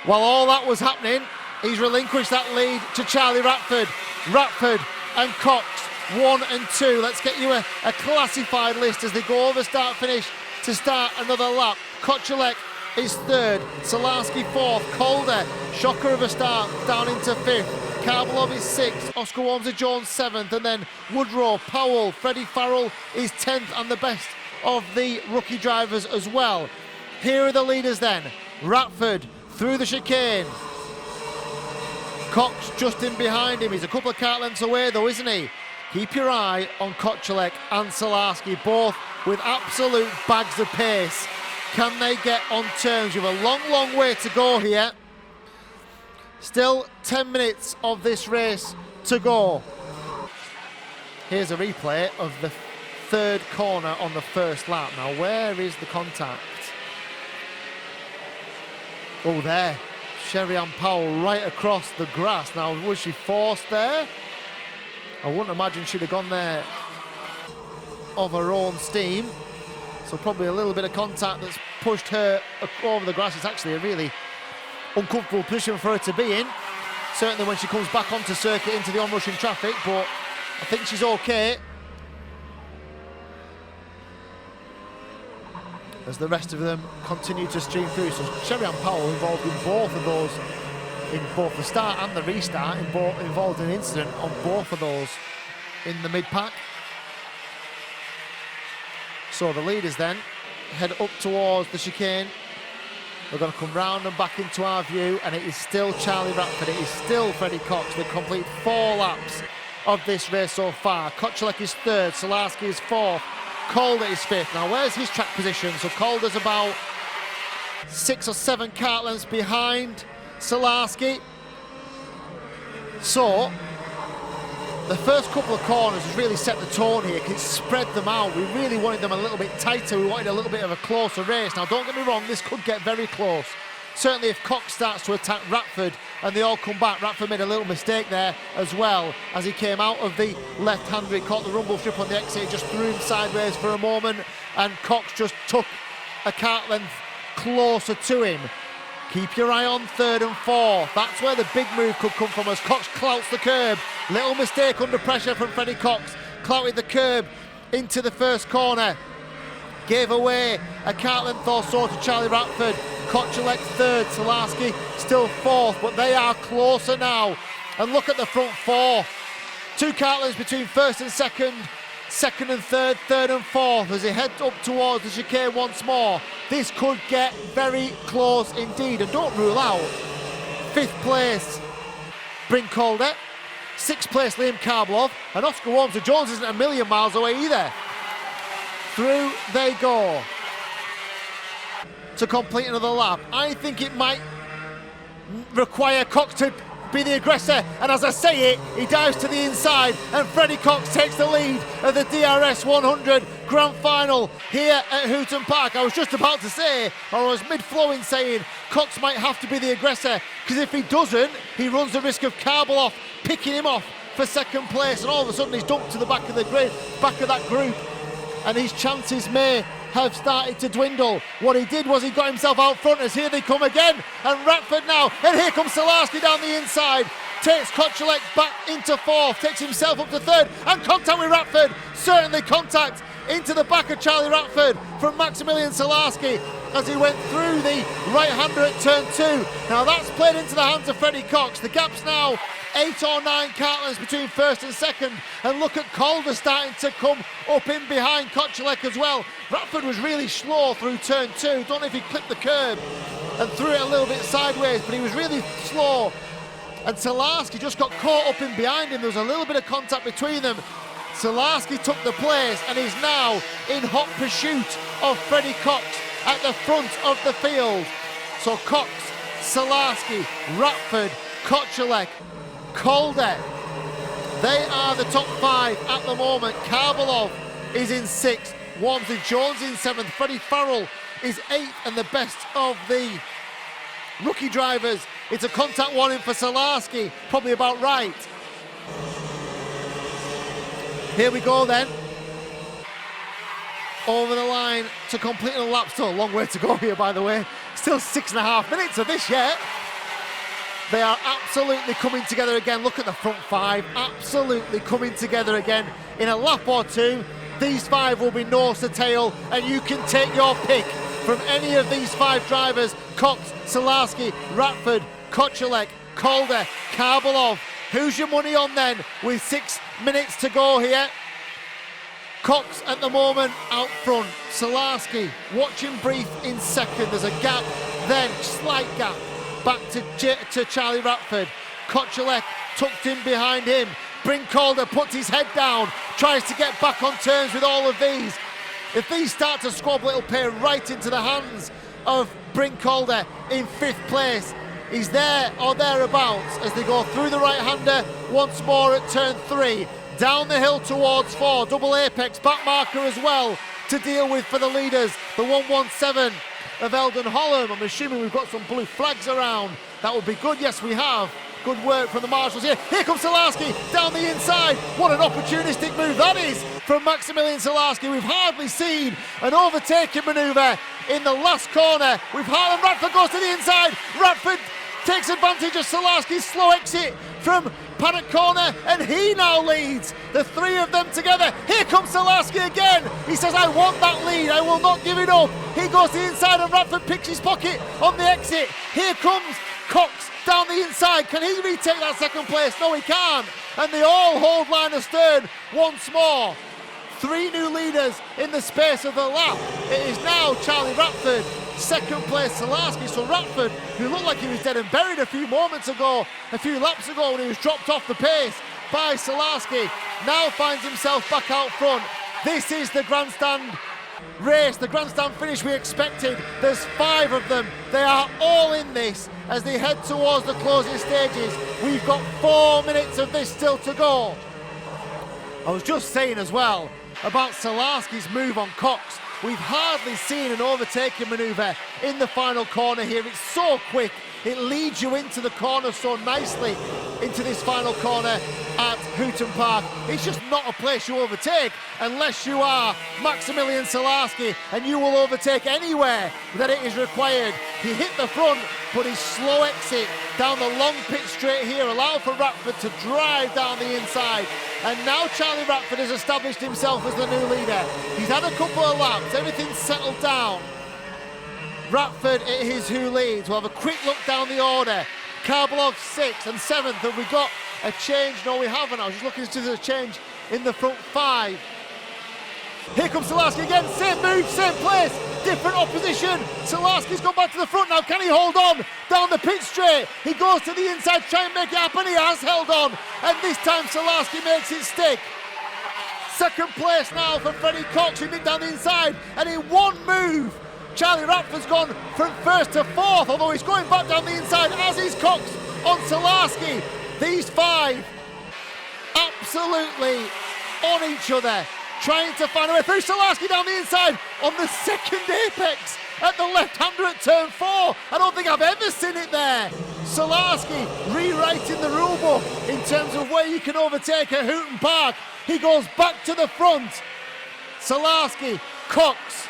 while all that was happening, he's relinquished that lead to Charlie Ratford. Ratford and Cox, 1 and 2. Let's get you a classified list as they go over start-finish to start another lap. Kochulek is third, Salarski fourth, Calder, shocker of a start, down into fifth, Karbalov is sixth, Oscar Walmsley-Jones seventh, and then Woodrow, Powell, Freddie Farrell is 10th, and the best of the rookie drivers as well. Here are the leaders then. Ratford through the chicane. Cox just in behind him. He's a couple of kart lengths away though, isn't he? Keep your eye on Kocelek and Salarski, both with absolute bags of pace. Can they get on terms? You have a long, long way to go here. Still 10 minutes of this race to go. Here's a replay of the third corner on the first lap. Now, where is the contact? Oh, there. Sherry-Ann Powell right across the grass. Now, was she forced there? I wouldn't imagine she'd have gone there of her own steam. So probably a little bit of contact that's pushed her over the grass. It's actually a really uncomfortable position for her to be in. Certainly when she comes back onto circuit into the onrushing traffic, but I think she's okay. As the rest of them continue to stream through. So Sherry-Ann Powell involved in both of those, in both the start and the restart, involved in an incident on both of those in the mid-pack. So the leaders then head up towards the chicane. We're going to come round and back into our view, and it is still Charlie Ratford, it is still Freddie Cox. They complete 4 laps of this race so far. Kocelek is third, Salarski is fourth, Calder is fifth. Now where's his track position? So Calder's about 6 or 7 kart lengths behind Salarski. So the first couple of corners has really set the tone here, because it spread them out. We really wanted them a little bit tighter, we wanted a little bit of a closer race. Now don't get me wrong, this could get very close. Certainly if Cox starts to attack Ratford and they all come back, Ratford made a little mistake there as well as he came out of the left-hander. He caught the rumble strip on the exit, just threw him sideways for a moment, and Cox just took a kart length closer to him. Keep your eye on third and fourth. That's where the big move could come from as Cox clouts the curb. Little mistake under pressure from Freddie Cox. Clouted the curb into the first corner. Gave away a kart length or so to Charlie Ratford. Kocelek third, Salarski still fourth, but they are closer now. And look at the front 4. 2 kart lengths between first and second, second and third, third and fourth as they head up towards the chicane once more. This could get very close indeed, and don't rule out 5th place Bryn Calder, 6th place Liam Karbalov, and Oscar Walmsley-Jones isn't a million miles away either. Through they go to complete another lap. I think it might require Cox to be the aggressor, and as I say it, he dives to the inside, and Freddie Cox takes the lead of the DRS100 Grand Final here at Hooton Park. I was just about to say, or I was mid-flowing saying, Cox might have to be the aggressor, because if he doesn't, he runs the risk of Karbalov picking him off for second place, and all of a sudden he's dumped to the back of the grid, back of that group, and his chances may have started to dwindle. What he did was he got himself out front as here they come again, and Ratford now, and here comes Salarski down the inside, takes Kocelek back into 4th, takes himself up to 3rd, and contact with Ratford, certainly contact into the back of Charlie Ratford from Maximilian Salarski as he went through the right-hander at turn 2. Now that's played into the hands of Freddie Cox. The gap's now 8 or 9 kart lengths between first and second, and look at Calder starting to come up in behind Kocelek as well. Ratford was really slow through turn 2. Don't know if he clipped the curb and threw it a little bit sideways, but he was really slow, and Salarski just got caught up in behind him. There was a little bit of contact between them. Salarski took the place and is now in hot pursuit of Freddie Cox at the front of the field. So Cox, Salarski, Ratford, Kocelek, Calder, they are the top 5 at the moment. Karbalov is in 6th, Walmsley-Jones in 7th, Freddie Farrell is 8th, and the best of the rookie drivers, it's a contact warning for Salarski, probably about right. Here we go then. Over the line to complete a lap. Still a long way to go here, by the way. Still 6.5 minutes of this yet. They are absolutely coming together again. Look at the front 5, absolutely coming together again. In a lap or two, these 5 will be nose to tail, and you can take your pick from any of these 5 drivers. Cox, Salarski, Ratford, Kochulek, Calder, Karbalov. Who's your money on then with 6 minutes to go here? Cox at the moment out front. Salarski, watch him breathe in second. There's a gap, then slight gap back to Charlie Ratford. Kochulek tucked in behind him. Bryn Calder puts his head down, tries to get back on terms with all of these. If these start to squabble, it'll pay right into the hands of Bryn Calder in 5th place. He's there or thereabouts as they go through the right-hander once more at turn 3. Down the hill towards 4. Double apex back marker as well to deal with for the leaders. The 117 of Eldon Holland. I'm assuming we've got some blue flags around. That would be good. Yes, we have. Good work from the marshals here. Here comes Salarski down the inside. What an opportunistic move that is from Maximilian Salarski. We've hardly seen an overtaking manoeuvre in the last corner. We've had, and Ratford goes to the inside. Ratford takes advantage of Salarski's slow exit from Paddock Corner, and he now leads. The 3 of them together. Here comes Salarski again. He says, I want that lead. I will not give it up. He goes to the inside, and Ratford picks his pocket on the exit. Here comes Cox down the inside. Can he retake that 2nd place? No, he can't. And they all hold line astern once more. 3 new leaders in the space of the lap. It is now Charlie Ratford, 2nd place Salarski. So Ratford, who looked like he was dead and buried a few laps ago when he was dropped off the pace by Salarski, now finds himself back out front. This is the grandstand race, the grandstand finish we expected. There's 5 of them. They are all in this as they head towards the closing stages. We've got 4 minutes of this still to go. I was just saying as well about Salarski's move on Cox. We've hardly seen an overtaking manoeuvre in the final corner here. It's so quick. It leads you into the corner so nicely into this final corner at Hooton Park. It's just not a place you overtake unless you are Maximilian Salarski, and you will overtake anywhere that it is required. He hit the front, but his slow exit down the long pit straight here allowed for Ratford to drive down the inside. And now Charlie Ratford has established himself as the new leader. He's had a couple of laps, everything's settled down. Ratford, it is who leads. We'll have a quick look down the order. Karbalov 6th and 7th. Have we got a change? No, we haven't. I was just looking to see the change in the front 5. Here comes Salarski again. Same move, same place, different opposition. Salarski's gone back to the front now. Can he hold on down the pit straight? He goes to the inside, try and make it happen. He has held on. And this time Salarski makes it stick. 2nd place now for Freddie Cox, who nicked down the inside. And in one move, Charlie Ratford's gone from 1st to 4th, although he's going back down the inside, as is Cox on Salarski. These 5 absolutely on each other, trying to find a way through. Salarski down the inside on the 2nd apex at the left-hander at turn 4. I don't think I've ever seen it there. Salarski rewriting the rule book in terms of where you can overtake at Hooton Park. He goes back to the front. Salarski, Cox.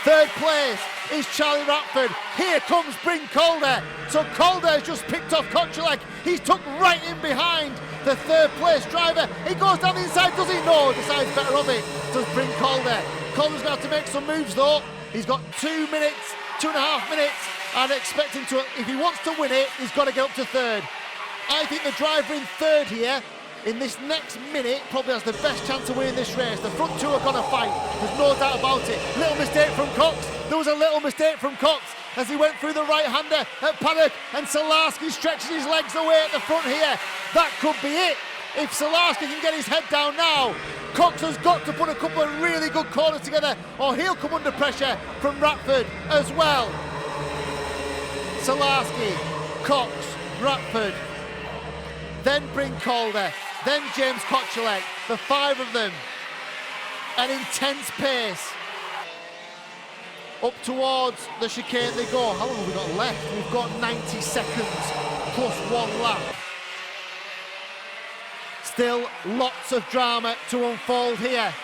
3rd place is Charlie Ratford. Here comes Bryn Calder. So Calder has just picked off Kochulek. He's took right in behind the 3rd place driver. He goes down the inside, does he? No, decides better of it, does Bryn Calder. Calder's going to have to make some moves though. He's got 2 minutes, 2.5 minutes, and expecting to, if he wants to win it, he's got to get up to 3rd. I think the driver in 3rd here, in this next minute, probably has the best chance of winning this race. The front 2 are going to fight, there's no doubt about it. Little mistake from Cox. There was a little mistake from Cox as he went through the right-hander at Paddock, and Salarski stretches his legs away at the front here. That could be it. If Salarski can get his head down now, Cox has got to put a couple of really good corners together, or he'll come under pressure from Ratford as well. Salarski, Cox, Ratford, then Bryn Calder, then James Kochulek, the 5 of them. An intense pace. Up towards the chicane they go. How long have we got left? We've got 90 seconds plus 1 lap. Still lots of drama to unfold here.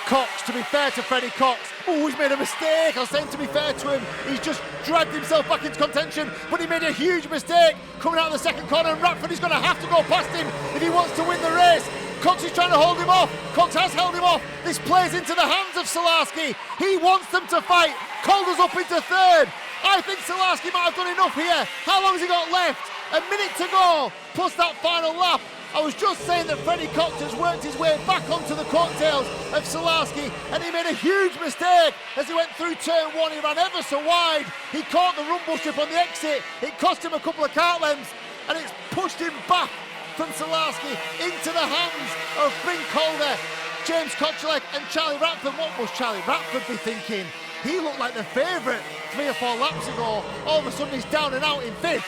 Cox, to be fair to Freddie Cox, oh, he's made a mistake. I was saying to be fair to him, he's just dragged himself back into contention, but he made a huge mistake coming out of the 2nd corner, and Ratford is going to have to go past him if he wants to win the race. Cox is trying to hold him off. Cox has held him off. This plays into the hands of Salarski. He wants them to fight. Calder's up into third. I think Salarski might have done enough here. How long has he got left? A minute to go, plus that final lap. I was just saying that Freddie Cox has worked his way back onto the coattails of Salarski, and he made a huge mistake as he went through turn one. He ran ever so wide. He caught the rumble strip on the exit. It cost him a couple of kart lengths, and it's pushed him back from Salarski into the hands of Bryn Calder, James Kochelek and Charlie Ratford. What must Charlie Ratford be thinking? He looked like the favourite 3 or 4 laps ago. All of a sudden he's down and out in 5th.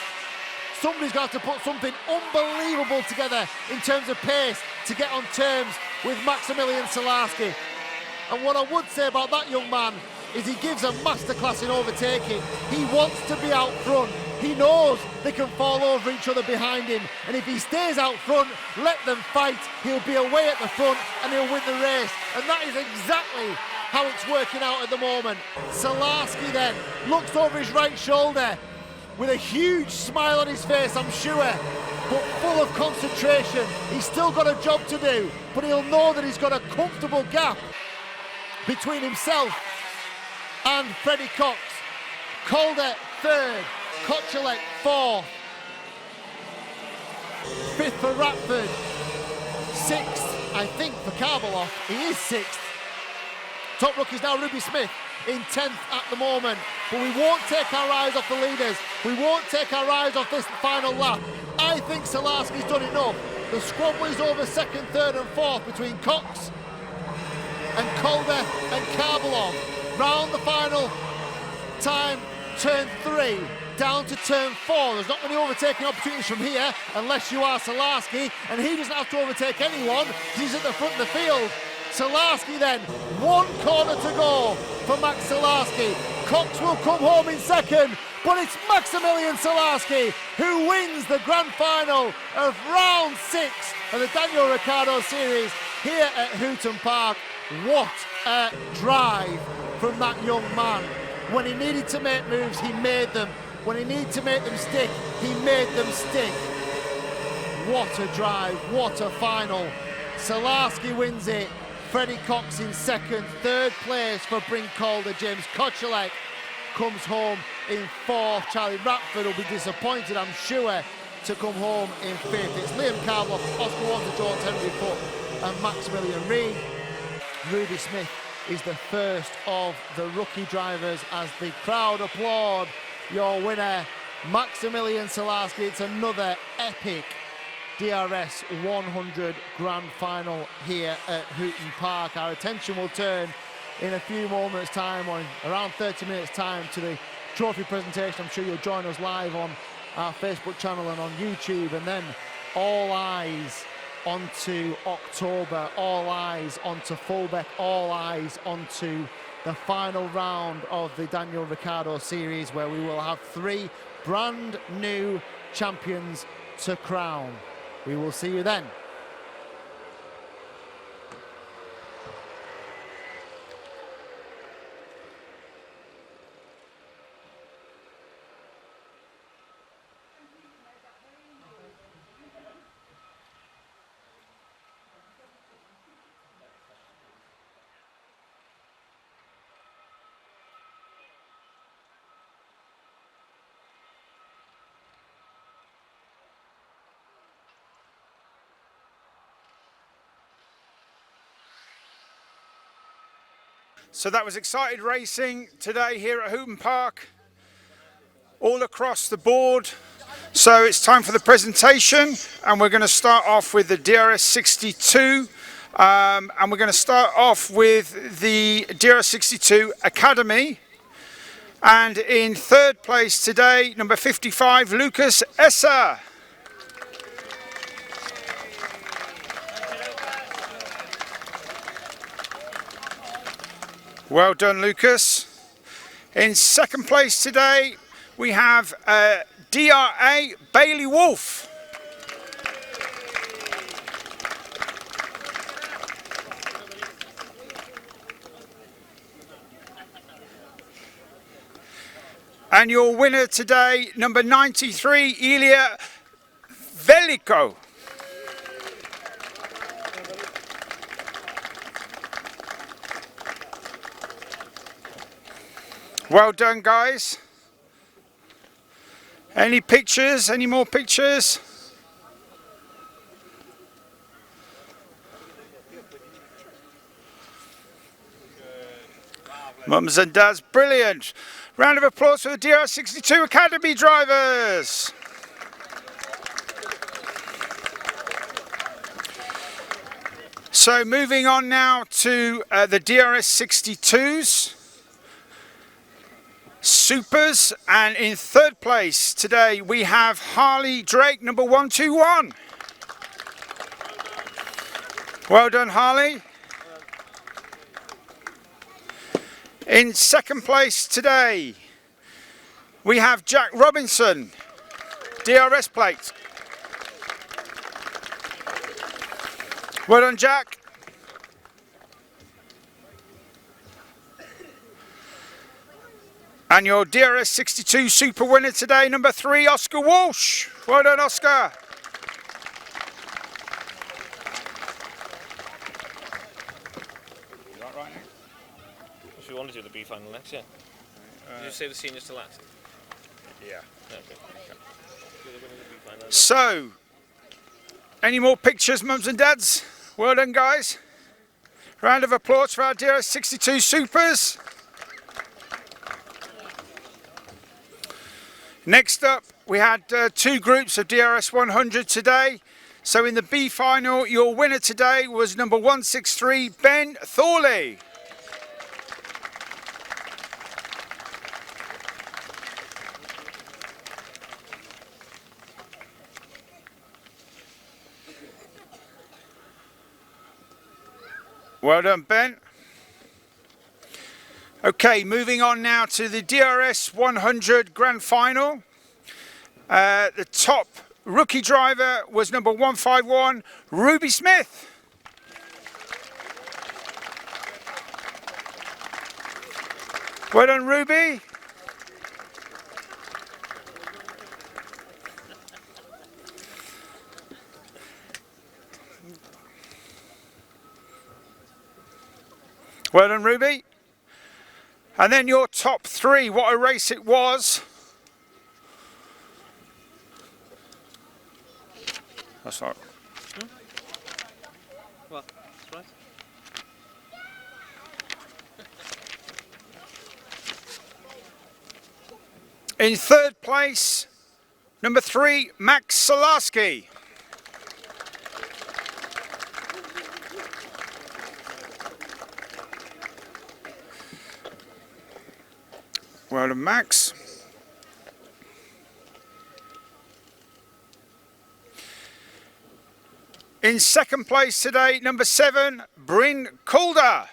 Somebody's got to put something unbelievable together in terms of pace to get on terms with Maximilian Salarski. And what I would say about that young man is he gives a masterclass in overtaking. He wants to be out front. He knows they can fall over each other behind him. And if he stays out front, let them fight, he'll be away at the front and he'll win the race. And that is exactly how it's working out at the moment. Salarski then looks over his right shoulder with a huge smile on his face, I'm sure, but full of concentration. He's still got a job to do, but he'll know that he's got a comfortable gap between himself and Freddie Cox. Calder 3rd, Kochelek 4th, 5th for Ratford, 6th, I think, for Karbeloff. He is 6th. Top rookie is now Ruby Smith in 10th at the moment, but we won't take our eyes off the leaders. We won't take our eyes off this final lap. I think Salarski's done enough. The squabble is over 2nd, 3rd and 4th between Cox and Calder and Karbeloff. Round the final time, turn 3 down to turn 4. There's not many overtaking opportunities from here unless you are Salarski, and he doesn't have to overtake anyone because he's at the front of the field. Salarski then, 1 corner to go for Max Salarski. Cox will come home in 2nd, but it's Maximilian Salarski who wins the grand final of round 6 of the Daniel Ricciardo Series here at Hooton Park. What a drive from that young man. When he needed to make moves, he made them. When he needed to make them stick, he made them stick. What a drive, what a final. Salarski wins it. Freddie Cox in 2nd, 3rd place for Bryn Calder. James Kochelek comes home in 4th. Charlie Ratford will be disappointed, I'm sure, to come home in 5th. It's Liam Karbeloff, Oscar Walter, George Henry Foot and Maximilian Reed. Ruby Smith is the first of the rookie drivers as the crowd applaud your winner, Maximilian Salarski. It's another epic DRS100 grand final here at Hooton Park. Our attention will turn in a few moments time, or in around 30 minutes time, to the trophy presentation. I'm sure you'll join us live on our Facebook channel and on YouTube, and then all eyes onto October, all eyes onto Fulbeck, all eyes onto the final round of the Daniel Ricciardo Series, where we will have 3 brand new champions to crown. We will see you then. So that was excited racing today here at Hooton Park, all across the board. So it's time for the presentation, and we're going to start off with the DRS62, and we're going to start off with the DRS62 Academy. And in 3rd place today, number 55, Lucas Esser. Well done, Lucas. In 2nd place today, we have DRA Bailey Wolf. And your winner today, number 93, Ilya Veliko. Well done, guys. Any pictures? Any more pictures? Mums and dads, brilliant. Round of applause for the DRS62 Academy drivers. So moving on now to the DRS62s. Supers, and in third place today we have Harley Drake, number 121. Well done, Harley. In second place today we have Jack Robinson, DRS plate. Well done, Jack. And your DRS62 Super winner today, number 3, Oscar Walsh. Well done, Oscar. If you want to do the B final next, yeah. Did you say the seniors to last? Yeah. Okay. So, any more pictures, mums and dads? Well done, guys. Round of applause for our DRS62 Supers. Next up, we had 2 groups of DRS100 today. So in the B final, your winner today was number 163, Ben Thorley. Well done, Ben. Okay, moving on now to the DRS100 Grand Final. The top rookie driver was number 151, Ruby Smith. Well done, Ruby. Well done, Ruby. And then your top 3, what a race it was. That's right. Well, that's right. In third place, number 3, Max Solarski. Well done, Max. In second place today, number 7, Bryn Calder.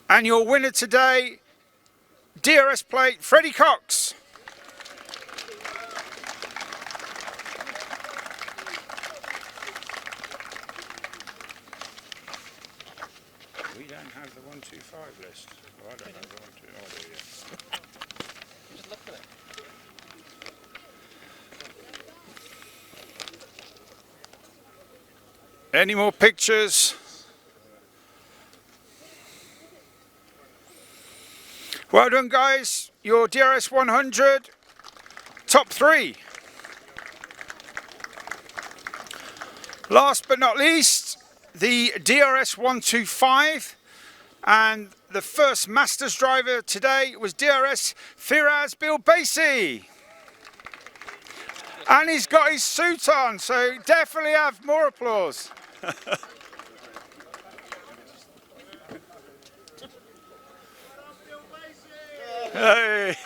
And your winner today, DRS plate, Freddie Cox. We don't have the 125 list. Well, I don't have the 125. Oh, do you? You just look at it. Any more pictures? Well done, guys. Your DRS100 top 3. Last but not least, the DRS125, and the first Masters driver today was DRS Firaz Bilbasi. And he's got his suit on, so definitely have more applause. Hey.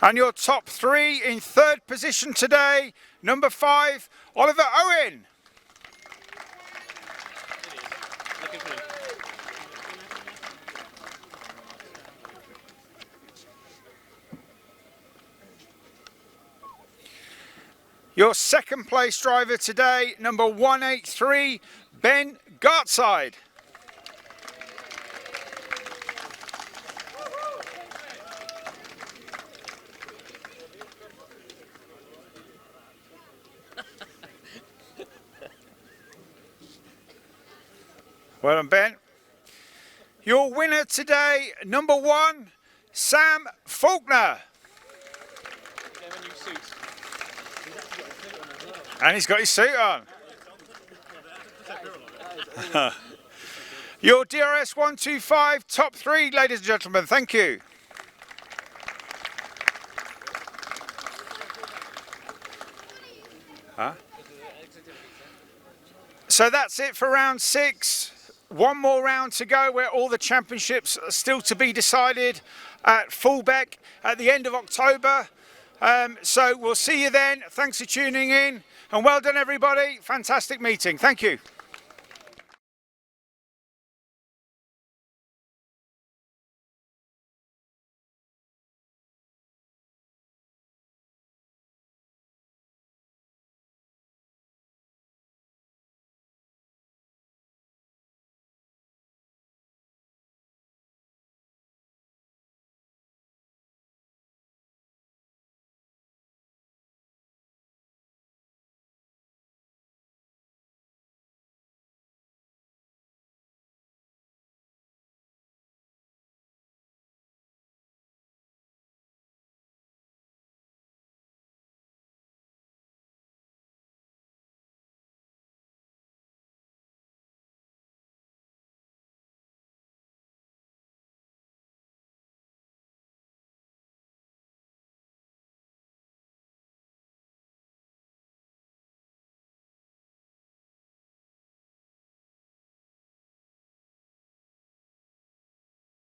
And your top 3 in third position today, number 5, Oliver Owen. Looking for him. Your second place driver today, number 183, Ben Gartside. Well done, Ben. Your winner today, number 1, Sam Faulkner. And he's got his suit on. Your DRS100 top 3, ladies and gentlemen. Thank you. So that's it for round 6. One more round to go where all the championships are still to be decided at Fullbeck at the end of October. So we'll see you then. Thanks for tuning in and well done everybody. Fantastic meeting. Thank you.